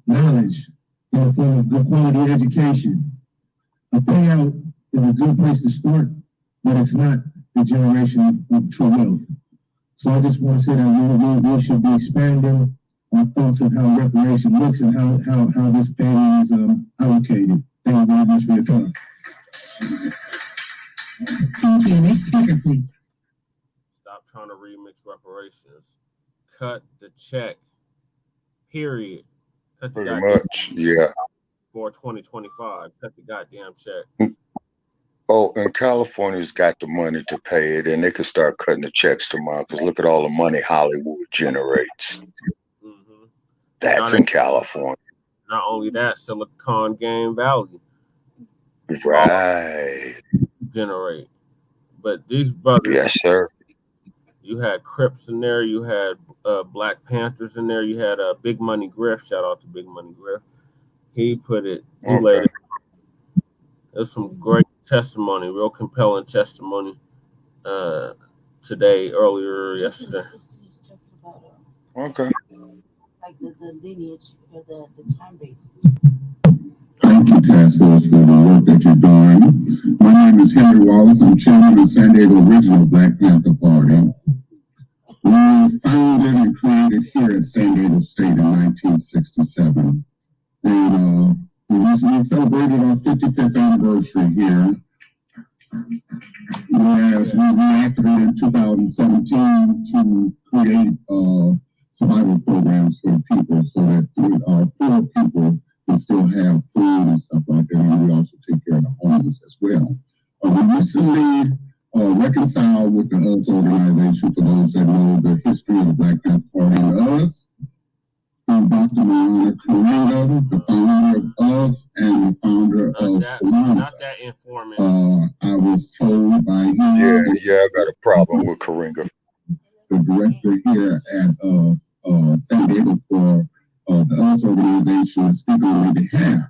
knowledge in the form of good quality education. A payout is a good place to start, but it's not the generation of true wealth. So I just want to say that we should be expanding our thoughts of how reparation looks and how this payment is allocated. Thank you very much for your time. Thank you. Next speaker, please. Stop trying to remix reparations. Cut the check. Period. Cut the Pretty goddamn much, yeah. for 2025. Cut the goddamn check. Oh, and California's got the money to pay it, and they could start cutting the checks tomorrow. Because look at all the money Hollywood generates. Mm-hmm. That's in California. Not only that, Silicon Game Valley. Right. Generate. But these brothers. Yes, sir. You had Crips in there. You had Black Panthers in there. You had Big Money Griff. Shout out to Big Money Griff. He put it. He laid it. There's some great testimony, real compelling testimony today, yesterday. Okay. Like the lineage or the time base. Thank you, Task Force, for the work that you're doing. My name is Henry Wallace. I'm chairman of San Diego Original Black Panther Party. We were founded and created here at San Diego State in 1967. And we celebrated our 55th anniversary here. Whereas we reactivated in 2017 to create survival programs for people so that our poor people can still have food and stuff like that. And we also take care of the homeless as well. We recently reconciled with the US organization, for those that know the history of the Black Panther Party and us. Dr. Mariana Karinga, the founder of us and the founder of Kalana. Not that informant. I was told by him. Yeah, I got a problem with Karinga. The director here at San Diego for the US organization is speaking on their behalf.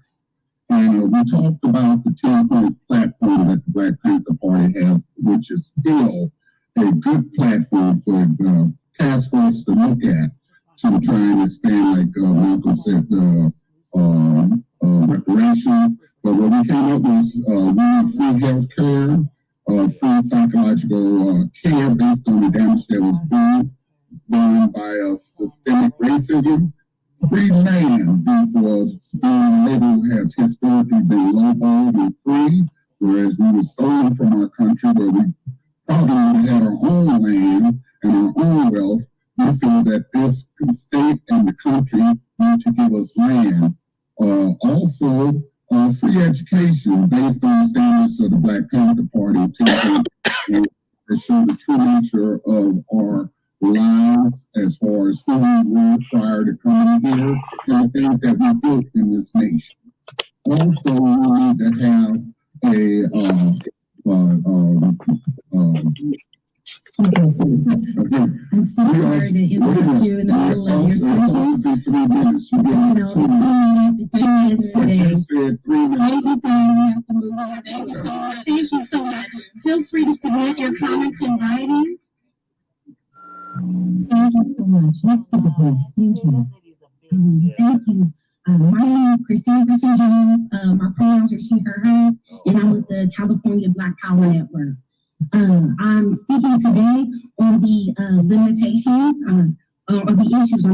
And we talked about the 10-point platform that the Black Panther Party has, which is still a good platform for the task force to look at to try and expand, like Malcolm said, reparations. But what we came up with was free health care, free psychological care based on the damage that was done by systemic racism. Free land, because being labeled has historically been lowballed and free, whereas we were stolen from our country where we probably would have had our own land and our own wealth. We feel that this state and the country need to give us land. Also, free education based on the standards of the Black Panther Party to show the true nature of our lives as far as who we were prior to coming here and the things that we built in this nation. Also, we need to have I'm so sorry to interrupt you in the middle of your sentence. Thank you so much. Feel free to submit your comments in writing. Thank you so much. Let's take a pause. Thank you. Thank you. My name is Christine Griffin Jones. My pronouns are she, her, hers, and I'm with the California Black Power Network. I'm speaking today on the limitations, or the issues,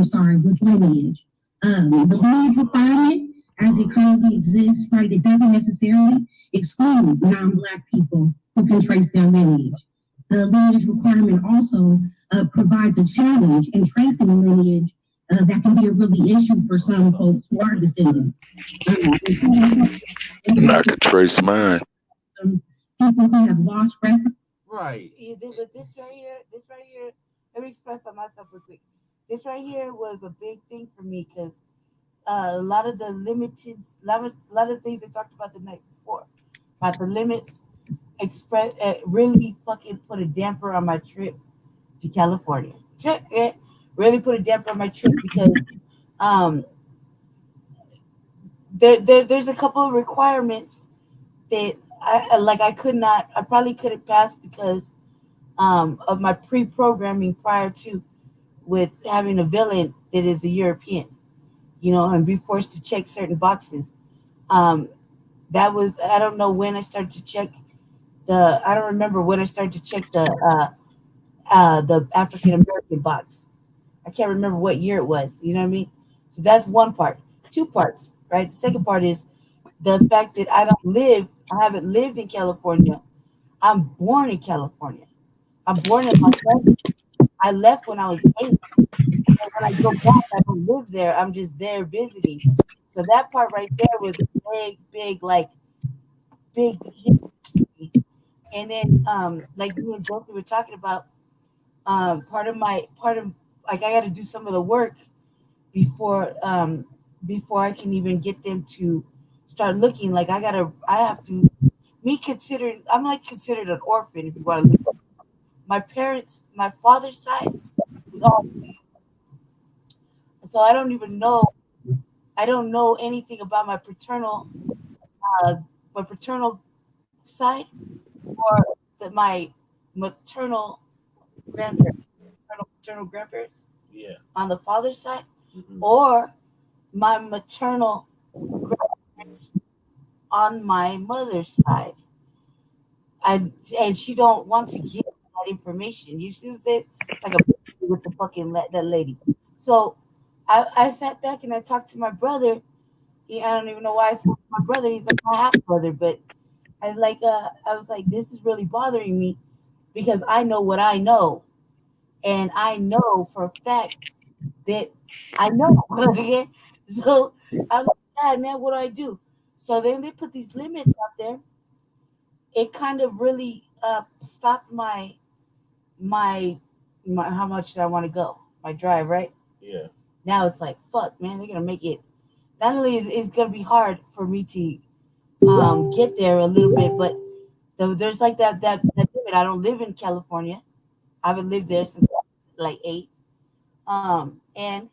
with lineage. The lineage requirement, as it currently exists, right, it doesn't necessarily exclude non-Black people who can trace their lineage. The lineage requirement also provides a challenge in tracing lineage that can be a really issue for some folks who are descendants. I could trace mine. People who have lost record. Right. But this right here, let me express on myself real quick. This right here was a big thing for me because a lot of the things they talked about the night before, about the limits, really fucking put a damper on my trip to California. Really put a damper on my trip because there's a couple of requirements that I probably couldn't pass because of my pre-programming prior to, with having a villain that is a European, and be forced to check certain boxes. That was, I don't know when I started to check I don't remember when I started to check the African American box. I can't remember what year it was. You know what I mean? So that's one part. Two parts, right? The second part is the fact that I haven't lived in California. I'm born in California. I'm born in Los Angeles. I left when I was 8. And when I go back, I don't live there. I'm just there visiting. So that part right there was big, like big hit for me. And then like me and Josie were talking about, part of like I gotta do some of the work before before I can even get them to start looking. Like I have to I'm like considered an orphan if you want to look. My father's side is all, so I don't know anything about uh, my paternal side or my maternal grandparents, paternal grandparents Yeah. on the father's side, or my maternal grandparents on my mother's side. And she don't want to give that information. You see what I'm saying? Like a with the fucking that lady. So I sat back and I talked to my brother. I don't even know why I spoke to my brother. He's like my half brother, but I was like, this is really bothering me because I know what I know, and I know for a fact that I know. Okay, so I was like, God, man, what do I do? So then they put these limits out there. It kind of really stopped my how much did I want to go? My drive, right? Yeah. Now it's like, fuck, man, they're gonna make it. Not only is it's gonna be hard for me to get there a little bit, but there's like that limit. I don't live in California. I haven't lived there since like 8. And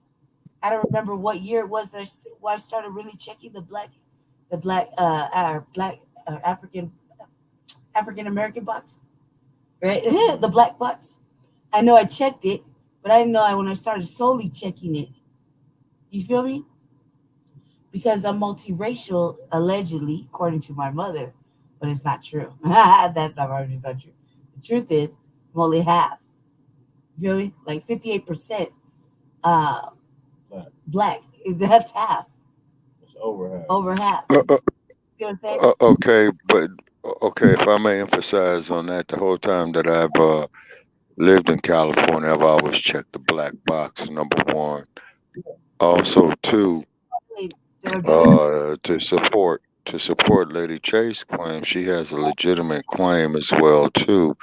I don't remember what year it was that I started really checking black African American box, right? The black box. I know I checked it, but I didn't know when I started solely checking it. You feel me? Because I'm multiracial, allegedly, according to my mother, but it's not true. That's it's not true. The truth is, I'm only half. You feel me? Like 58% black. That's half. It's over half. Over half. You know what I'm saying? Okay, but okay, if I may emphasize on that, the whole time that I've lived in California, I've always checked the black box, number one. Also, two, to support Lady Chase claim, she has a legitimate claim as well too,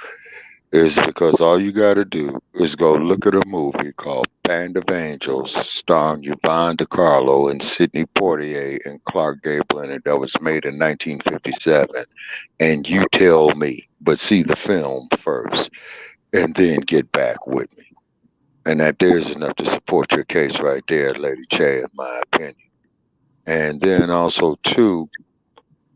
is because all you got to do is go look at a movie called Band of Angels, starring Yvonne DiCarlo and Sidney Poitier and Clark Gable in it, that was made in 1957, and you tell me, but see the film first, and then get back with me. And that there's enough to support your case right there, Lady Che, in my opinion. And then also too,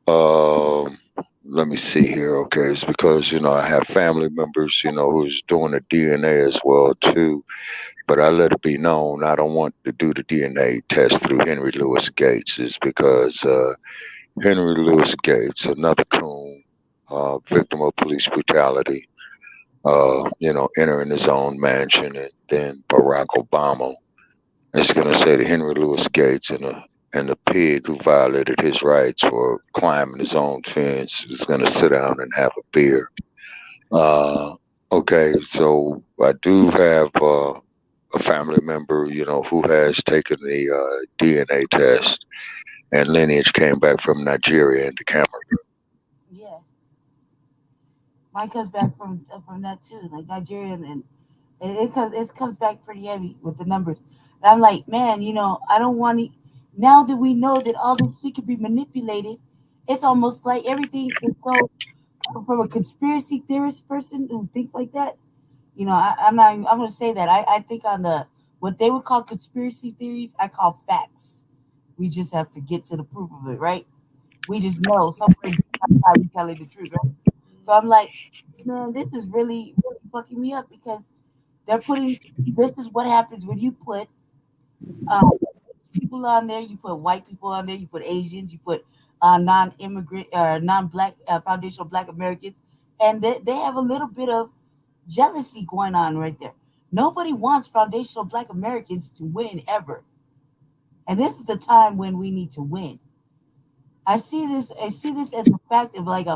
um, let me see here. Okay, it's because I have family members, who's doing the DNA as well too. But I let it be known I don't want to do the DNA test through Henry Louis Gates, is because Henry Louis Gates, another coon, victim of police brutality, entering his own mansion, and then Barack Obama is going to say to Henry Louis Gates and the pig who violated his rights for climbing his own fence is going to sit down and have a beer. Okay, so I do have a family member, who has taken the DNA test, and lineage came back from Nigeria into Cameroon. Yeah, mine comes back from that too, like Nigerian, and it comes back pretty heavy with the numbers. And I'm like, man, I don't want to. Now that we know that all this shit can be manipulated, it's almost like everything is so from a conspiracy theorist person who thinks like that. I'm not. I'm gonna say that I think on the what they would call conspiracy theories, I call facts. We just have to get to the proof of it, right? We just know somewhere outside we telling the truth, right? So I'm like, man, this is really fucking me up because they're putting. This is what happens when you put um, people on there. You put white people on there. You put Asians. You put non-immigrant, non-black, foundational Black Americans, and they have a little bit of jealousy going on right there. Nobody wants foundational Black Americans to win ever, and this is the time when we need to win. I see this as a fact of like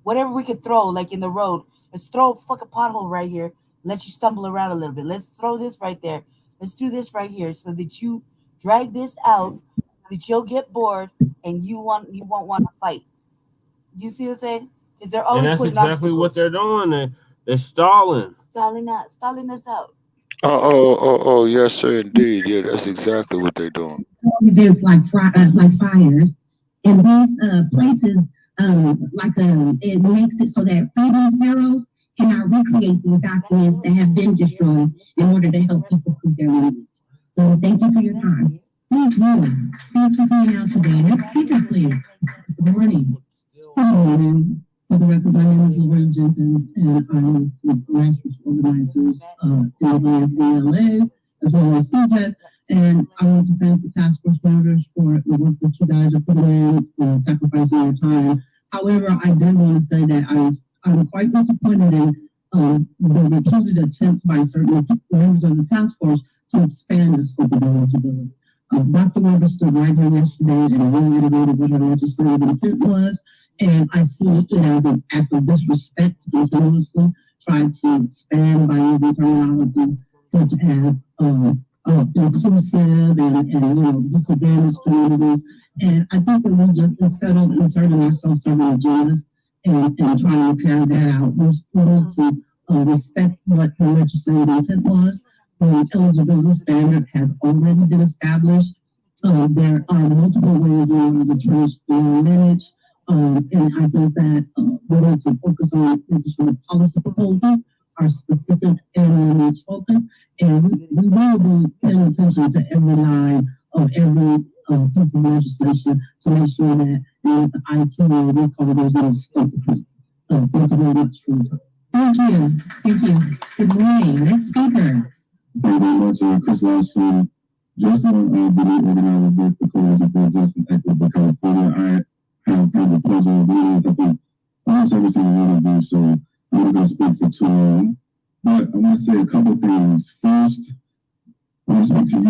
whatever we could throw like in the road. Let's throw a fucking pothole right here let you stumble around a little bit. Let's throw this right there. Let's do this right here so that you drag this out, that you'll get bored and you won't want to fight. You see what I'm saying? Because they're And always that's putting exactly what obstacles, they're doing. They're stalling. stalling us out. Oh, yes, sir, indeed. Yeah, that's exactly what they're doing. Events like fires, and these places, it makes it so that freedom bureaus cannot recreate these documents that have been destroyed in order to help people prove their lineage. So thank you for your time. Thank you. Thanks for coming out today. Next speaker, please. Good morning. Good morning. For the record, my name is Lorraine Jenkins, and I was the grassroots organizers in the ASDLA, as well as CJET. And I want to thank the task force members for the work that you guys are putting in and sacrificing your time. However, I did want to say that I'm quite disappointed in the repeated attempts by certain members of the task force to expand the scope of eligibility. Dr. Weber stood right here yesterday and reiterated what her legislative intent was, and I see it as an act of disrespect to continuously try to expand by using terminologies such as inclusive and disadvantaged communities. And I think that we just, instead of inserting ourselves several agendas and trying to carry that out, we need to respect what the legislative intent was. The eligibility standard has already been established. There are multiple ways in order to trace their lineage. And I think that we need to focus on making sure the policy proposals are specific and lineage focused. And we will be paying attention to every line of every piece of legislation to make sure that with the ITA, we cover those little scope of things. Thank you very much for your time. Thank you. Thank you. Good morning. Next speaker. Thank you very much, Chris Lawson. Just on the organizer board for Coalition for Justice and Equity California, I have had the pleasure of meeting with, I think, almost every single one of you, so I'm not going to speak for too long. But I want to say a couple things. First, I want to speak to you,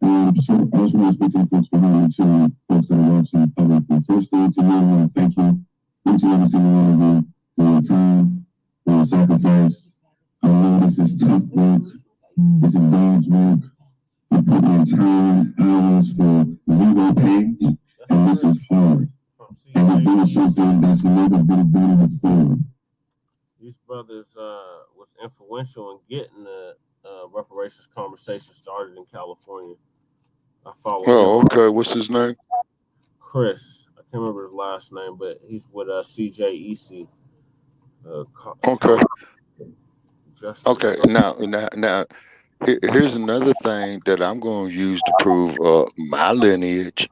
and I also want to speak to the folks behind me, too, folks that are watching publicly. First thing to you, I want to thank you, each and every single one of you, for your time, for your sacrifice. I know this is tough work. This is God's work. You put in time, hours for zero pay, and this is hard. And you're doing something that's never been done before. These brothers was influential in getting the reparations conversation started in California. I follow him. Oh, okay. What's his name? Chris. I can't remember his last name, but he's with CJEC. Okay. Okay. Now, here's another thing that I'm going to use to prove my lineage.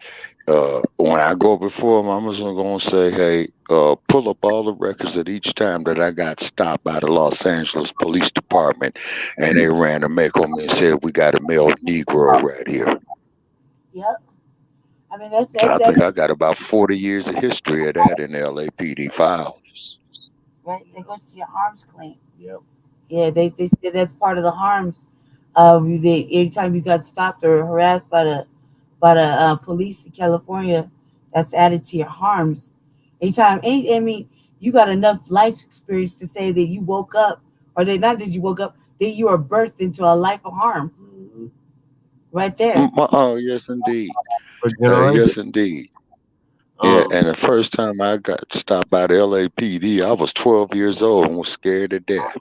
When I go before them, I'm just going to say, hey, pull up all the records at each time that I got stopped by the Los Angeles Police Department, and they ran a make on me and said, we got a male Negro right here. Yep. I mean, I think I got about 40 years of history of that in the LAPD files. Right, that goes to your harms claim. Yep. Yeah, they said that's part of the harms of every time you got stopped or harassed by the police in California, that's added to your harms. Anytime, I mean, you got enough life experience to say that you woke up, or not that you woke up, that you were birthed into a life of harm. Mm-hmm. Right there. Oh, yes, indeed. Yes, indeed. Yeah, and the first time I got stopped by the LAPD, I was 12 years old and was scared to death.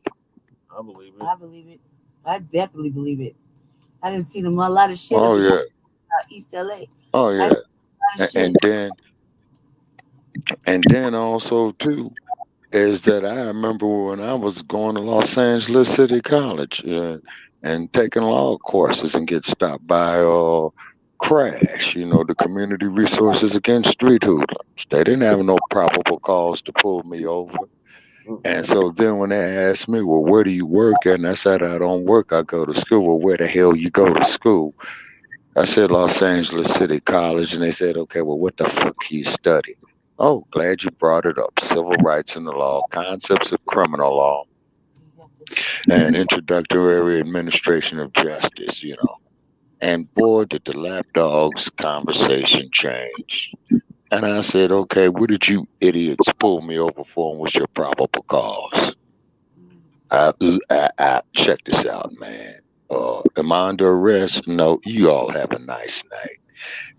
I believe it. I believe it. I definitely believe it. I didn't see them a lot of shit. Oh, yeah. East LA. Oh, yeah. And then also, too, is that I remember when I was going to Los Angeles City College and taking law courses and get stopped by Crash, the Community Resources Against Street Hoodlums. They didn't have no probable cause to pull me over. And so then when they asked me, well, where do you work? And I said, I don't work, I go to school. Well, where the hell you go to school? I said, Los Angeles City College. And they said, okay, well, what the fuck you study? Oh, glad you brought it up. Civil rights in the law, concepts of criminal law, and introductory administration of justice, And boy, did the lapdog's conversation change. And I said, okay, what did you idiots pull me over for and what's your probable cause? Check this out, man. Am I under arrest? No, you all have a nice night.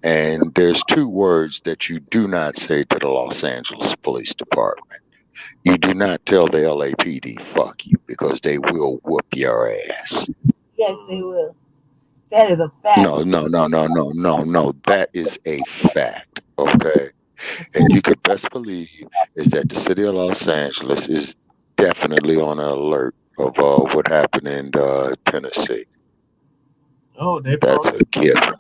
And there's two words that you do not say to the Los Angeles Police Department. You do not tell the LAPD, fuck you, because they will whoop your ass. Yes, they will. That is a fact. No. That is a fact, okay? And you could best believe is that the city of Los Angeles is definitely on alert of what happened in Tennessee. Oh, That's a gift.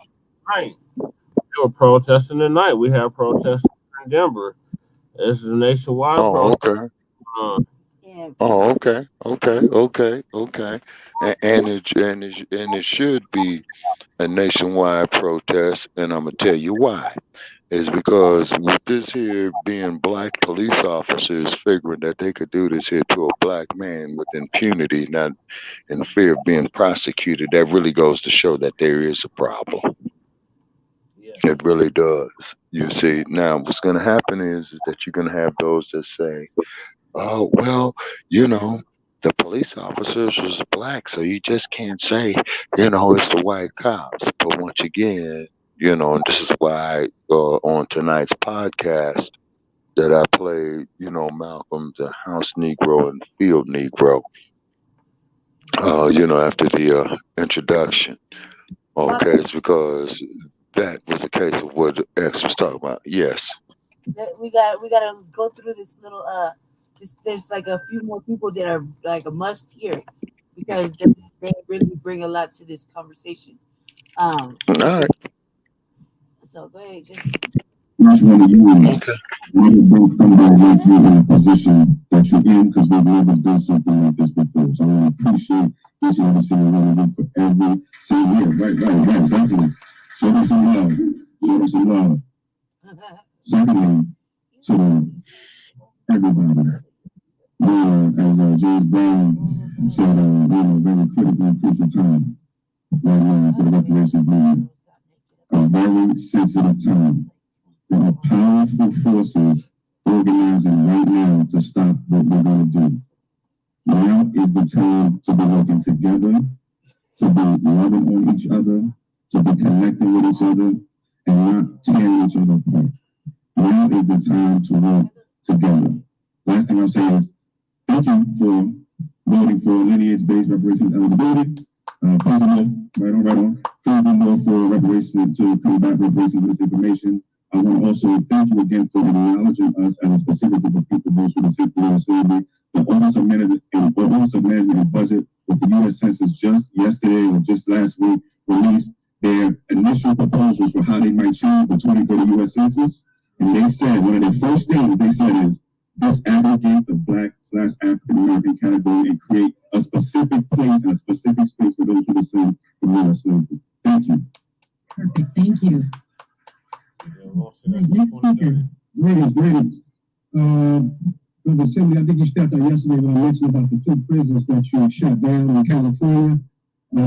Right. They were protesting tonight. We have protests in Denver. This is nationwide. Okay. Okay. And it should be a nationwide protest, and I'm gonna tell you why. Is because with this here being black police officers figuring that they could do this here to a black man with impunity, not in fear of being prosecuted, that really goes to show that there is a problem. It really does. You see, now what's going to happen is that you're going to have those that say, oh, well, the police officers was black, so you just can't say, it's the white cops. But once again, and this is why on tonight's podcast that I played, Malcolm, the House Negro and Field Negro, after the introduction. Okay, it's because that was a case of what X was talking about. Yes. We gotta go through this little there's like a few more people that are like a must hear because they really bring a lot to this conversation. All right. So go ahead, just Which one of you want to bring somebody into a position that you're in, because we've never done something like this before. So I appreciate each and every single one of you for every single year. Right, definitely. Show them some love. Secondly, to everybody, as James Brown said, very critically crucial time right now for the reparations movement. A very sensitive time. There are powerful forces organizing right now to stop what we're going to do. Now is the time to be working together, to be loving on each other, to be connecting with each other, and not tearing each other apart. Now is the time to work together. Last thing I'll say is thank you for voting for lineage-based reparations eligibility. Please do more, right on. Please do more for reparations to combat reparations misinformation. I want to also thank you again for acknowledging us as a specific group of people those who descend from slavery. The Office of Management and Budget with the U.S. Census just yesterday or just last week released their initial proposals for how they might change the 2030 U.S. Census. And they said, one of the first things they said is disaggregate the Black/African-American category and create a specific place and a specific space for those who descend from U.S. slavery. Thank you. Perfect. Thank you. Next speaker. Greetings. From the Assembly, I think you stepped out yesterday when I mentioned about the 2 prisons that you shut down in California. I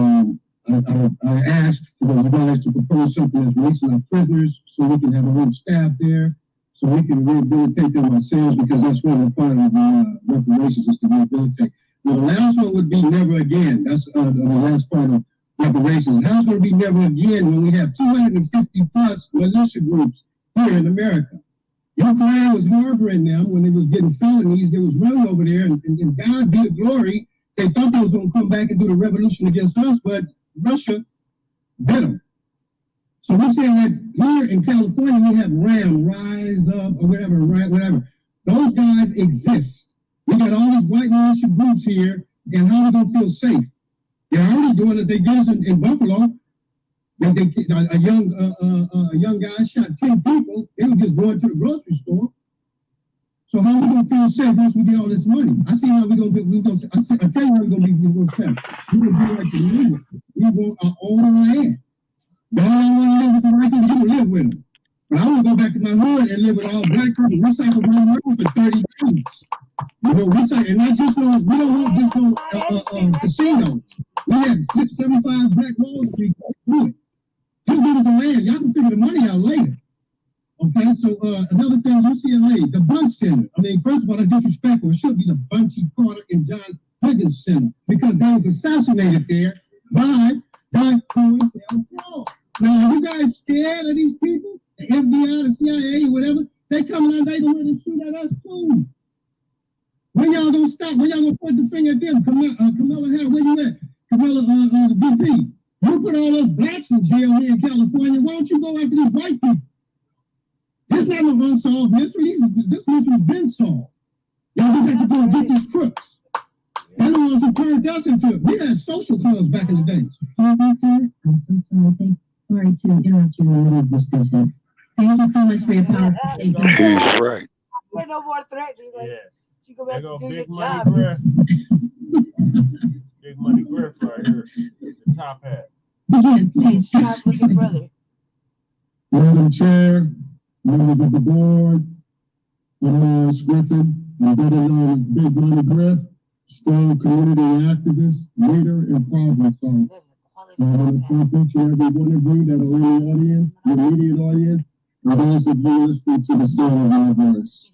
asked for you guys to propose something that's releasing our prisoners so we can have our own staff there, so we can rehabilitate them ourselves, because that's one of the part of the reparations is to rehabilitate. Now, the last one would be never again. That's the last part of reparations. How's going to be never again when we have 250 plus militia groups here in America? Your Korea was harboring them when they was getting felonies. They was running over there, and God be the glory. They thought they was going to come back and do the revolution against us, but Russia bit them. So we're saying that here in California, we have Rise Up, or whatever. Those guys exist. We got all these white militia groups here, and how are we going to feel safe? They're already doing as they did us in Buffalo. A young guy shot 10 people. They were just going to the grocery store. So how are we going to feel safe once we get all this money? I see how we're going to be. I tell you how we're going to be safe. We're going to be like the Indians. We want our own land. Y'all don't want to live with the right people, you can live with them. But I want to go back to my hood and live with all black people. Recycle my money for 30 days. And not just we don't want just no casinos. We have 75 Black Wall Street. Just give us the land. Y'all can figure the money out later. Okay, so another thing, UCLA, the Bunch Center. I mean, first of all, that's disrespectful. It should be the Bunchy, Carter, and John Prison Center because they was assassinated there by that COINTELPRO. Now, are you guys scared of these people? The FBI, the CIA, whatever? They coming out, they going to shoot at us too. When y'all gonna stop? When y'all gonna point the finger at them? Kamala Harris, where you at? Kamala, the VP. You put all those blacks in jail here in California. Why don't you go after these white people? This not an unsolved mystery. This mystery's been solved. Y'all just have to go and get these crooks. They're the ones who turned us into it. We had social clubs back in the day. Excuse me, sir. I'm so sorry. Sorry to interrupt you in the middle of your sentence. Thank you so much for your powerful statement. He's right. We're no more threatening. Like, you go back to do your Big job. Money Griff. Big Money Griff right here. The top hat. Hey, sharp looking brother. Madam Chair, members of the board, Lawrence Griffin, and better known as Big Money Griff, strong community activist, leader, and problem solver. I want to thank each and every one of you that are in the audience, the immediate audience, and those of you listening to the sound of my voice.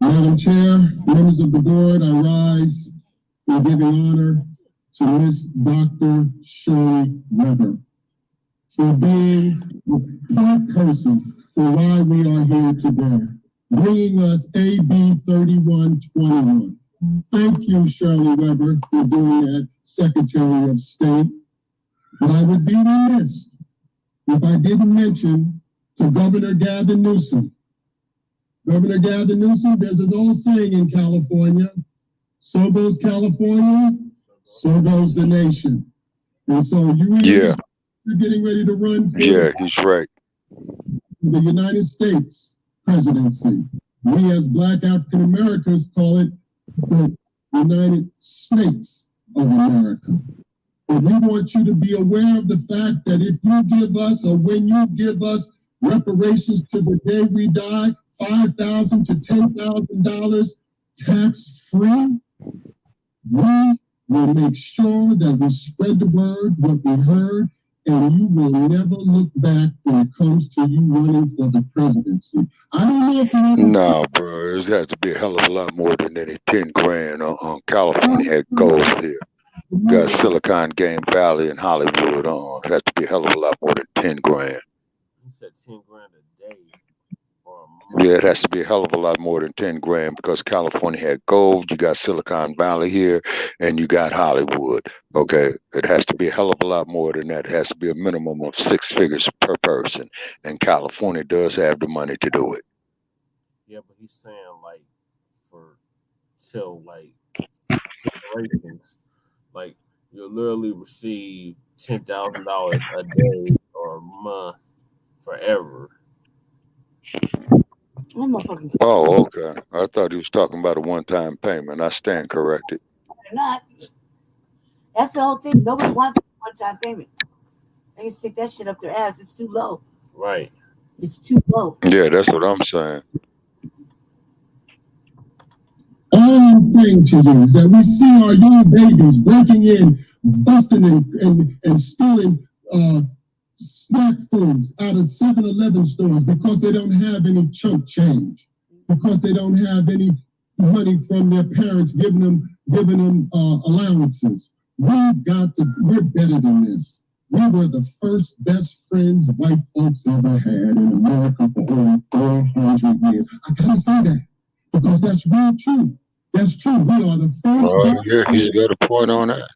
Madam Chair, members of the board, I rise in giving honor to Miss Dr. Shirley Weber for being the point person for why we are here today, bringing us AB 3121. Thank you, Shirley Weber, for doing that, Secretary of State. But I would be remiss if I didn't mention to Governor Gavin Newsom. Governor Gavin Newsom, there's an old saying in California, so goes California, so goes the nation. And so you're getting ready to run for he's right. the United States presidency. We as Black African Americans call it the United States of America. But we want you to be aware of the fact that if you give us, or when you give us reparations to the day we die, $5,000 to $10,000 tax-free, we will make sure that we spread the word, what we heard, and you will never look back when it comes to you running for the presidency. I don't know if you No, bro, it has to be a hell of a lot more than any 10 grand on California had gold here. You got Silicon Game Valley and Hollywood on. It has to be a hell of a lot more than 10 grand. He said 10 grand a day. Yeah, it has to be a hell of a lot more than 10 grand because California had gold, you got Silicon Valley here, and you got Hollywood. Okay, it has to be a hell of a lot more than that. It has to be a minimum of 6 figures per person, and California does have the money to do it. Yeah, but he's saying like for till like generations, like you'll literally receive $10,000 a day or a month forever. Oh, okay. I thought he was talking about a one-time payment. I stand corrected. They're not. That's the whole thing. Nobody wants a one-time payment. They can stick that shit up their ass. It's too low. Right. It's too low. Yeah, that's what I'm saying. All I'm saying to you is that we see our young babies breaking in, busting and stealing snack foods out of 7-Eleven stores because they don't have any chunk change, because they don't have any money from their parents giving them allowances. We're better than this. We were the first best friends white folks ever had in America for over 400 years. I gotta say that because that's real true. That's true. We are the first. Oh, yeah, he's got a point on that.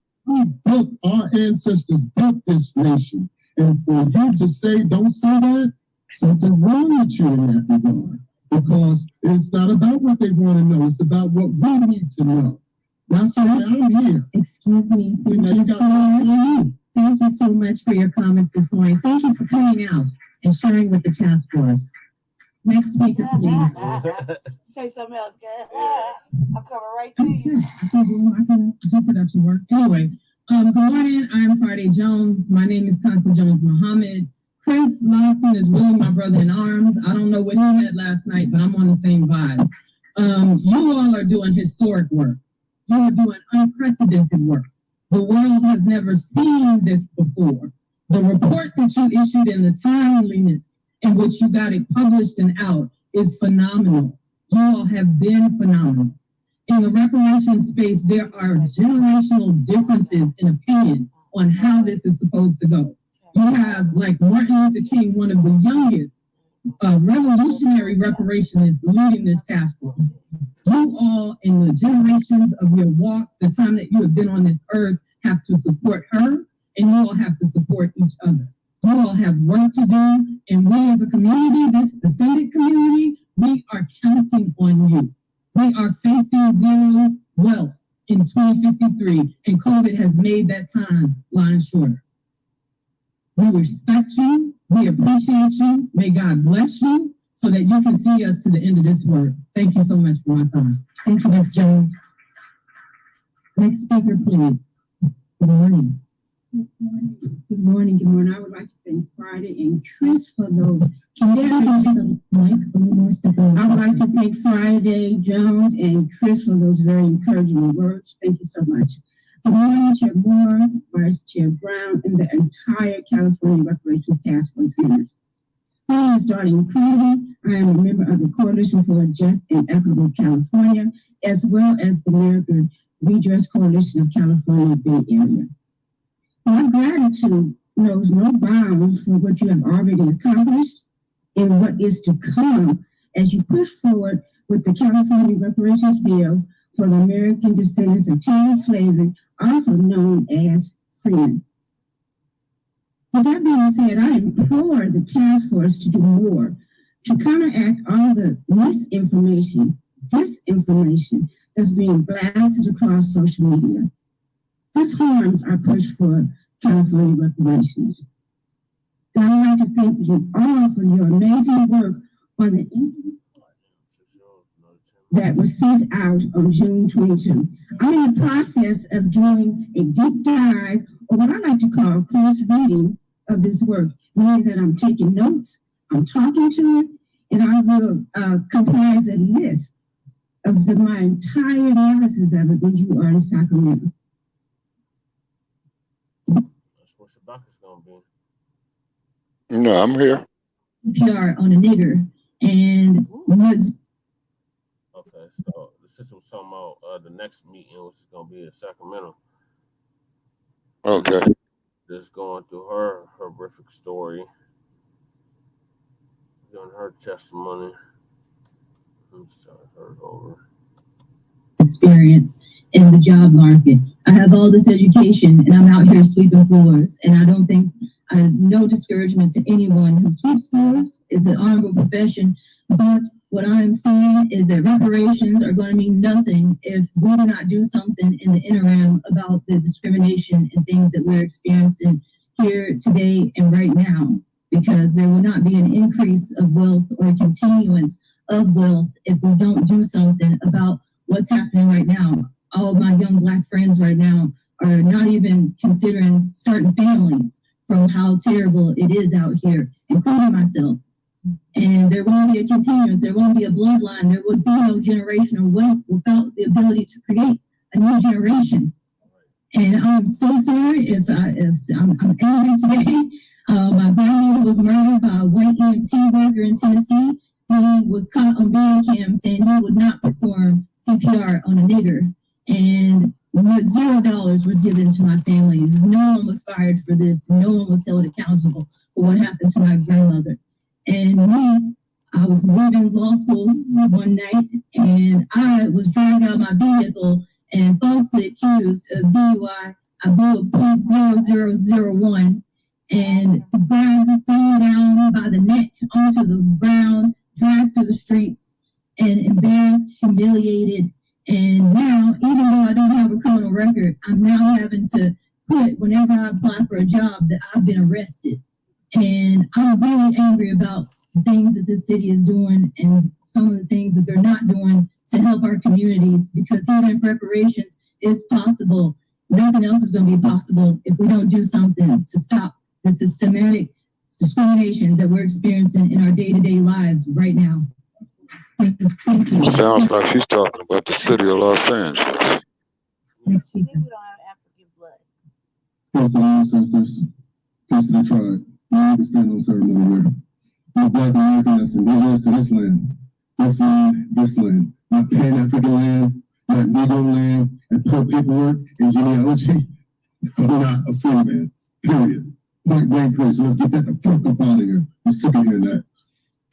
Our ancestors built this nation. And for you to say, don't say that, something's wrong with you in that regard. Because it's not about what they want to know. It's about what we need to know. That's why I'm here. Excuse me. Thank you so much for your comments this morning. Thank you for coming out and sharing with the task force. Next speaker, please. Say something else, guys. I'm coming right to you. I can do production work. Anyway, good morning. I'm Friday Jones. My name is Constance Jones Muhammad. Chris Lawson is really my brother in arms. I don't know what he had last night, but I'm on the same vibe. You all are doing historic work. You are doing unprecedented work. The world has never seen this before. The report that you issued and the timeliness in which you got it published and out is phenomenal. You all have been phenomenal. in the reparations space, there are generational differences in opinion on how this is supposed to go. You have, like Martin Luther King, one of the youngest revolutionary reparationists leading this task force. You all, in the generations of your walk, the time that you have been on this earth, have to support her, and you all have to support each other. You all have work to do, and we as a community, this descendant community, we are counting on you. We are facing zero wealth in 2053, and COVID has made that timeline shorter. We respect you. We appreciate you. May God bless you so that you can see us to the end of this work. Thank you so much for my time. Thank you, Ms. Jones. Next speaker, please. Good morning. Good morning. Good morning. I would like to thank Friday and Chris for those. Can you step into the mic a little more? I would like to thank Friday, Jones, and Chris for those very encouraging words. Thank you so much. Good morning, Chair Moore, Vice Chair Brown, and the entire California Reparations Task Force members. My name is Darlene Crowley. I am a member of the Coalition for a Just and Equitable California, as well as the American Redress Coalition of California Bay Area. My gratitude knows no bounds for what you have already accomplished and what is to come as you push forward with the California Reparations Bill for the American descendants of chattel slavery, also known as freemen. With that being said, I implore the task force to do more to counteract all the misinformation, disinformation that's being blasted across social media. This harms our push for California reparations. And I would like to thank you all for your amazing work on the interview that was sent out on June 22. I'm in the process of doing a deep dive, or what I like to call close reading of this work, meaning that I'm taking notes, I'm talking to it, and I will comprise a list of my entire analysis of it when you are in Sacramento. That's what Shabaka's gonna be. No, I'm here. PR on a nigger, and was okay. So the sister was talking about the next meeting, which is gonna be in Sacramento. Okay. Just going through her horrific story, giving her testimony. Let me start hers over. Experience in the job market. I have all this education and I'm out here sweeping floors, and I don't think I have no discouragement to anyone who sweeps floors. It's an honorable profession, but what I'm saying is that reparations are going to mean nothing if we do not do something in the interim about the discrimination and things that we're experiencing here today and right now, because there will not be an increase of wealth or a continuance of wealth if we don't do something about what's happening right now. All of my young Black friends right now are not even considering starting families from how terrible it is out here, including myself. And there won't be a continuance, there won't be a bloodline, there would be no generational wealth without the ability to create a new generation. And I'm so sorry if I'm angry today. My grandmother was murdered by a white EMT worker in Tennessee. He was caught on video cam saying he would not perform CPR on a nigger. And $0 were given to my families. No one was fired for this. No one was held accountable for what happened to my grandmother. And I was leaving law school one night, and I was driving out my vehicle and falsely accused of DUI. I blew a .0001 and grabbed, thrown down by the neck onto the ground, dragged through the streets, and embarrassed, humiliated. And now, even though I don't have a criminal record, I'm now having to put, whenever I apply for a job, that I've been arrested. And I'm really angry about the things that this city is doing and some of the things that they're not doing to help our communities, because even if reparations is possible, nothing else is going to be possible if we don't do something to stop the systematic discrimination that we're experiencing in our day-to-day lives right now. Thank you. Sounds like she's talking about the city of Los Angeles. Next speaker. We don't have African blood. Peace to the ancestors, peace to the tribe. We understand no ceremony here. We're Black American that's indigenous to this land. This land, not Pan-African land, that Negro land and poor paperwork and genealogy, I'm not a free man. Period. Point blank period. So let's get that the fuck up out of here. I'm sick of hearing that.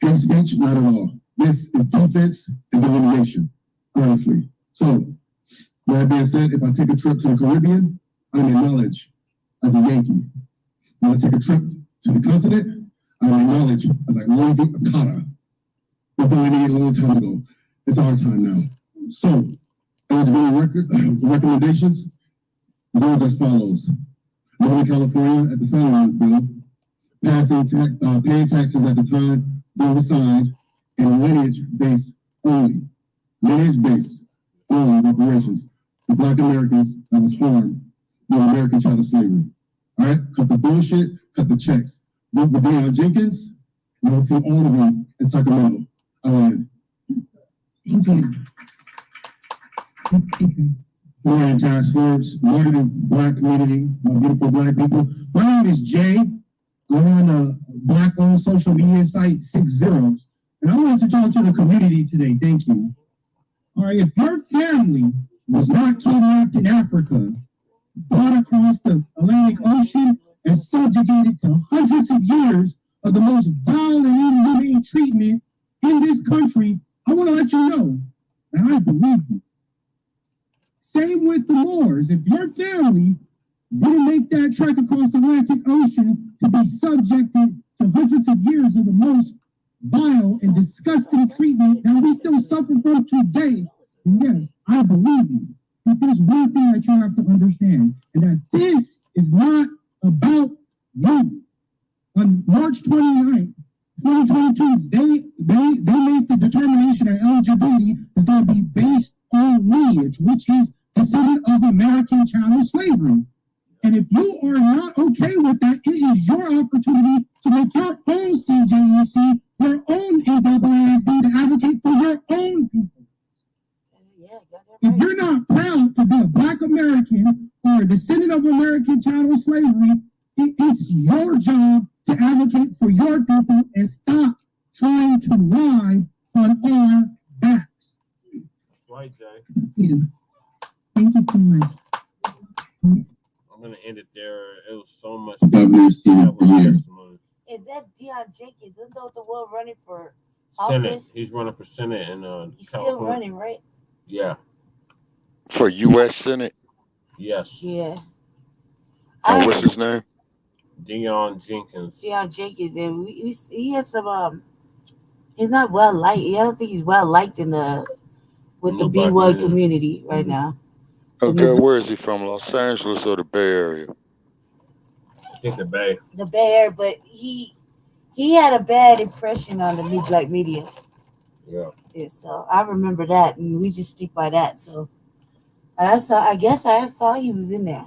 Hate speech, not at all. This is defense and delineation, honestly. So, with that being said, if I take a trip to the Caribbean, I'm acknowledged as a Yankee. When I take a trip to the continent, I'm acknowledged as a lazy Akata. We delineated a long time ago. It's our time now. So, eligibility recommendations goes as follows. Northern California at the signing of the bill, paying taxes at the time bill was signed, and lineage-based only. Lineage-based only reparations for Black Americans that was harmed by American chattel slavery. All right? Cut the bullshit, cut the checks. Vote for Deion Jenkins, and we'll see all of them in Sacramento. Morning, Task Force. Morning, Black community, my beautiful Black people. My name is Jay. I'm on a Black-owned social media site, 6 Zeros. And I wanted to talk to the community today. Thank you. All right, if your family was not kidnapped in Africa, brought across the Atlantic Ocean, and subjugated to hundreds of years of the most vile and inhumane treatment in this country, I want to let you know that I believe you. Same with the Moors. If your family didn't make that trek across the Atlantic Ocean to be subjected to hundreds of years of the most vile and disgusting treatment that we still suffer from today, then yes, I believe you. But there's one thing that you have to understand, and that this is not about you. On March 29th, 2022, they made the determination that eligibility is going to be based on lineage, which is descendant of American chattel slavery. And if you are not okay with that, it is your opportunity to make your own CJEC, your own NAASD, to advocate for your own people. If you're not proud to be a Black American or a descendant of American chattel slavery, it's your job to advocate for your people and stop trying to ride on our backs. That's right, Jay. Thank you. Thank you so much. I'm gonna end it there. It was so much. Governor's seat for years. And that's Deion Jenkins. Isn't that the one running for Senate? office? He's running for Senate in He's California. still running, right? Yeah. For U.S. Senate? Yes. Yeah. And what's his name? Deion Jenkins. Deion Jenkins, and he has some. He's not well liked. I don't think he's well liked in the B1 community right now. Okay, where is he from? Los Angeles or the Bay Area? I think the Bay. The Bay Area, but he had a bad impression on the new Black media. Yeah. Yeah, so I remember that, and we just stick by that. So I guess I saw he was in there.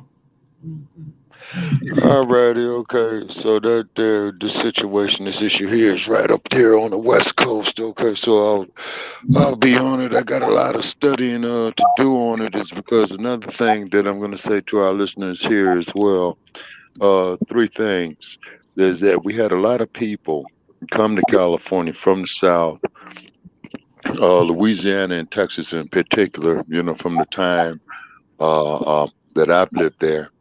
Alrighty, okay. So this situation, this issue here is right up there on the West Coast. Okay, so I'll be on it. I got a lot of studying to do on it. Is because another thing that I'm going to say to our listeners here as well. 3 things. Is that we had a lot of people come to California from the South, Louisiana and Texas in particular. You know, from the time that I've lived there.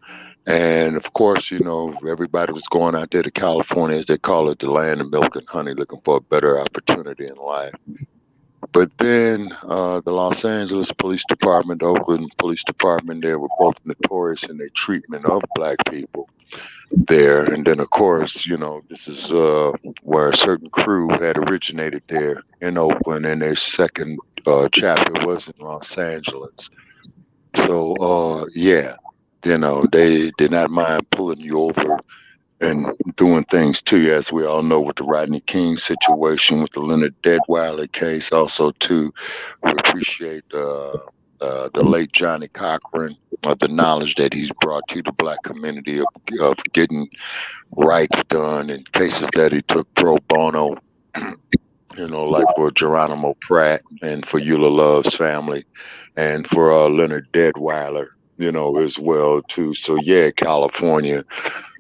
And of course, you know, everybody was going out there to California, as they call it, the land of milk and honey, looking for a better opportunity in life. But then the Los Angeles Police Department, the Oakland Police Department, they were both notorious in their treatment of Black people there. And then, of course, you know, this is where a certain crew had originated there in Oakland, and their second chapter was in Los Angeles. So, yeah. You know, they did not mind pulling you over and doing things to you, as we all know with the Rodney King situation, with the Leonard Deadweiler case. Also, too, we appreciate the late Johnny Cochran, the knowledge that he's brought to the Black community of getting rights done in cases that he took pro bono. You know, like for Geronimo Pratt and for Eula Love's family, and for Leonard Deadweiler. You know, as well, too. So, yeah, California,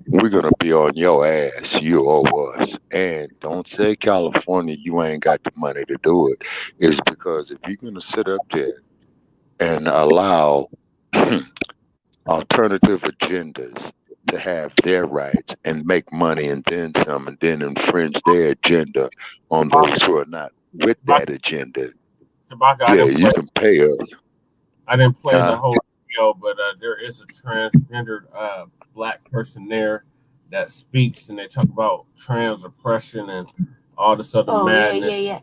we're going to be on your ass. You owe us. And don't say, California, you ain't got the money to do it. It's because if you're going to sit up there and allow alternative agendas to have their rights and make money and then some, and then infringe their agenda on those who are not with that agenda. Shabaka, Yeah, you can pay us. I didn't play the whole video, but there is a transgendered Black person there that speaks, and they talk about trans oppression and all this other madness. Yeah.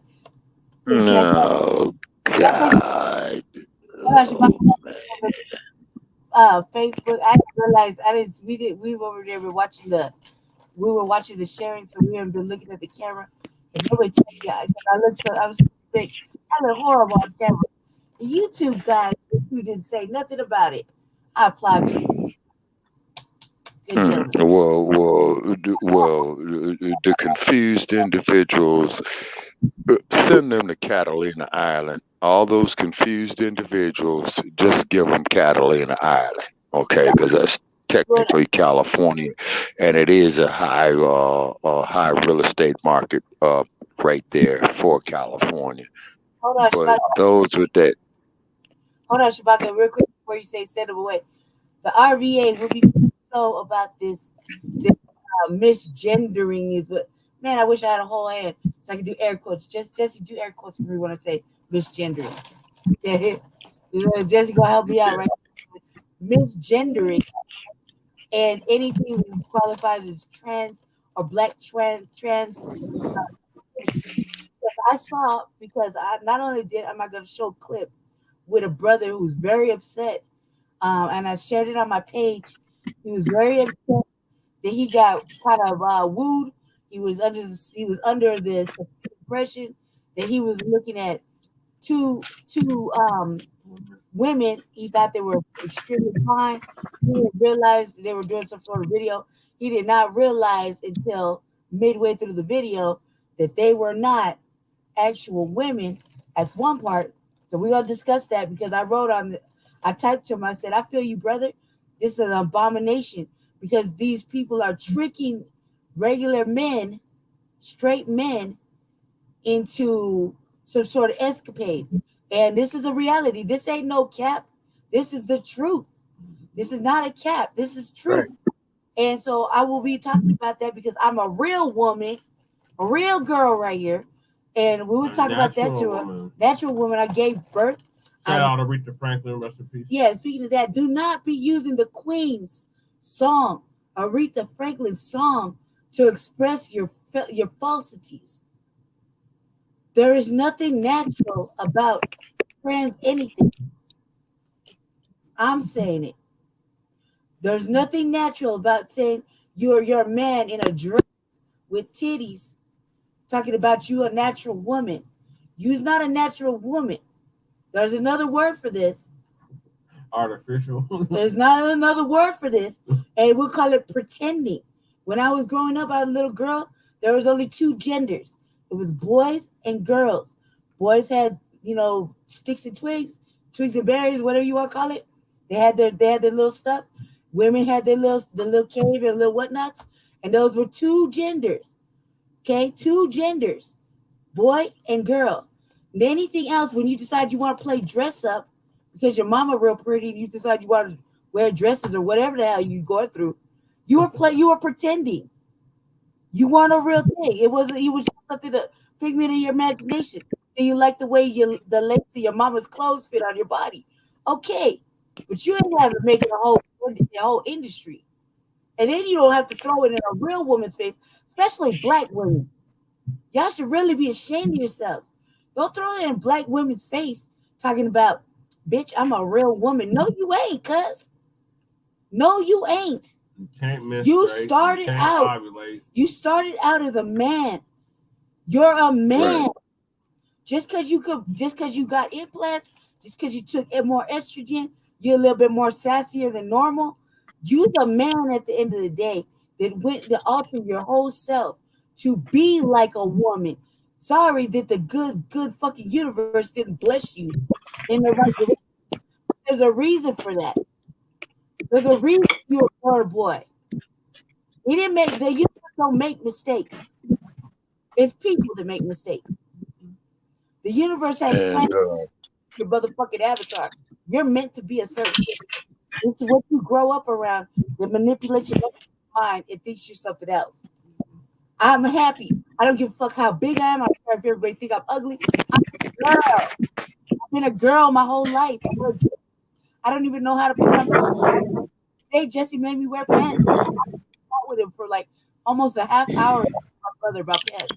No, God. Facebook. I didn't realize we were over there. We were watching the sharing, so we haven't been looking at the camera. And nobody told me. I was sick. I look horrible on camera. The YouTube guys, you didn't say nothing about it. I applaud you. Well, the confused individuals, send them to Catalina Island. All those confused individuals, just give them Catalina Island, okay? Because that's technically California, and it is a high real estate market right there for California. Hold on, but those with that. Hold on, Shabaka, real quick before you say send them away. The RVA will be so about this misgendering is what. Man, I wish I had a whole hand so I could do air quotes. Jesse, do air quotes for me when I say misgendering. Yeah, Jesse gonna help me out, right? Misgendering and anything that qualifies as trans or Black trans. I saw because I not only am I going to show a clip with a brother who's very upset, and I shared it on my page. He was very upset that he got kind of wooed. He was under this impression that he was looking at two women. He thought they were extremely fine. He didn't realize they were doing some sort of video. He did not realize until midway through the video that they were not actual women. As one part. So we're gonna discuss that because I typed to him. I said, I feel you, brother. This is an abomination because these people are tricking regular men, straight men, into some sort of escapade. And this is a reality. This ain't no cap. This is the truth. This is not a cap. This is truth. Right. And so I will be talking about that because I'm a real woman, a real girl right here. And we will talk about that to her. Natural woman. I gave birth. Shout out to Aretha Franklin, rest in peace. Yeah, speaking of that, do not be using the Queen's song, Aretha Franklin's song, to express your falsities. There is nothing natural about trans anything. I'm saying it. There's nothing natural about saying you're a man in a dress with titties, talking about you a natural woman. You's not a natural woman. There's another word for this. Artificial. There's not another word for this. And we'll call it pretending. When I was growing up, I was a little girl, there was only two genders. It was boys and girls. Boys had, sticks and twigs and berries, whatever you want to call it. They had their little stuff. Women had the little cave and little whatnots. And those were two genders. Okay, two genders, boy and girl. And anything else, when you decide you want to play dress up because your mama real pretty, and you decide you want to wear dresses or whatever the hell you go through, you were pretending. You weren't a real thing. It was just something to figment of your imagination. And you like the way the length of your mama's clothes fit on your body. Okay, but you ain't have to make it a whole industry. And then you don't have to throw it in a real woman's face, especially Black women. Y'all should really be ashamed of yourselves. Don't throw it in Black women's face talking about, bitch, I'm a real woman. No, you ain't, cuz. No, you ain't. You can't miss. You started out as a man. You're a man. Right. Just because you got implants, just because you took more estrogen, you're a little bit more sassier than normal. You the man at the end of the day that went to alter your whole self to be like a woman. Sorry that the good fucking universe didn't bless you in the right direction. There's a reason for that. There's a reason you were a boy. He didn't make the universe don't make mistakes. It's people that make mistakes. The universe has plans your motherfucking avatar. You're meant to be a certain thing. It's what you grow up around that manipulates your mind and thinks you're something else. I'm happy. I don't give a fuck how big I am. I don't care if everybody think I'm ugly. I'm a girl. I've been a girl my whole life. I don't even know how to put on pants. Today, Jesse made me wear pants. I fought with him for like almost a half hour with my brother about pants.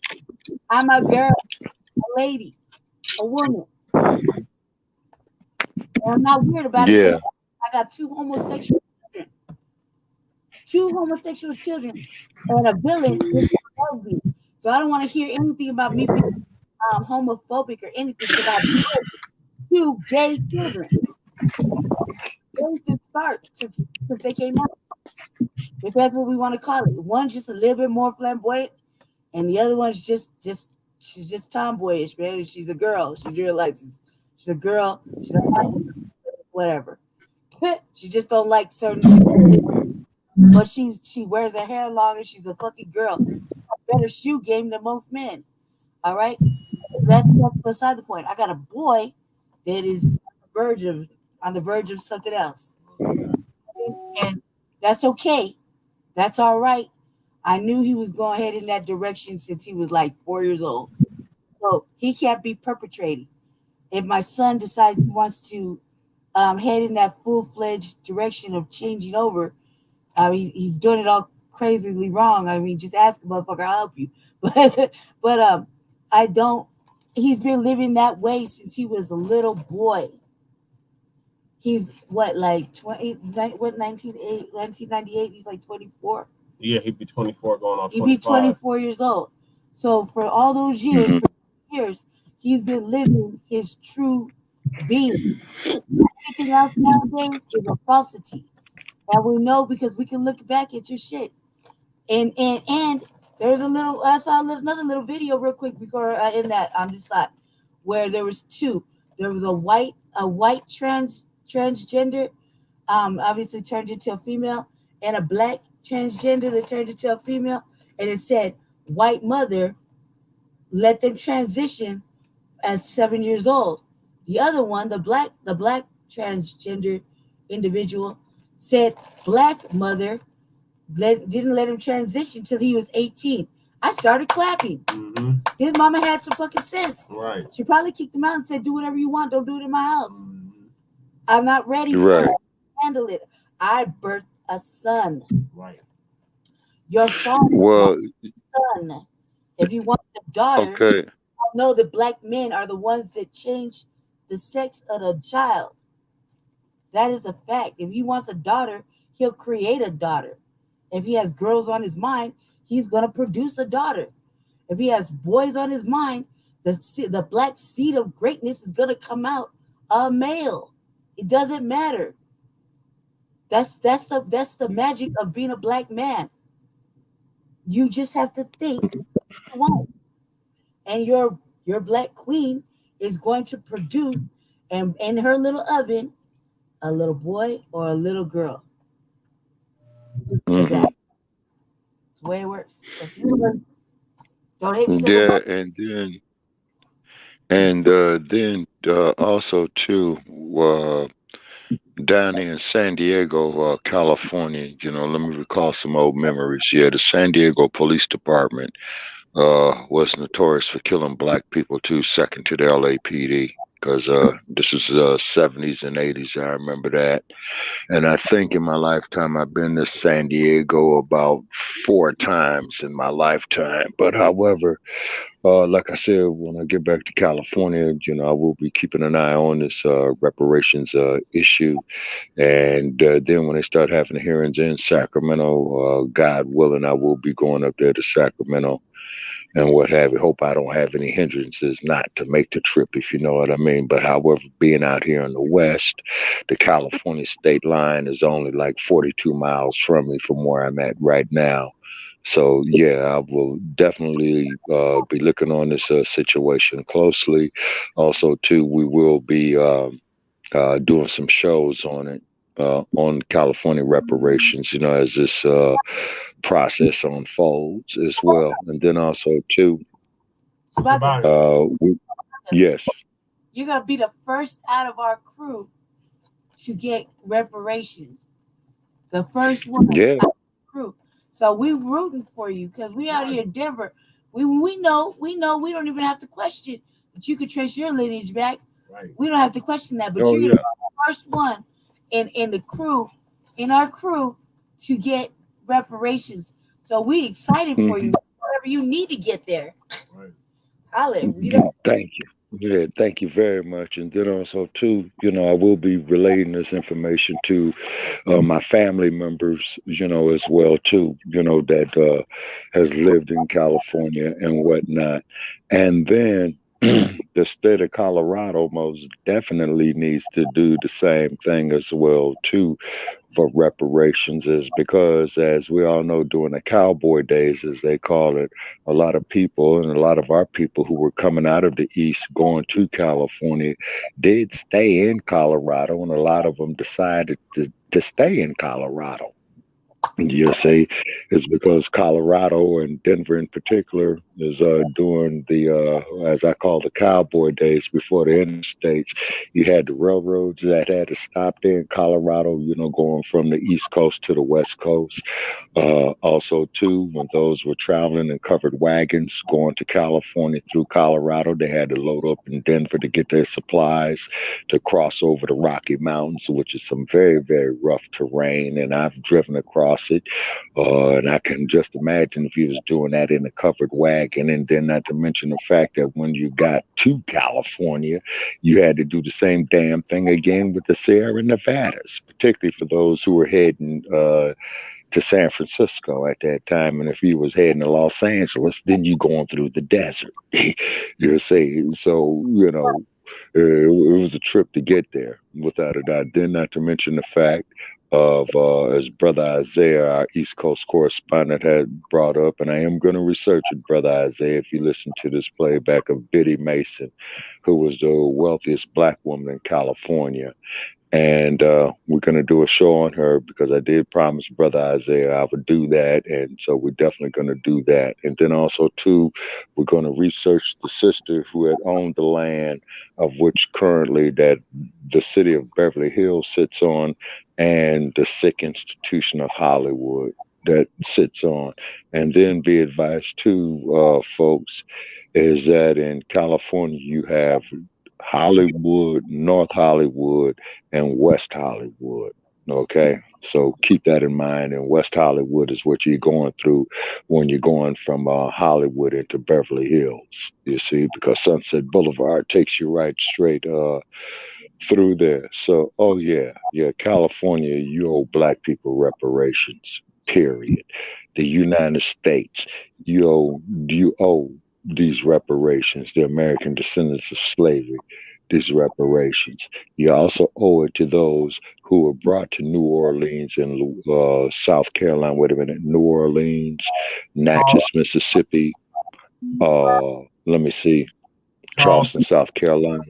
I'm a girl, a lady, a woman. And I'm not weird about it. Yeah. I got two homosexual children, and a villain is lesbian. So I don't want to hear anything about me being homophobic or anything because I have two gay children. Since start, since they came out, if that's what we want to call it. One's just a little bit more flamboyant, and the other one's she's just tomboyish, man. She's a girl. She realizes she's a girl. She's a whatever. She just don't like certain. But she wears her hair long and she's a fucking girl. Better shoe game than most men. All right, that's beside the point. I got a boy that is on the verge of something else, and that's okay. That's all right. I knew he was going head in that direction since he was like 4 years old. So he can't be perpetrating. If my son decides he wants to head in that full-fledged direction of changing over, he's doing it all crazily wrong. I mean, just ask a motherfucker, I'll help you. But I don't. He's been living that way since he was a little boy. He's what, like 1998? He's like 24. Yeah, he'd be 24 going on 25. He'd be 24 years old. So for all those years, he's been living his true being. Anything else nowadays is a falsity. And we know because we can look back at your shit. And there's a little, I saw another little video real quick before I end that on this side, where there was two. There was a white transgender, obviously turned into a female, and a black transgender that turned into a female. And it said, white mother, let them transition at 7 years old. The other one, the black transgender individual, said black mother didn't let him transition till he was 18. I started clapping. Mm-hmm. His mama had some fucking sense. Right. She probably kicked him out and said, do whatever you want. Don't do it in my house. I'm not ready for Right. it. Handle it. I birthed a son. Right. Your father, Well, son. If you want a daughter, okay. I know that black men are the ones that change the sex of the child. That is a fact. If he wants a daughter, he'll create a daughter. If he has girls on his mind, he's going to produce a daughter. If he has boys on his mind, the black seed of greatness is going to come out a male. It doesn't matter. That's the magic of being a black man. You just have to think you want. And your black queen is going to produce in her little oven a little boy or a little girl. Mm-hmm. That's the way it works. Don't hate me. Yeah, and then also too, down here in San Diego, California, let me recall some old memories. Yeah, the San Diego Police Department was notorious for killing black people too, second to the LAPD, because this was 70s and 80s. I remember that. And I think in my lifetime, I've been to San Diego about 4 times in my lifetime. But however, like I said, when I get back to California, I will be keeping an eye on this reparations issue. And then when they start having the hearings in Sacramento, God willing, I will be going up there to Sacramento and what have you. Hope I don't have any hindrances not to make the trip, if you know what I mean. But however, being out here in the West, the California state line is only like 42 miles from me from where I'm at right now. So, yeah, I will definitely be looking on this situation closely. Also, too, we will be doing some shows on it, on California reparations, as this process unfolds as well. And then also too, yes. You're gonna be the first out of our crew to get reparations. The first one out of the crew. So we rooting for you because we out here in Denver. We know we don't even have to question that you could trace your lineage back. Right. We don't have to question that, but you're gonna be the first one in the crew, in our crew, to get reparations. So we excited for you. Whatever you need to get there. Right. Hallelujah. Thank you. Yeah, thank you very much. And then also too, I will be relating this information to my family members, as well too, that has lived in California and whatnot. And then the state of Colorado most definitely needs to do the same thing as well too for reparations, is because, as we all know, during the cowboy days, as they call it, a lot of people and a lot of our people who were coming out of the East going to California did stay in Colorado, and a lot of them decided to stay in Colorado. You see, it's because Colorado and Denver in particular is during the as I call the cowboy days before the interstates. You had the railroads that had to stop there in Colorado, going from the East Coast to the West Coast. Also, too, when those were traveling in covered wagons going to California through Colorado, they had to load up in Denver to get their supplies to cross over the Rocky Mountains, which is some very, very rough terrain. And I've driven across it. And I can just imagine if you was doing that in a covered wagon, and then not to mention the fact that when you got to California, you had to do the same damn thing again with the Sierra Nevadas, particularly for those who were heading to San Francisco at that time. And if you was heading to Los Angeles, then you going through the desert. You see, so it was a trip to get there, without a doubt. Then not to mention the fact of, as Brother Isaiah, our East Coast correspondent, had brought up, and I am going to research it, Brother Isaiah, if you listen to this playback of Biddy Mason, who was the wealthiest black woman in California. And we're going to do a show on her because I did promise Brother Isaiah I would do that. And so we're definitely going to do that. And then also, too, we're going to research the sister who had owned the land of which currently that the city of Beverly Hills sits on, and the sick institution of Hollywood that sits on. And then be advised, too, folks, is that in California you have Hollywood, North Hollywood, and West Hollywood. Okay, so keep that in mind. And West Hollywood is what you're going through when you're going from Hollywood into Beverly Hills. You see, because Sunset Boulevard takes you right straight through there. So, California, you owe black people reparations. Period. The United States, you owe these reparations, the American descendants of slavery, these reparations. You also owe it to those who were brought to New Orleans and South Carolina. Wait a minute, New Orleans, Natchez, Mississippi. Charleston, South Carolina,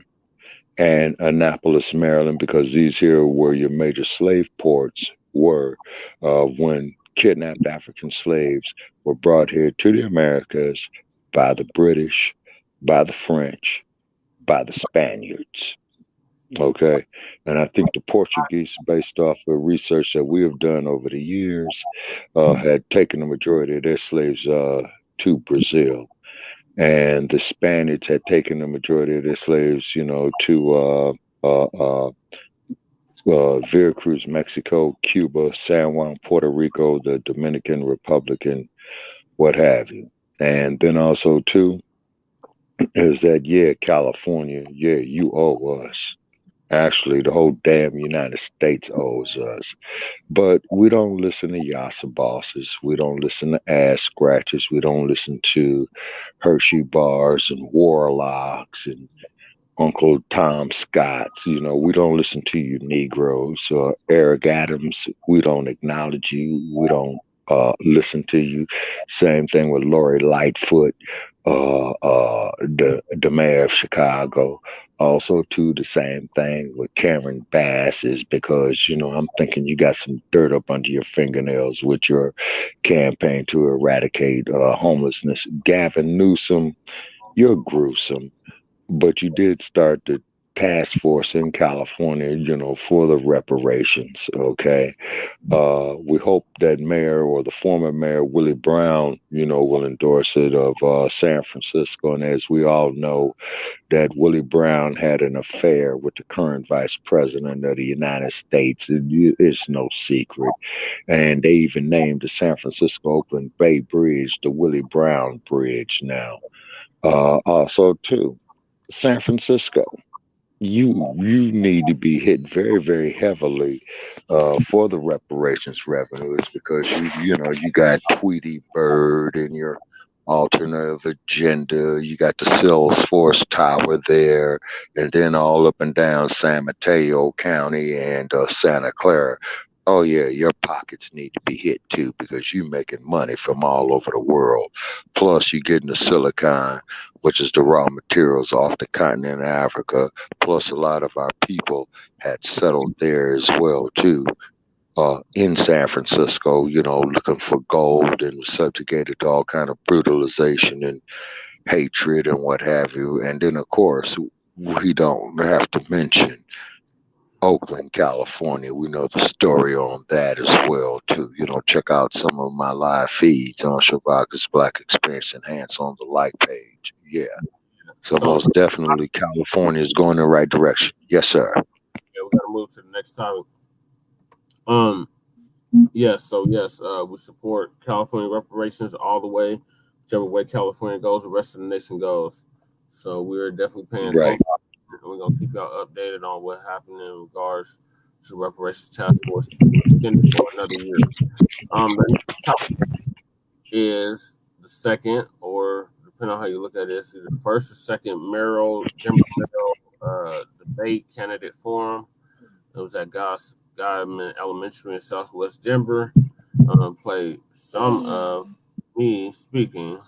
and Annapolis, Maryland, because these here were your major slave ports. Were when kidnapped African slaves were brought here to the Americas by the British, by the French, by the Spaniards. Okay. And I think the Portuguese, based off of research that we have done over the years, had taken the majority of their slaves to Brazil. And the Spaniards had taken the majority of their slaves, to Veracruz, Mexico, Cuba, San Juan, Puerto Rico, the Dominican Republic, and what have you. And then also, too, is that, California, you owe us. Actually, the whole damn United States owes us. But we don't listen to Yassa bosses. We don't listen to ass scratchers. We don't listen to Hershey bars and warlocks and Uncle Tom Scotts. We don't listen to you Negroes or Eric Adams. We don't acknowledge you. We don't listen to you. Same thing with Lori Lightfoot, the mayor of Chicago. Also, too, the same thing with Karen Bass, is because, I'm thinking you got some dirt up under your fingernails with your campaign to eradicate homelessness. Gavin Newsom, you're gruesome, but you did start the task force in California, for the reparations. Okay. We hope that mayor or the former mayor, Willie Brown, will endorse it of San Francisco. And as we all know, that Willie Brown had an affair with the current vice president of the United States. It's no secret. And they even named the San Francisco Oakland Bay Bridge the Willie Brown Bridge now. Also, too, San Francisco, you need to be hit very, very heavily for the reparations revenues, because you got Tweety Bird in your alternative agenda. You got the Salesforce Tower there, and then all up and down San Mateo County and Santa Clara. Oh yeah, your pockets need to be hit too, because you're making money from all over the world. Plus, you're getting the silicon, which is the raw materials off the continent of Africa. Plus, a lot of our people had settled there as well too, in San Francisco. Looking for gold, and subjugated to all kind of brutalization and hatred and what have you. And then, of course, we don't have to mention Oakland, California. We know the story on that as well too. Check out some of my live feeds on Shabaka's Black Experience Enhanced on the like page. Yeah. So most definitely California is going in the right direction. Yes, sir. Yeah, we gotta move to the next topic. Yes, we support California reparations all the way. Whichever way California goes, the rest of the nation goes. So we're definitely paying right. We're gonna keep y'all updated on what happened in regards to Reparations Task Force extended for another year. The next topic is the second, or depending on how you look at it, either the first or second Mayoral Debate Candidate Forum. It was at Godman Elementary in Southwest Denver. Played some of me speaking,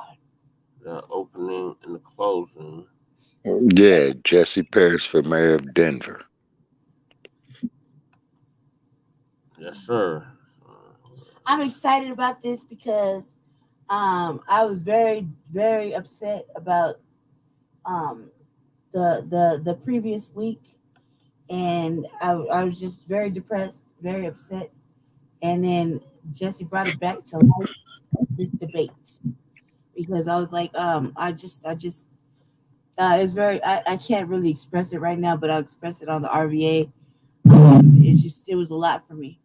the opening and the closing. Yeah, Jesse Parrish for mayor of Denver. Yes, sir. I'm excited about this because I was very, very upset about the previous week, and I was just very depressed, very upset, and then Jesse brought it back to life, this debate, because I was like, it's very, I can't really express it right now, but I'll express it on the RVA. It was a lot for me.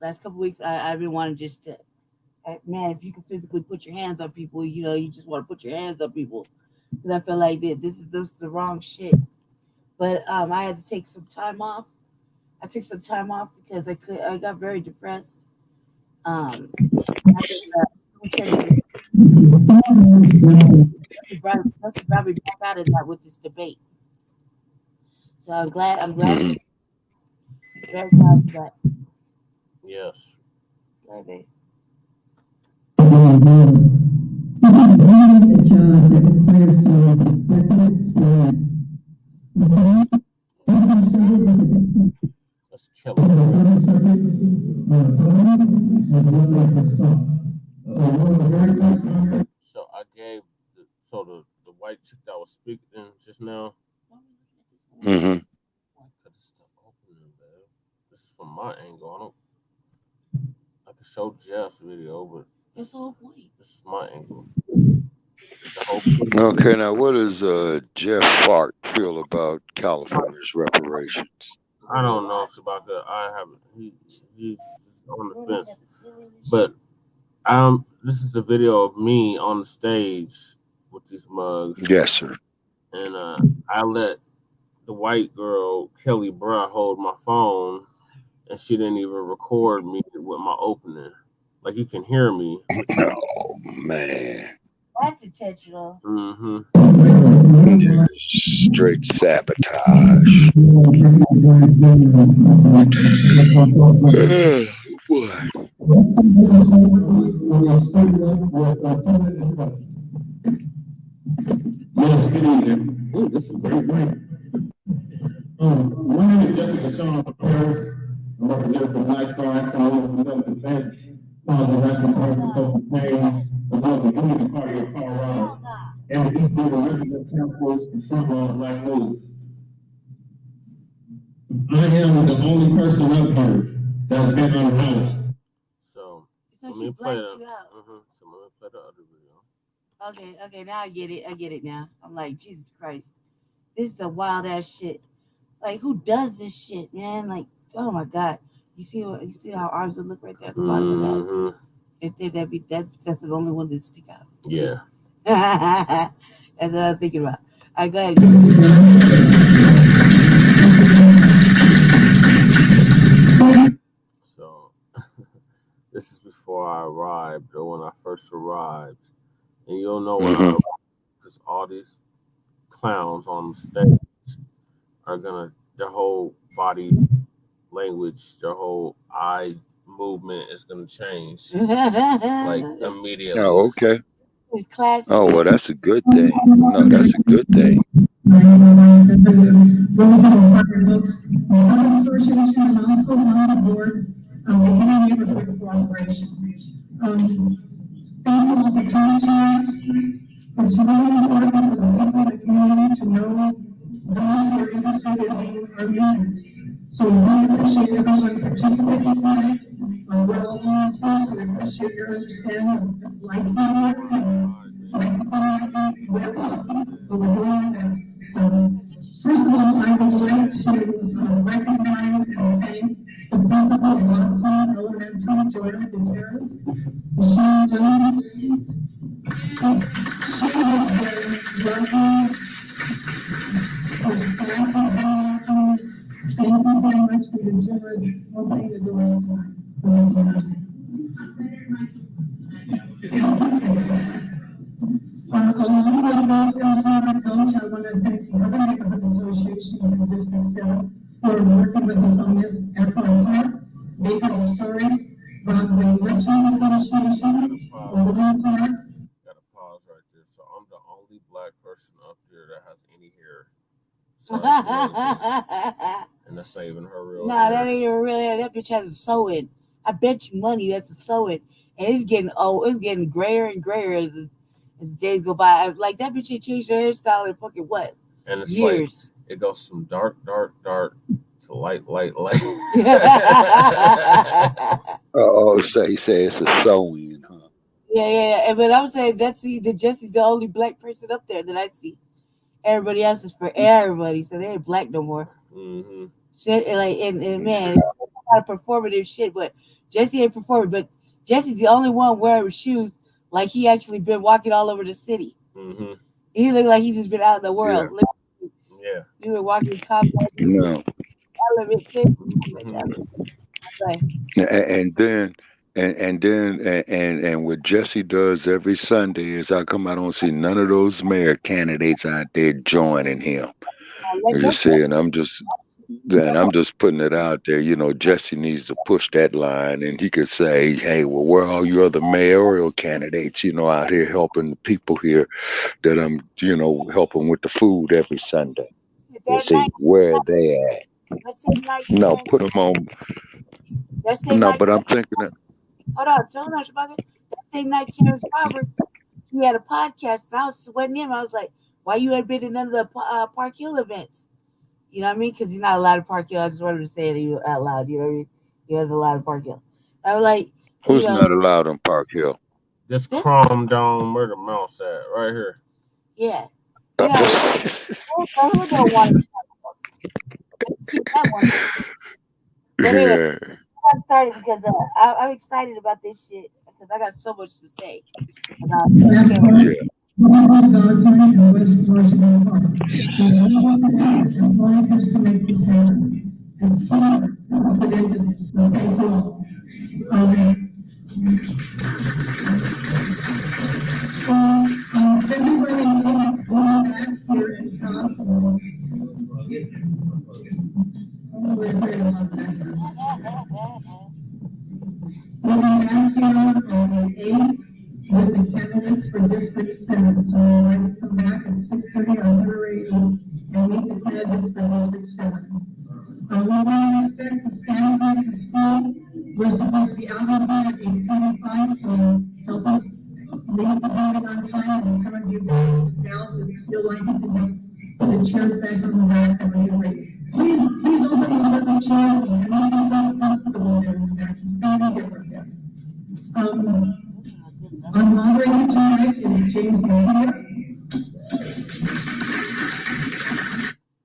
Last couple weeks, I've been wanting just to, man, if you can physically put your hands on people, you just want to put your hands on people, because I feel like this is the wrong shit. But I had to take some time off. I took some time off because I got very depressed. Brought me back out of that with this debate. So I'm glad. Very glad for that. Yes. Okay. Let's kill it. So I gave the white chick that was speaking just now. Mm-hmm. Cut this stuff open, man. This is from my angle. I can show Jeff's video, but that's the whole point. This is my angle. Okay, now what does Jeff Fart feel about California's reparations? I don't know, Shabaka. I haven't. He's on the fence. But this is the video of me on the stage with these mugs. Yes, sir. And I let the white girl Kelly Bra hold my phone, and she didn't even record me with my opening. Like, you can hear me. Oh man, that's intentional. Mm-hmm. Straight sabotage. Yes, good evening. Oh, this is great. My name is Jessica Sean Harris. I represent the Black Male Voters, Party of Colorado, and the East River I am the only person up here that's been unhoused. So So let she me play blacked the. you out. So let me play the other video. Okay, now I get it now. I'm like, Jesus Christ. This is a wild ass shit. Like, who does this shit, man? Like, oh my God. You see how ours would look right there at the bottom of that? If that's the only one that stick out. Yeah. That's what I'm thinking about. All right, go ahead. So this is before I arrived, or when I first arrived, and you'll know when I arrived, because all these clowns on the stage are gonna, their whole body language, their whole eye movement is gonna change like immediately. Oh, okay. It's classic. Oh, well, that's a good thing. No, that's a good thing. Association and also on the board of the Neighborhood Cooperation. Thank you all for coming tonight. It's really important for the people in the community to know those who are interested in being our leaders. So we really appreciate everyone participating tonight. We're all volunteers, so we appreciate your understanding of lights not working, but we're doing our best. So first of all, I would like to recognize and thank the principal of Watson Elementary, Joanna Gutierrez. She has been working, her staff has been working. Thank you very much for your generous opening the doors along with those in the coach, I want to thank the other neighborhood associations in District 7 who are working with us on this effort. Maple Story, Broadway Merchants Association, Overland Park. Gotta pause right there. So I'm the only black person up there that has any hair. So and that's not even her real hair. That ain't even real hair. That bitch has a sew-in. I bet you money that's a sew-in. And it's getting old. It's getting grayer and grayer as days go by. Like, that bitch ain't changed her hairstyle in fucking what? And it's years. Like, it goes from dark to light. Oh, so he said it's a sewing, huh? Yeah. But I'm saying Jesse's the only black person up there that I see. Everybody else is for everybody, so they ain't black no more. Shit, like and man, a lot of performative shit, but Jesse ain't performing. But Jesse's the only one wearing shoes like he actually been walking all over the city. He look like he's just been out in the world. Yeah. You been walking cop. No. And what Jesse does every Sunday is I come out and see none of those mayor candidates out there joining him. You just saying, I'm just putting it out there. You know, Jesse needs to push that line, and he could say, "Hey, well, where are all your other mayoral candidates? You know, out here helping the people here that I'm, you know, helping with the food every Sunday. You see, where are they at? No, put them on. No, but I'm thinking that. Hold on, Shabaka. That same night, Terrence Roberts, he had a podcast, and I was sweating him. I was like, "Why you ain't been in none of the Park Hill events?" You know what I mean? Because he's not allowed in Park Hill. I just wanted to say it out loud. You know what I mean? He wasn't allowed in Park Hill. I was like, who's not allowed in Park Hill? This Chrome Dome, where the mouse at? Right here. Yeah. You know, who don't want to keep that one? But anyway, I started because I'm excited about this shit because I got so much to say about this. To make this happen. It's fun to put into this. So thank you all. Everybody going back here in council. We're back here on the 8th with the candidates for District 7. So I'd like to come back at 6:30 on February 8th and meet the candidates for District 7. We want to respect the standard of the school. We're supposed to be out of here at 8:45, so help us leave the building on time. And some of you guys, gals, that feel like you can put the chairs back on the rack, that would be great. Please open those other change, and make yourselves comfortable there. That's very different there. Our moderator tonight is James Media.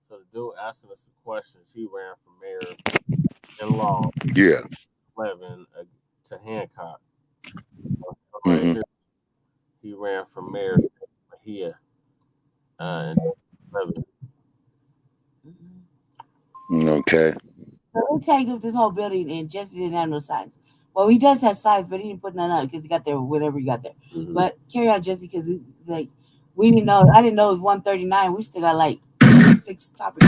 So the dude asking us the questions, he ran for mayor in law. Yeah. 11 to Hancocc. Mm-hmm. He ran for mayor here in 11. Okay. Let me tell you this whole building, and Jesse didn't have no signs. Well, he does have signs, but he didn't put none on because he got there whatever he got there. Mm-hmm. But carry on, Jesse, because we didn't know. I didn't know it was 139. We still got like 6 topics.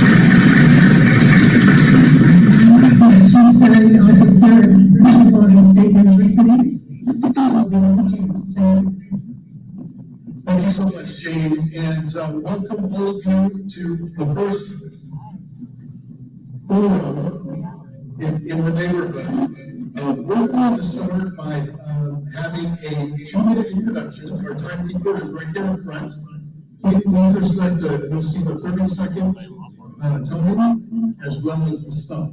Thank you so much, Jane, and welcome all of you to the first forum in the neighborhood. We're going to start by having a 2-minute introduction. Our timekeeper is right here in front. Please respect you'll see the 30-second time as well as the stop.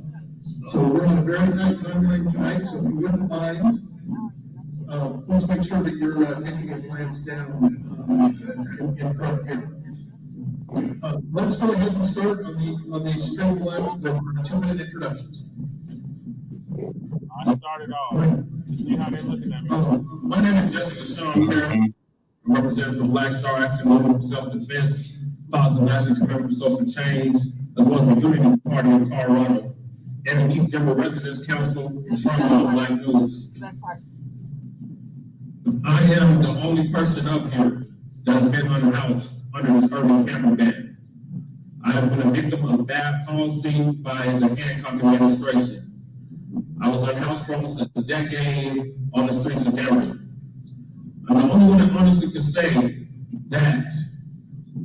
So we're on a very tight timeline tonight, so if you wouldn't mind, please make sure that you're taking your plans down in front here. Let's go ahead and start on the extreme left with 2-minute introductions. I started off to see how they're looking at me. My name is Jessica Sean Carroll. I represent the Black Star Action Movement for Self-Defense, Positive Action Committee for Social Change, as well as the Unity Party in Colorado, and the East Denver Residents Council, Front Line Blacc News. I am the only person up here that has been unhoused under this urban camper ban. I have been a victim of bad policy by the Hancocc administration. I was unhoused for almost a decade on the streets of Denver. I'm the only one that honestly can say that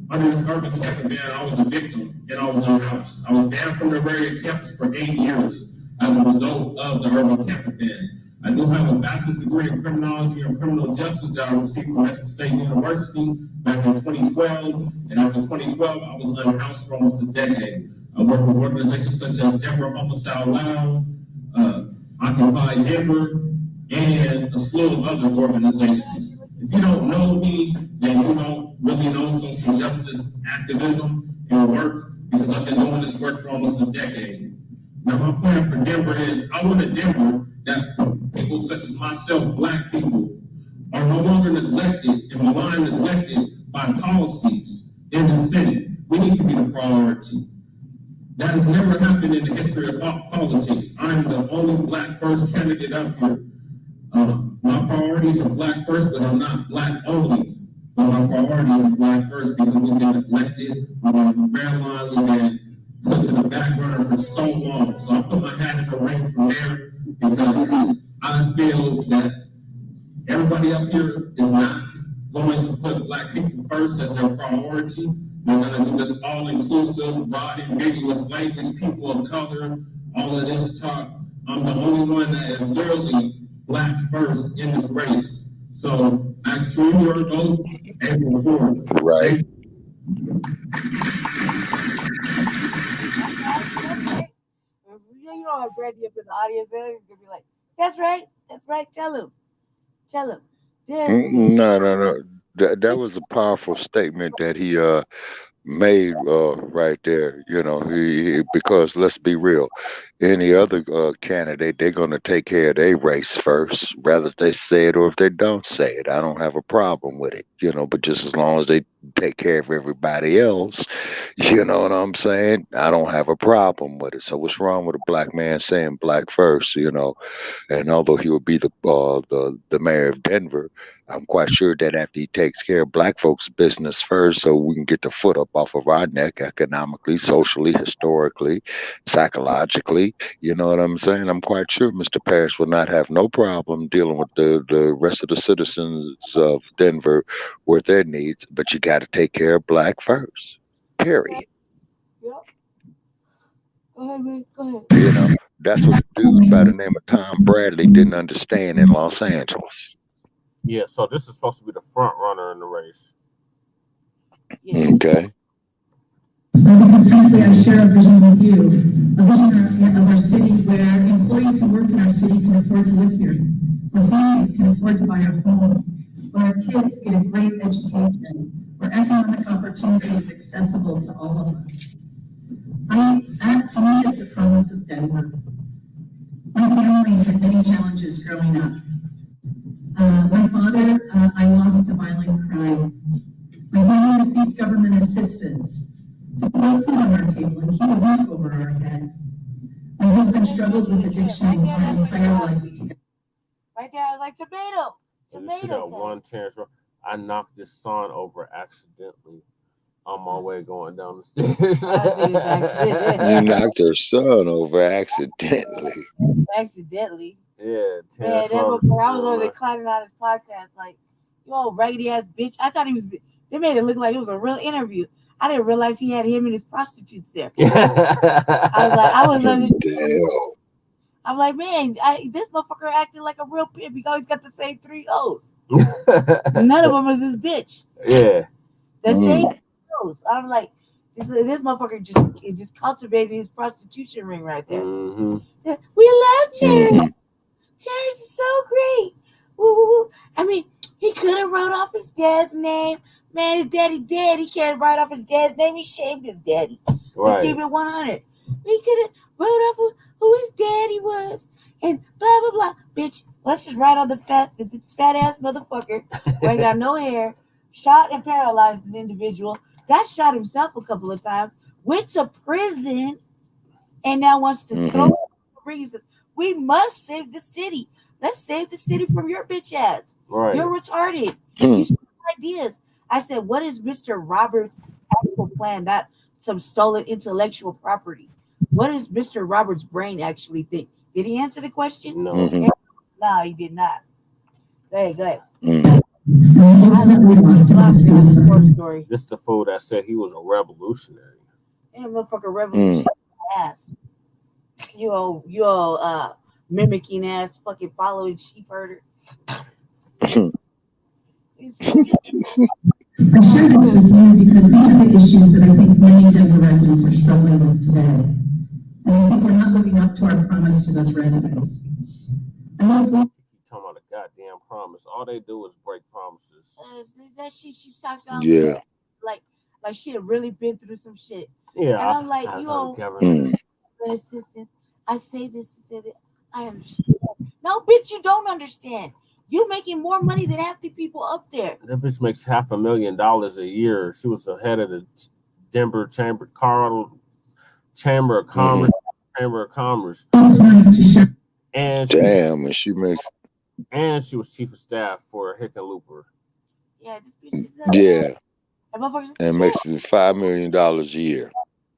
under this urban camper ban, I was a victim and I was unhoused. I was banned from the area campus for 8 years as a result of the urban camper ban. I do have a bachelor's degree in criminology and criminal justice that I received from Memphis State University back in 2012. And after 2012, I was unhoused for almost a decade. I worked with organizations such as Denver Homicide Loud, Occupy Denver, and a slew of other organizations. If you don't know me, then you don't really know social justice activism and work, because I've been doing this work for almost a decade. Now, my plan for Denver is I want a Denver that people such as myself, Black people, are no longer neglected and maligned neglected by policies in the city. We need to be the priority. That has never happened in the history of politics. I'm the only Black first candidate up here. My priorities are Black first, but I'm not Black only. But my priorities are Black first because we've been neglected, we've been redlined, we've been put to the back burner for so long. So I put my hat in the ring from there because I feel that everybody up here is not going to put Black people first as their priority. They're going to do this all-inclusive, broad, ambiguous language, people of color, all of this talk. I'm the only one that is literally Black first in this race. So I ask for your vote April 4th. Right. You know, Brandy up in the audience there, he's going to be like, that's right, tell him. No. That was a powerful statement that he made right there. You know, he because let's be real, any other candidate, they're going to take care of their race first, whether they say it or if they don't say it. I don't have a problem with it, you know, but just as long as they take care of everybody else, you know what I'm saying? I don't have a problem with it. So what's wrong with a Black man saying Black first, you know? And although he would be the mayor of Denver, I'm quite sure that after he takes care of Black folks' business first, so we can get the foot up off of our neck economically, socially, historically, psychologically, you know what I'm saying? I'm quite sure Mr. Parrish will not have no problem dealing with the rest of the citizens of Denver with their needs, but you got to take care of Black first, period. Yep. Go ahead, man. Go ahead. You know, that's what a dude by the name of Tom Bradley didn't understand in Los Angeles. Yeah, so this is supposed to be the front runner in the race. Yeah. Okay. Because frankly, I share a vision with you, a vision of our city where employees who work in our city can afford to live here, where families can afford to buy a home, where our kids get a great education, where economic opportunity is accessible to all of us. That to me is the promise of Denver. My family had many challenges growing up. My father, I lost to violent crime. My mother received government assistance to put food on our table and keep a roof over our head. My husband struggled with addiction our entire life together. Right there, I was like, tomato. You see that one Terrence Road? I knocked this sign over accidentally on my way going down the stairs. You knocked her son over accidentally. Accidentally. Yeah, Man, I was over there climbing on his podcast like, you old raggedy ass bitch. I thought he was. They made it look like it was a real interview. I didn't realize he had him and his prostitutes there. I'm like, man, this motherfucker acting like a real pimp. He always got the same 3 O's. None of them is his bitch. Yeah. The same O's. I'm like, this motherfucker just cultivated his prostitution ring right there. Mm-hmm. We love Terrence. Terrence is so great. Woo, woo, woo. I mean, he could have wrote off his dad's name. Man, his daddy dead. He can't write off his dad's name. He shamed his daddy. Right. Let's keep it 100. He could have wrote off who his daddy was and blah, blah, blah. Bitch, let's just write on the fat ass motherfucker who ain't got no hair, shot and paralyzed an individual, got shot himself a couple of times, went to prison, and now wants to throw reasons. We must save the city. Let's save the city from your bitch ass. Right. You're retarded. You steal ideas. I said, what is Mr. Roberts' actual plan? Not some stolen intellectual property. What does Mr. Roberts' brain actually think? Did he answer the question? No. No, he did not. Go ahead. This is the fool that said he was a revolutionary. Yeah, motherfucker, revolutionary ass. You old mimicking ass fucking following sheep herder. I share this with you because these are the issues that I think many Denver residents are struggling with today. And I think we're not living up to our promise to those residents. Keep talking about a goddamn promise. All they do is break promises. That shit she talks on. Yeah. Like she had really been through some shit. Yeah. And I'm like, assistance. I say this, I understand. No, bitch, you don't understand. You're making more money than half the people up there. That bitch makes $500,000 a year. She was the head of the Denver Chamber of Commerce. Chamber of Commerce. And she was chief of staff for Hickenlooper. Yeah, this bitch is and makes $5 million a year.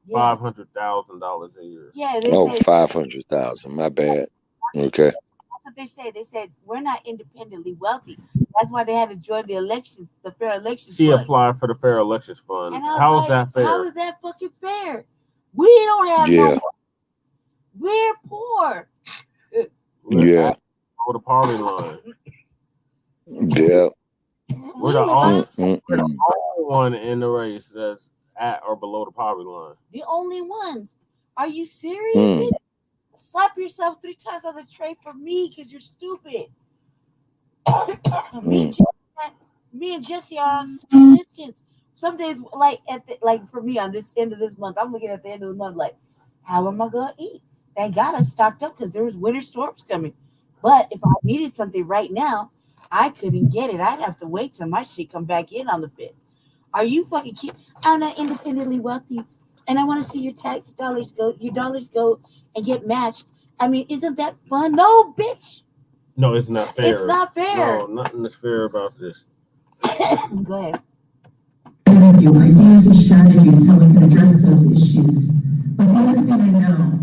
$500,000 a year. Yeah. 500,000. My bad. Okay. That's what they said. They said we're not independently wealthy. That's why they had to join the elections, the fair elections. She fund. Applied for the fair elections fund. How is that fair? How is that fucking fair? We don't have no. We're poor. Yeah. Over the poverty line. Yeah. We're the only one in the race that's at or below the poverty line. The only ones. Are you serious? Slap yourself 3 times on the tray for me because you're stupid. Me and Jesse are on assistance. Some days, for me on this end of this month, I'm looking at the end of the month like, how am I gonna eat? Thank God I stocked up because there was winter storms coming. But if I needed something right now, I couldn't get it. I'd have to wait till my shit come back in on the 5th. Are you fucking kidding? I'm not independently wealthy, and I want to see your tax dollars go and get matched. I mean, isn't that fun? No, bitch. No, it's not fair. It's not fair. No, nothing is fair about this. Go ahead. Ideas and strategies how we can address those issues. But the other thing I know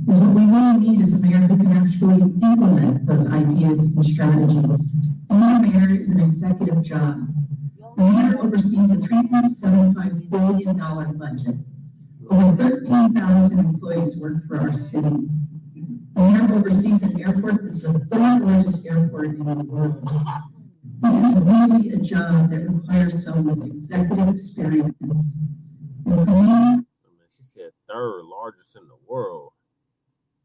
is what we really need is a mayor who can actually implement those ideas and strategies. And our mayor is an executive job. The mayor oversees a $3.75 billion budget. Over 13,000 employees work for our city. The mayor oversees an airport that's the 3rd largest airport in the world. This is really a job that requires someone with executive experience. And for me, she said third largest in the world.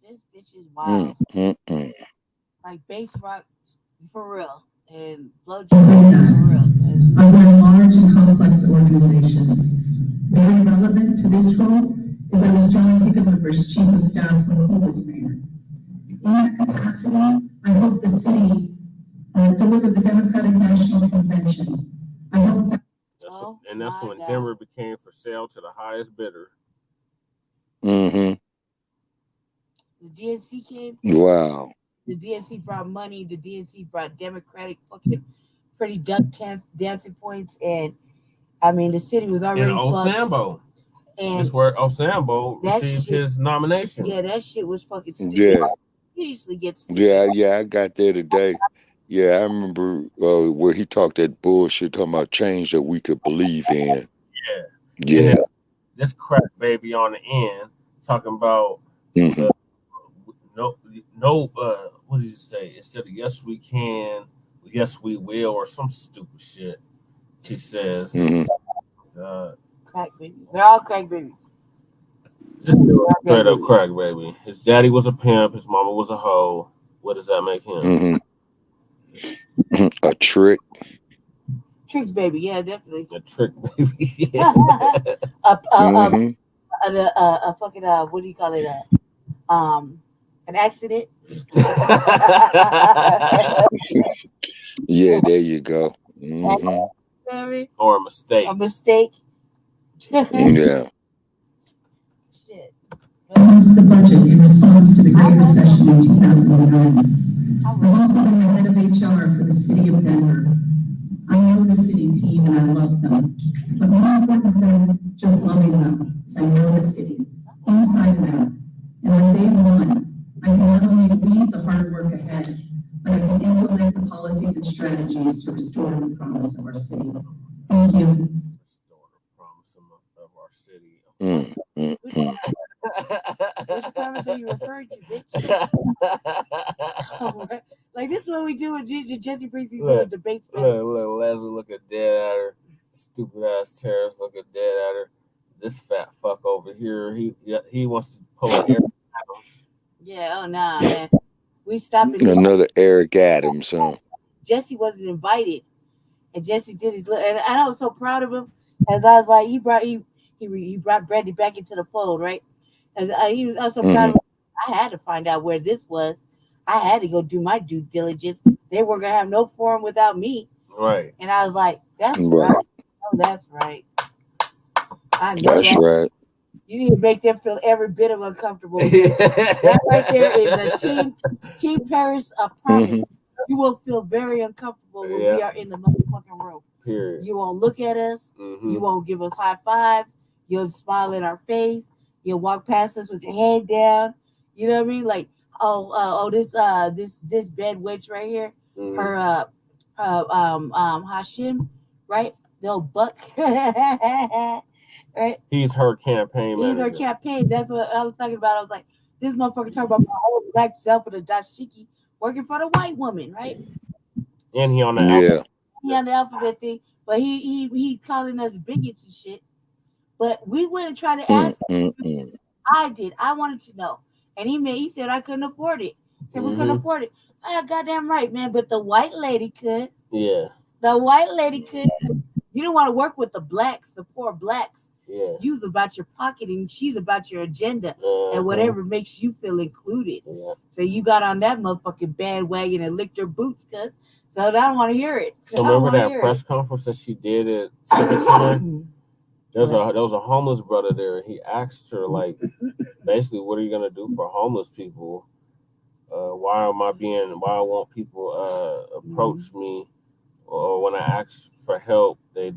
This bitch is wild. Mm-mm. Like bass rock for real and blowjob for real. Are there large and complex organizations? Very relevant to this role is I was John Hickenlooper's chief of staff when he was mayor. In that capacity, I hope the city delivered the Democratic National Convention. I hope that. That's when Denver became for sale to the highest bidder. Mm-hmm. The DNC came. Wow. The DNC brought money. The DNC brought Democratic fucking pretty duck dancing points, and I mean the city was already and Osambo. And that's where Osambo received his nomination. Yeah, that shit was fucking stupid. Yeah. He usually gets stupid. Yeah, I got there today. Yeah, I remember where he talked that bullshit talking about change that we could believe in. Yeah. This crack baby on the end talking about what did he say? Instead of yes we can, yes we will, or some stupid shit. He says, crack baby. They're all crack babies. Straight up crack baby. His daddy was a pimp. His mama was a hoe. What does that make him? A trick. Tricks baby, yeah, definitely. A trick baby. A fucking what do you call it? An accident. Yeah, there you go. Mm-hmm. Or a mistake. A mistake. Yeah. Shit. Announced the budget in response to the Great Recession in 2009. I've also been the head of HR for the city of Denver. I know the city team and I love them. But more important than just loving them is I know the city, inside and out. And on day one, I can not only lead the hard work ahead, but I can implement the policies and strategies to restore the promise of our city. Thank you. Restore the promise of our city. Which promise are you referring to, bitch? Like this is what we do with Jesse Priestley's little debates. Look, Leslie look at dead at her. Stupid ass terrorist look at dead at her. This fat fuck over here, he wants to pull an Eric Adams. Yeah, oh nah, man. We stopped it. Another Eric Adams, huh? Jesse wasn't invited, and Jesse did his little. And I was so proud of him, as I was like, he brought Brandy back into the fold, right? As I was so proud of him. I had to find out where this was. I had to go do my due diligence. They weren't gonna have no forum without me, right? And I was like, "That's right. Oh, that's right. I know that's right. You need to make them feel every bit of uncomfortable. That right there is a Team Paris promise. You will feel very uncomfortable when we are in the motherfucking room. Period. You won't look at us. You won't give us high fives. You'll smile in our face. You'll walk past us with your head down. You know what I mean? Like, this bed witch right here, her Hashim, right? No buck. Right? He's her campaign manager. He's her campaign. That's what I was talking about. I was like, this motherfucker talking about my whole black self and a dashiki working for the white woman, right? And he on the alphabet. He on the alphabet thing, but he calling us bigots and shit. But we went and tried to ask him. I did. I wanted to know. And he said I couldn't afford it. I said we couldn't afford it. I goddamn right, man. But the white lady could. Yeah. The white lady could. You don't want to work with the blacks, the poor blacks. Yeah. You's about your pocket and she's about your agenda and whatever makes you feel included. Yeah. So you got on that motherfucking bandwagon and licked her boots, cuz. So I don't want to hear it. So remember that press conference that she did at Civic There was a homeless brother there. He asked her, like, basically, what are you gonna do for homeless people? Why won't people approach me? Or when I ask for help, they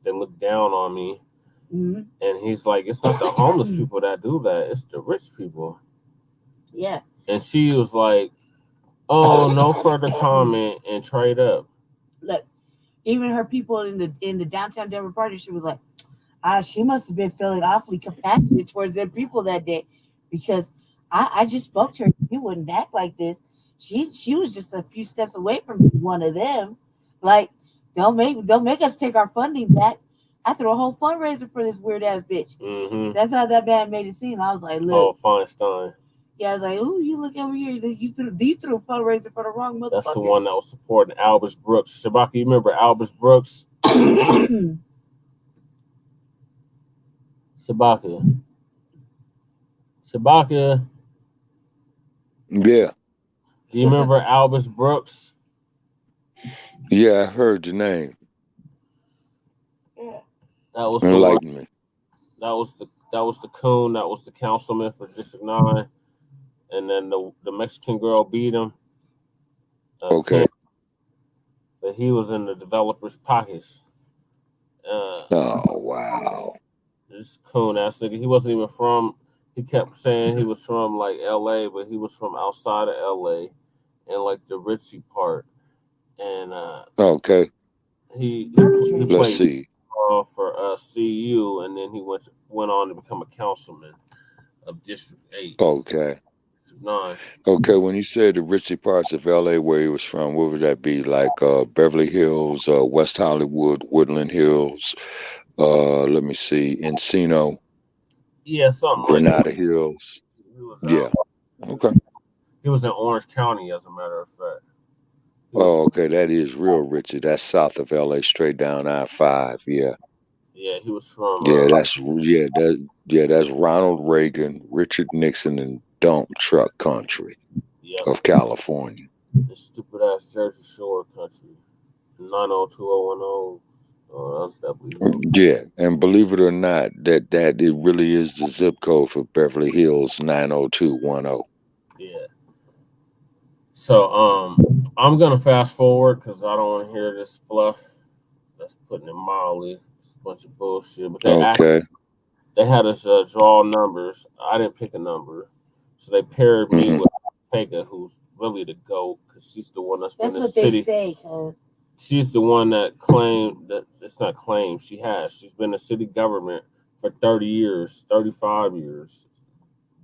look down on me. And he's like, it's not the homeless people that do that, it's the rich people. Yeah. And she was like, oh, no further comment, and trade up. Look, even her people in the downtown Denver party, she was like, she must have been feeling awfully compassionate towards their people that day, because I just spoke to her. She wouldn't act like this. She was just a few steps away from one of them. Like, don't make us take our funding back. I threw a whole fundraiser for this weird ass bitch. Mm-hmm. That's how that band made it seem. I was like, look. Oh, Feinstein. Yeah, I was like, ooh, you look over here. You threw a fundraiser for the wrong motherfucker. That's the one that was supporting Albus Brooks. Shabaka, you remember Albus Brooks? Shabaka. Yeah. Do you remember Albus Brooks? Yeah, I heard your name. Yeah. That was enlighten me. That was the coon. That was the councilman for District 9, and then the Mexican girl beat him. Okay. Kemp, but he was in the developer's pockets. Oh wow. This coon ass nigga. He wasn't even from. He kept saying he was from like L.A., but he was from outside of L.A. and like the ritzy part. And okay. He Let's played see. For CU, and then he went on to become a councilman of District 8. Okay. District 9. Okay, when you said the ritzy parts of LA where he was from, what would that be? Like Beverly Hills, West Hollywood, Woodland Hills, let me see, Encino. Yeah, something Granada like that. Hills. Yeah. Okay. He was in Orange County, as a matter of fact. Okay, that is real ritzy. That's south of LA, straight down I-5. Yeah. Yeah, he was from. That's Ronald Reagan, Richard Nixon, and dump truck country of California. The stupid ass Jersey Shore country. 9021010. Oh, that's definitely. Yeah, and believe it or not, that it really is the zip code for Beverly Hills 90210. Yeah. So I'm gonna fast forward because I don't want to hear this fluff. That's putting it mildly. It's a bunch of bullshit. But they had us draw numbers. I didn't pick a number, so they paired me with Pega, who's really the GOAT, because she's the one that's been in the city. That's what they say, cuz. She's the one that claimed that it's not claimed. She's been in city government for 30 years, 35 years,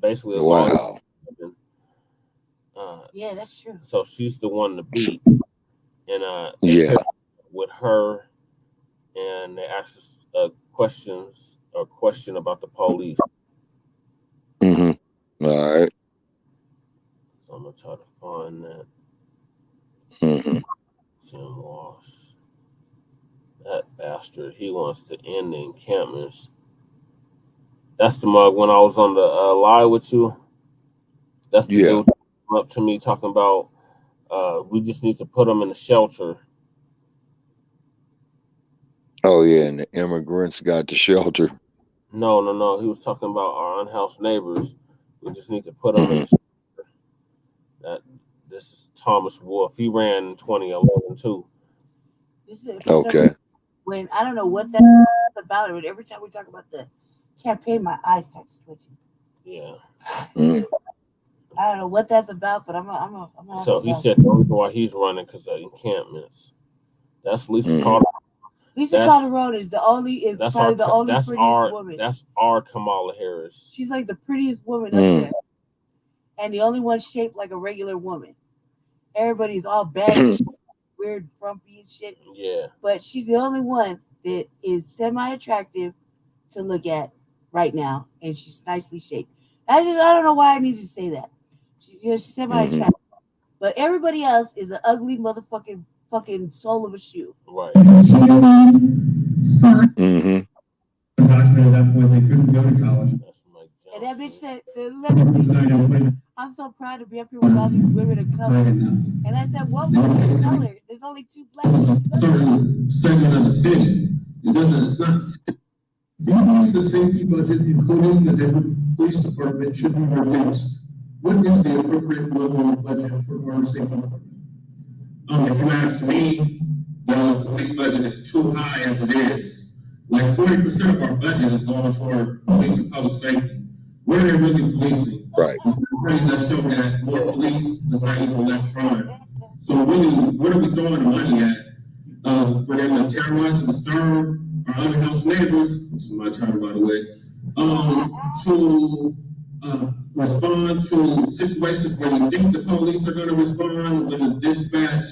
basically as long as. Yeah, that's true. So she's the one to beat, and with her, and they asked us a question about the police. All right. So I'm gonna try to find that. Jim Walsh, that bastard. He wants to end the encampments. That's the mug when I was on the live with you. That's the dude up to me talking about we just need to put them in a shelter. Oh yeah, and the immigrants got the shelter. No. He was talking about our unhoused neighbors. We just need to put them in a shelter. This is Thomas Wolfe. He ran in 2011 too. Okay. When I don't know what that's about, but every time we talk about the campaign, my eyes start twitching. Yeah. I don't know what that's about, but I'm So he said the reason why he's running because of encampments. That's Lisa Calderon. Lisa Calderon is probably the only prettiest woman. That's our Kamala Harris. She's like the prettiest woman up there, and the only one shaped like a regular woman. Everybody's all bad and shit, weird, frumpy and shit. Yeah. But she's the only one that is semi-attractive to look at right now, and she's nicely shaped. I don't know why I needed to say that. She's semi-attractive, but everybody else is an ugly motherfucking fucking soul of a shoe. Right. And that bitch said, I'm so proud to be up here with all these women of color. And I said, what women of color? There's only 2 black women. Certain segment of the city. It's not. Do you believe the safety budget, including the Denver Police Department, should be reduced? What is the appropriate level of budget for our safety department? If you ask me, the police budget is too high as it is. Like 40% of our budget is going toward police and public safety. What are they really policing? Right. Studies that show that more police does not equal less crime. So really, what are we throwing the money at? For them to terrorize and disturb our unhoused neighbors, which is my turn, by the way, to respond to situations where you think the police are going to respond when the dispatch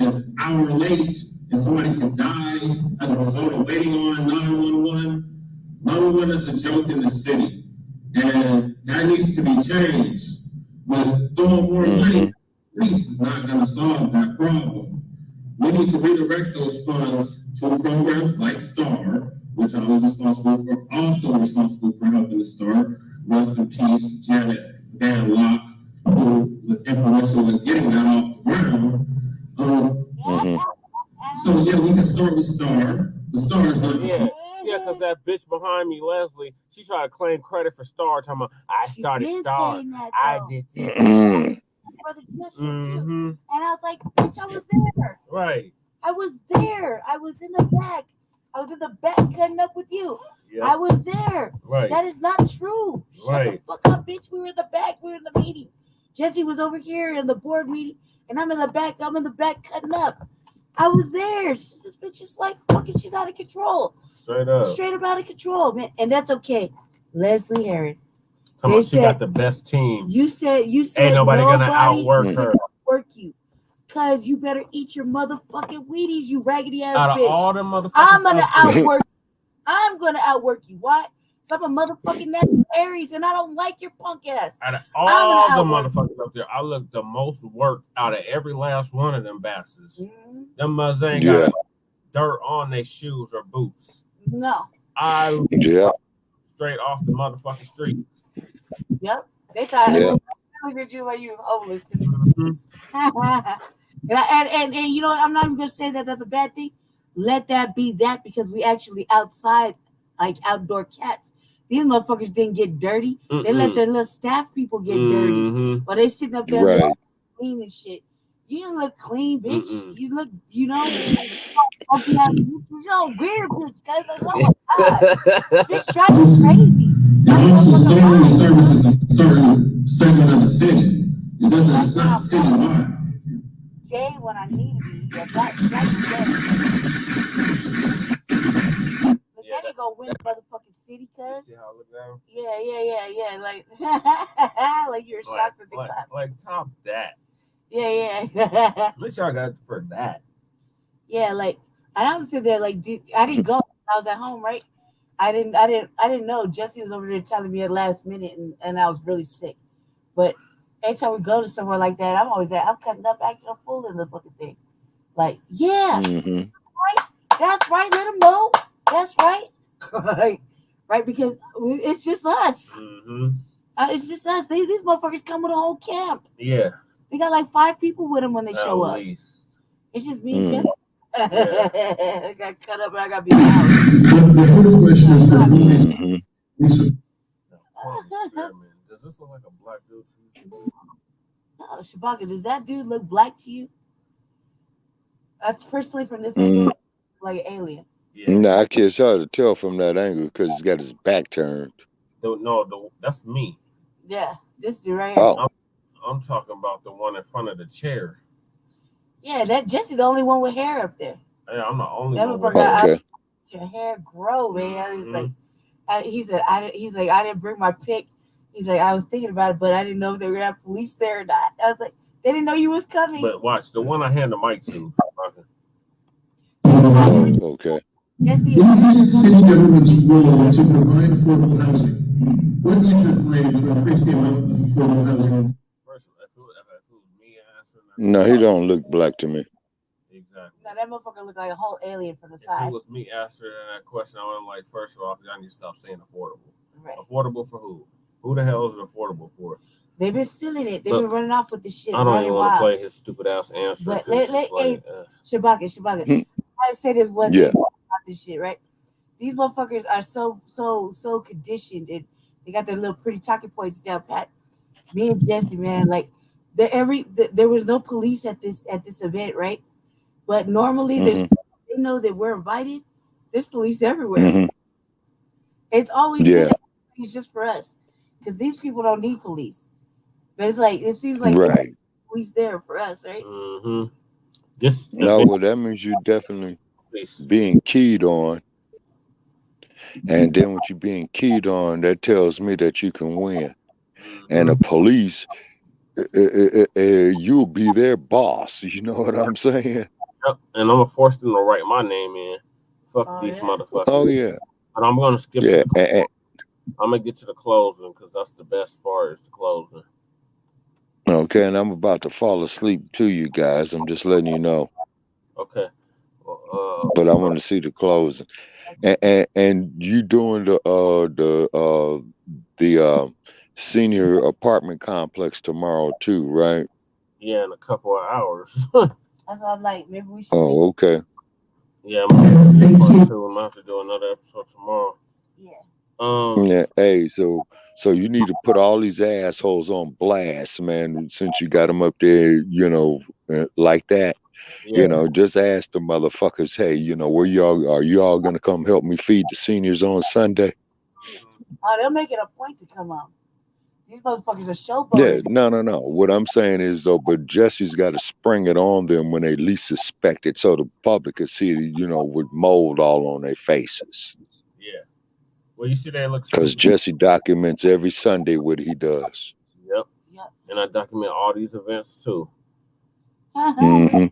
is an hour late and somebody can die as a result of waiting on 911 We need to redirect those funds to programs like STAR, which I was responsible for, also responsible for helping to start. Rest in peace, Janet Van Locke, who was influential in getting that off the ground. So yeah, we can start with STAR. The STAR is not Yeah, because that bitch behind me, Leslie, she tried to claim credit for STAR, talking about, I started STAR. I did this. Brother Justin too. And I was like, bitch, I was there. Right. I was there. I was in the back. I was in the back cutting up with you. Yep. I was there. Right. That is not true. Shut the fuck up, bitch. We were in the back. We were in the meeting. Jesse was over here in the board meeting, and I'm in the back. I'm in the back cutting up. I was there. This bitch is like fucking, she's out of control. Straight up. Straight up out of control, man. And that's okay. Leslie Herod. She got the best team. You said ain't nobody gonna outwork her. Outwork you. Cause you better eat your motherfucking Wheaties, you raggedy ass out of bitch. All them motherfuckers I'm gonna outwork I'm gonna outwork you. Why? I'm a motherfucking natural Aries and I don't like your punk ass. Out of all the motherfuckers up there, I look the most worked out of every last one of them bastards. Them mothers ain't got dirt on their shoes or boots. No. Straight off the motherfucking streets. Yep. They thought that you like you was homeless. And you know what? I'm not even gonna say that that's a bad thing. Let that be that, because we actually outside, like outdoor cats. These motherfuckers didn't get dirty. They let their little staff people get dirty while they sitting up there looking clean and shit. You didn't look clean, bitch. You look, you know, you're so weird, bitch. Guys, like, oh my god, bitch, trying to be crazy. And also, storing services is a certain segment of the city. It doesn't. It's not citywide. Jay, when I need to be, Daddy go win the motherfucking city, cuz. See how I look down? Yeah. Like, like you're shocked at the clap. Like top that. Yeah. At least y'all got for that. Yeah, like, and I was sitting there like, dude, I didn't go. I was at home, right? I didn't know. Jesse was over there telling me at last minute, and I was really sick. But every time we go to somewhere like that, I'm cutting up, acting a fool in the fucking thing. Like, right? That's right. Let them know. That's right. right? Because it's just us. It's just us. These motherfuckers come with a whole camp. Yeah. They got like 5 people with them when they show up. It's just me and Jesse. I got cut up and I got beat out. The first question is for Lisa. Does this look like a black dude to you? No, Shabaka, does that dude look black to you? That's personally from this angle, like an alien. Nah, it's hard to tell from that angle because he's got his back turned. No, that's me. Yeah, this dude right here. Oh. I'm talking about the one in front of the chair. Yeah, that Jesse's the only one with hair up there. Yeah, I'm the only that one. Okay. Your hair grow, man. He's like, he said, I didn't bring my pick. He's like, I was thinking about it, but I didn't know if they were gonna have police there or not. I was like, they didn't know you was coming. But watch, the one I hand the mic to. Okay. What is city government's role to provide affordable housing? What is your plan to increase the amount of affordable housing? First, if it was me answering that. No, he don't look black to me. Exactly. Now that motherfucker looked like a whole alien from the side. If it was me answering that question, I would have like, first of all, I need to stop saying affordable. Right. Affordable for who? Who the hell is it affordable for? They've been stealing it. They've been running off with this shit. I don't even want to play his stupid ass answer. But Shabaka. I say this one thing about this shit, right? These motherfuckers are so conditioned, and they got their little pretty talking points down pat. Me and Jesse, man, like there was no police at this event, right? But normally they know that we're invited. There's police everywhere. It's always it's just for us, because these people don't need police. But it's like it seems like police there for us, right? Well, that means you definitely being keyed on, and then what you being keyed on, that tells me that you can win. And the police, you'll be their boss. You know what I'm saying? Yep. And I'm gonna force them to write my name in. Fuck these motherfuckers. Oh yeah. But I'm gonna skip. I'm gonna get to the closing because that's the best part, is the closing. Okay, and I'm about to fall asleep to you guys. I'm just letting you know. Okay. But I want to see the closing. And you doing the senior apartment complex tomorrow too, right? Yeah, in a couple of hours. That's why I'm like, maybe we should. Oh, okay. Yeah, I'm gonna do part 2. I'm gonna have to do another episode tomorrow. Yeah. Yeah. Hey, so you need to put all these assholes on blast, man. Since you got them up there, like that. Yeah. Just ask the motherfuckers, hey, where y'all are? You all gonna come help me feed the seniors on Sunday? Oh, they'll make it a point to come out. These motherfuckers are Yeah, showboaters. no. What I'm saying is though, but Jesse's got to spring it on them when they least suspect it, so the public could see it, with mold all on their faces. Yeah. Well, you see that looks. Because Jesse documents every Sunday what he does. Yep. And I document all these events too. Mm-hmm.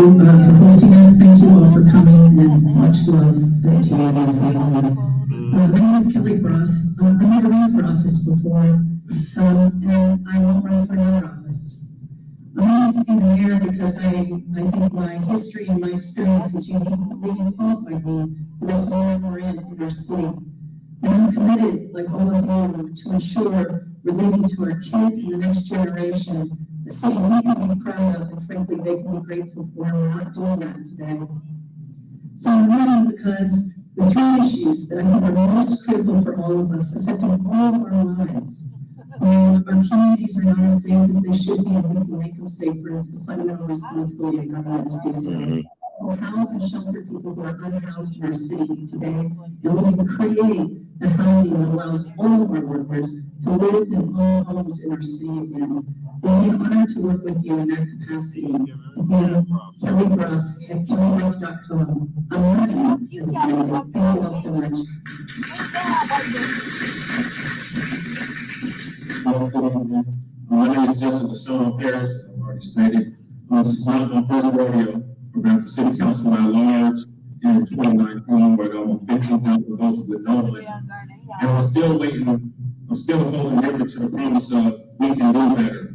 Hosting us, thank you all for coming, and much love to you. My name is Kelly Bruff. I've never run for office before, and I won't run for another office. I wanted to be the mayor because I think my history and my experiences uniquely qualified me for this moment we're in our city. And I'm committed, like all of you, to ensure we're leaving to our kids and the next generation a city we can be proud of and frankly they can be grateful for, and we're not doing that today. So I'm running because the 3 issues that I think are most critical for all of us, affecting all of our lives. Our communities are not as safe as they should be, and we can make them safer. It's the fundamental responsibility of government to do so. We'll house and shelter people who are unhoused in our city today, and we can create the housing that allows all of our workers to live in all homes in our city again. It will be an honor to work with you in that capacity. Again, Kelly Bruff at kellybruff.com. I'm running as a candidate. Thank you all so much. My name is Justin LaShawn Harris, as I've already stated. This is not my first rodeo. I ran for city council at large in 2019, where I got almost 15,000 votes with no one. And I'm still waiting. I'm still holding Denver to the promise of we can do better.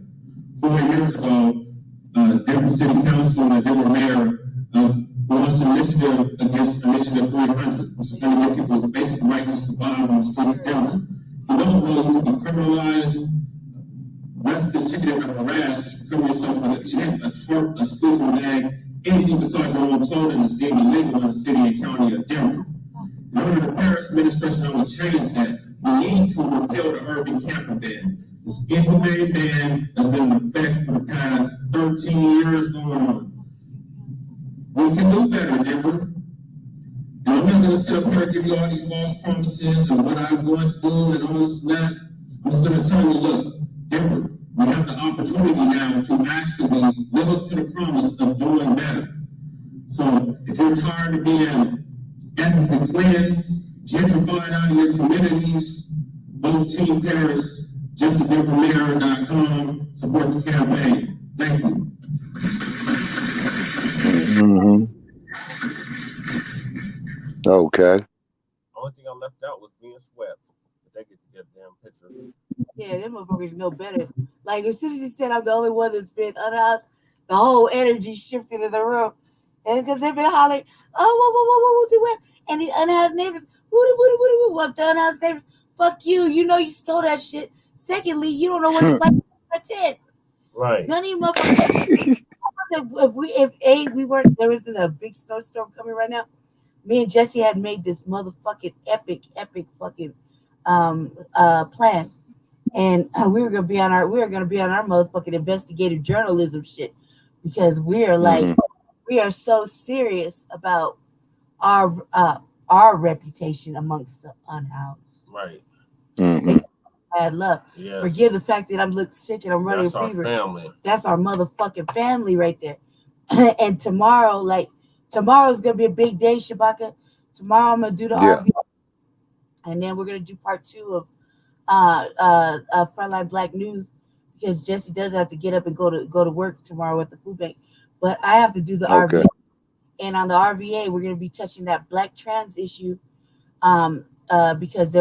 4 years ago, Denver City Council and Denver Mayor launched an initiative against Initiative 300, which is going to give people the basic right to survive on the streets of Denver. If you don't know, you can be criminalized, arrested, ticketed, or harassed, cover yourself with a tent, a tarp, a sleeping bag, anything besides your own clothing is deemed illegal in the city and county of Denver. And under the Paris administration, I will change that. We need to repeal the urban camper ban. This inhumane ban has been in effect for the past 13 years going on. We can do better, Denver. And I'm not going to sit up here and give you all these false promises and what I'm going to do and all this and that. I'm just going to tell you, look, Denver, we have the opportunity now to actually live up to the promise of doing better. So if you're tired of being ethnically cleansed, gentrified out of your communities, vote Team Paris, JusticeDenverMayor.com, support the campaign. Thank you. Mm-hmm. Okay. Only thing I left out was being swept. But they get to get a damn picture. Yeah, them motherfuckers know better. Like, as soon as he said I'm the only one that's been unhoused, the whole energy shifted in the room. And because they've been hollering, what? And the unhoused neighbors, what the unhoused neighbors? Fuck you. You know you stole that shit. Secondly, you don't know what it's like to pretend. Right. None of you motherfuckers. If we weren't, there isn't a big snowstorm coming right now. Me and Jesse had made this motherfucking epic fucking plan. And we were gonna be on our motherfucking investigative journalism shit, because we are like we are so serious about our reputation amongst the unhoused. Right. Mm-hmm. Bad luck. Yes. Forgive the fact that I'm looking sick and I'm running That's a fever. Our family. That's our motherfucking family right there. And tomorrow's gonna be a big day, Shabaka. Tomorrow I'm gonna do the RV, and then we're gonna do part 2 of Front Line Blacc News, because Jesse does have to get up and go to work tomorrow at the food bank. But I have to do the RVA, and on the RVA we're gonna be touching that Black trans issue, because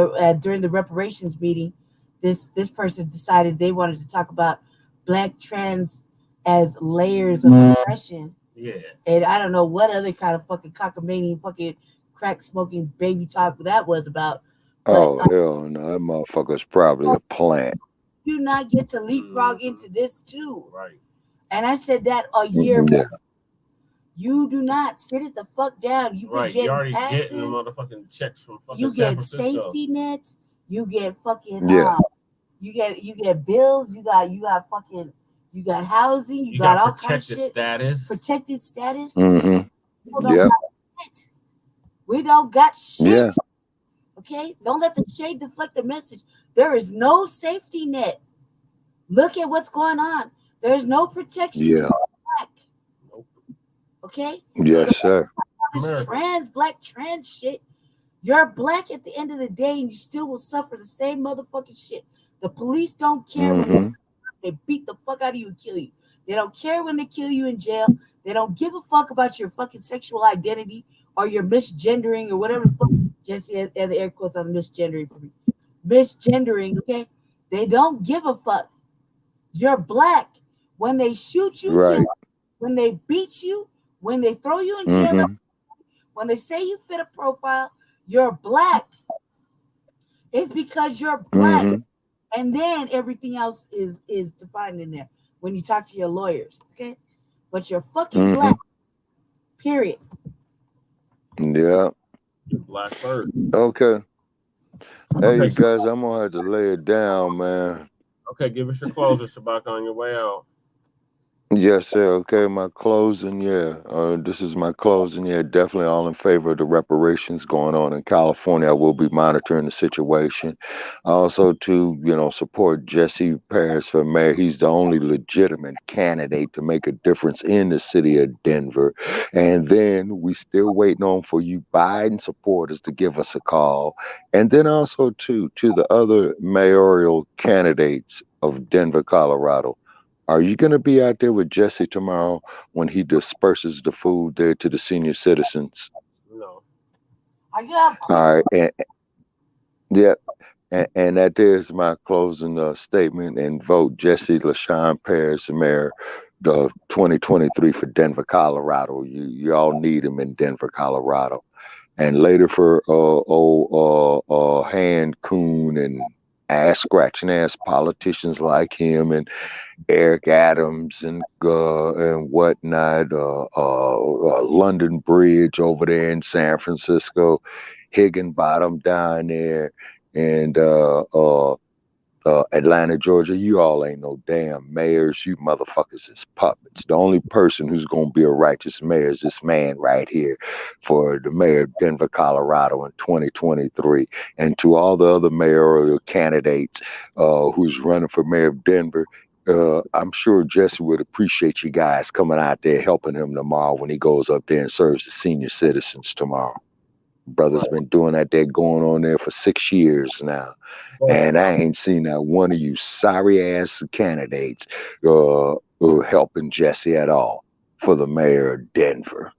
during the reparations meeting, this person decided they wanted to talk about Black trans as layers of oppression Yeah. And I don't know what other kind of fucking cockamamie, fucking crack smoking baby talk that was about. But Oh hell no, that motherfucker's probably a plant. you not get to leapfrog into this too. Right. And I said that a year Yeah. ago. You do not sit it the fuck down. You Right. be getting You already passes. getting the motherfucking checks from fucking You San get Francisco. safety nets. You get fucking Yeah. you get bills. You got fucking you got housing. You got all kinds protected of shit. status. Protected status. Mm-hmm. People don't Yep. got shit. We don't got shit. Yeah. Okay? Don't let the shade deflect the message. There is no safety net. Look at what's going on. There's no protection Yeah. to Black. Okay? Yes, sir. This Black trans shit. You're Black at the end of the day, and you still will suffer the same motherfucking shit. The police don't care when they beat the fuck out of you and kill you. They don't care when they kill you in jail. They don't give a fuck about your fucking sexual identity or your misgendering or whatever the fuck. Jesse had the air quotes on misgendering for me. Misgendering, okay? They don't give a fuck. You're Black. When they shoot you, Right. kill you. When they beat you, when they throw you in jail, when they say you fit a profile, you're Black. It's because you're Black. And then everything else is defined in there when you talk to your lawyers, okay? But you're fucking Black. Period. Yeah. Black first. Okay. Hey, you guys, I'm gonna have to lay it down, man. Okay, give us your closer, Shabaka, on your way out. Yes, sir. Okay, my closing, this is my closing. Definitely all in favor of the reparations going on in California. I will be monitoring the situation. Also, to support Jesse Paris for mayor. He's the only legitimate candidate to make a difference in the city of Denver. And then we still waiting on for you Biden supporters to give us a call. And then also to the other mayoral candidates of Denver, Colorado. Are you going to be out there with Jesse tomorrow when he disperses the food there to the senior citizens? No. Are you out? All right. And that is my closing statement, and vote Jesse LaShawn Paris, mayor, the 2023 for Denver, Colorado. You all need him in Denver, Colorado. And later for hand coon and ass scratching ass politicians like him and Eric Adams and whatnot, London Bridge over there in San Francisco, Higginbottom down there, and Atlanta, Georgia. You all ain't no damn mayors. You motherfuckers is puppets. The only person who's going to be a righteous mayor is this man right here for the mayor of Denver, Colorado in 2023. And to all the other mayoral candidates who's running for mayor of Denver, I'm sure Jesse would appreciate you guys coming out there helping him tomorrow when he goes up there and serves the senior citizens tomorrow. Brother's been doing that there going on there for 6 years now. And I ain't seen that one of you sorry ass candidates helping Jesse at all for the mayor of Denver.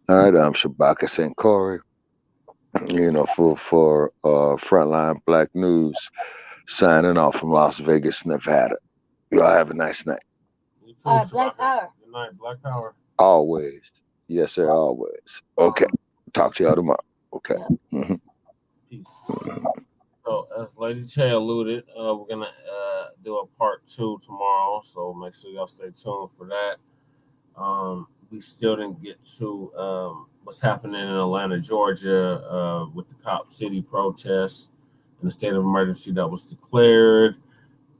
All right, I'm Shabaka St. Corey, for Front Line Blacc News, signing off from Las Vegas, Nevada. Y'all have a nice night. You too, Black Power. Good night, Black Power. Always. Yes, sir, always. Okay. Talk to y'all tomorrow. Okay. Peace. So, as Lady Che alluded, we're going to do a part 2 tomorrow. So, make sure y'all stay tuned for that. We still didn't get to what's happening in Atlanta, Georgia, with the Cop City protests and the state of emergency that was declared.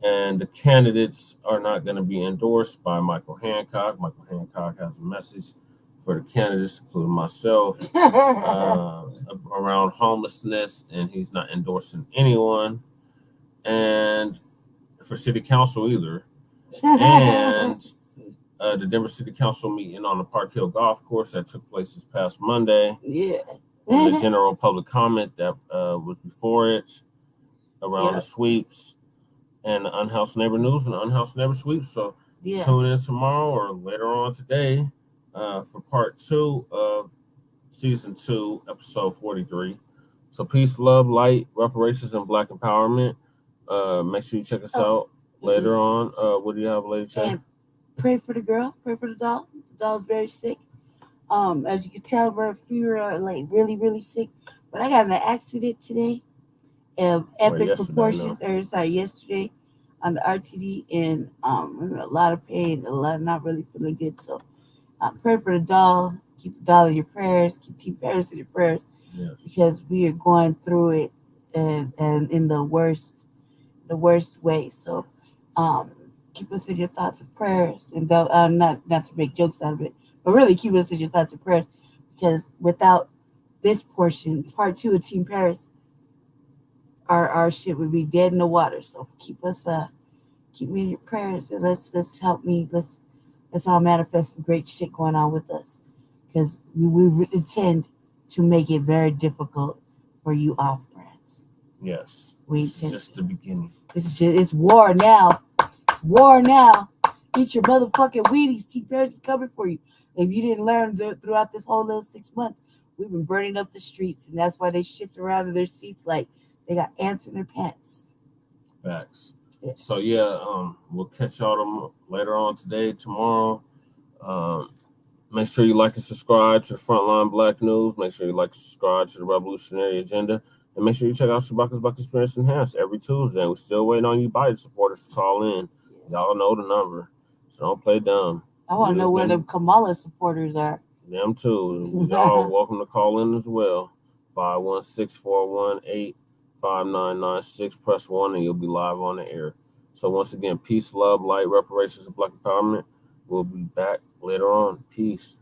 And the candidates are not going to be endorsed by Michael Hancocc. Michael Hancocc has a message for the candidates, including myself, around homelessness, and he's not endorsing anyone. And for city council either. And the Denver City Council meeting on the Park Hill Golf Course that took place this past Monday. Yeah. And the general public comment that was before it around the sweeps and the Unhoused Neighbor News and the Unhoused Neighbor Sweeps. So tune in tomorrow or later on today for part 2 of season 2, episode 43. So peace, love, light, reparations, and Black empowerment. Make sure you check us out later on. What do you have, Lady Che? Pray for the girl, pray for the dog. dog's very sick. As you can tell, we were like really, really sick. But I got in an accident today of epic proportions. Or sorry, yesterday on the RTD, and I'm in a lot of pain, not really feeling good. So pray for the dog. Keep the dog in your prayers. Keep Team Paris in your prayers, because we are going through it and in the worst way. So keep us in your thoughts and prayers, and not to make jokes out of it, but really keep us in your thoughts and prayers, because without this portion, part 2 of Team Paris, our shit would be dead in the water. So keep me in your prayers, and let's help me. Let's all manifest some great shit going on with us, because we intend to make it very difficult for you off-brands. Yes. This is just the beginning. It's war now. It's war now. Eat your motherfucking Wheaties. Team Paris is coming for you. If you didn't learn throughout this whole little 6 months, we've been burning up the streets, and that's why they shift around in their seats like they got ants in their pants. Facts. Yeah. So we'll catch y'all later on today, tomorrow. Make sure you like and subscribe to Front Line Blacc News. Make sure you like and subscribe to the Revolutionary Agenda. And make sure you check out Shabaka's Black Experience Enhanced every Tuesday. We're still waiting on you body supporters to call in. Y'all know the number, so don't play dumb. I want to know where the Kamala supporters are. Them too. Y'all welcome to call in as well. 516-418-5996. Press 1 and you'll be live on the air. So once again, peace, love, light, reparations, and Black empowerment. We'll be back later on. Peace.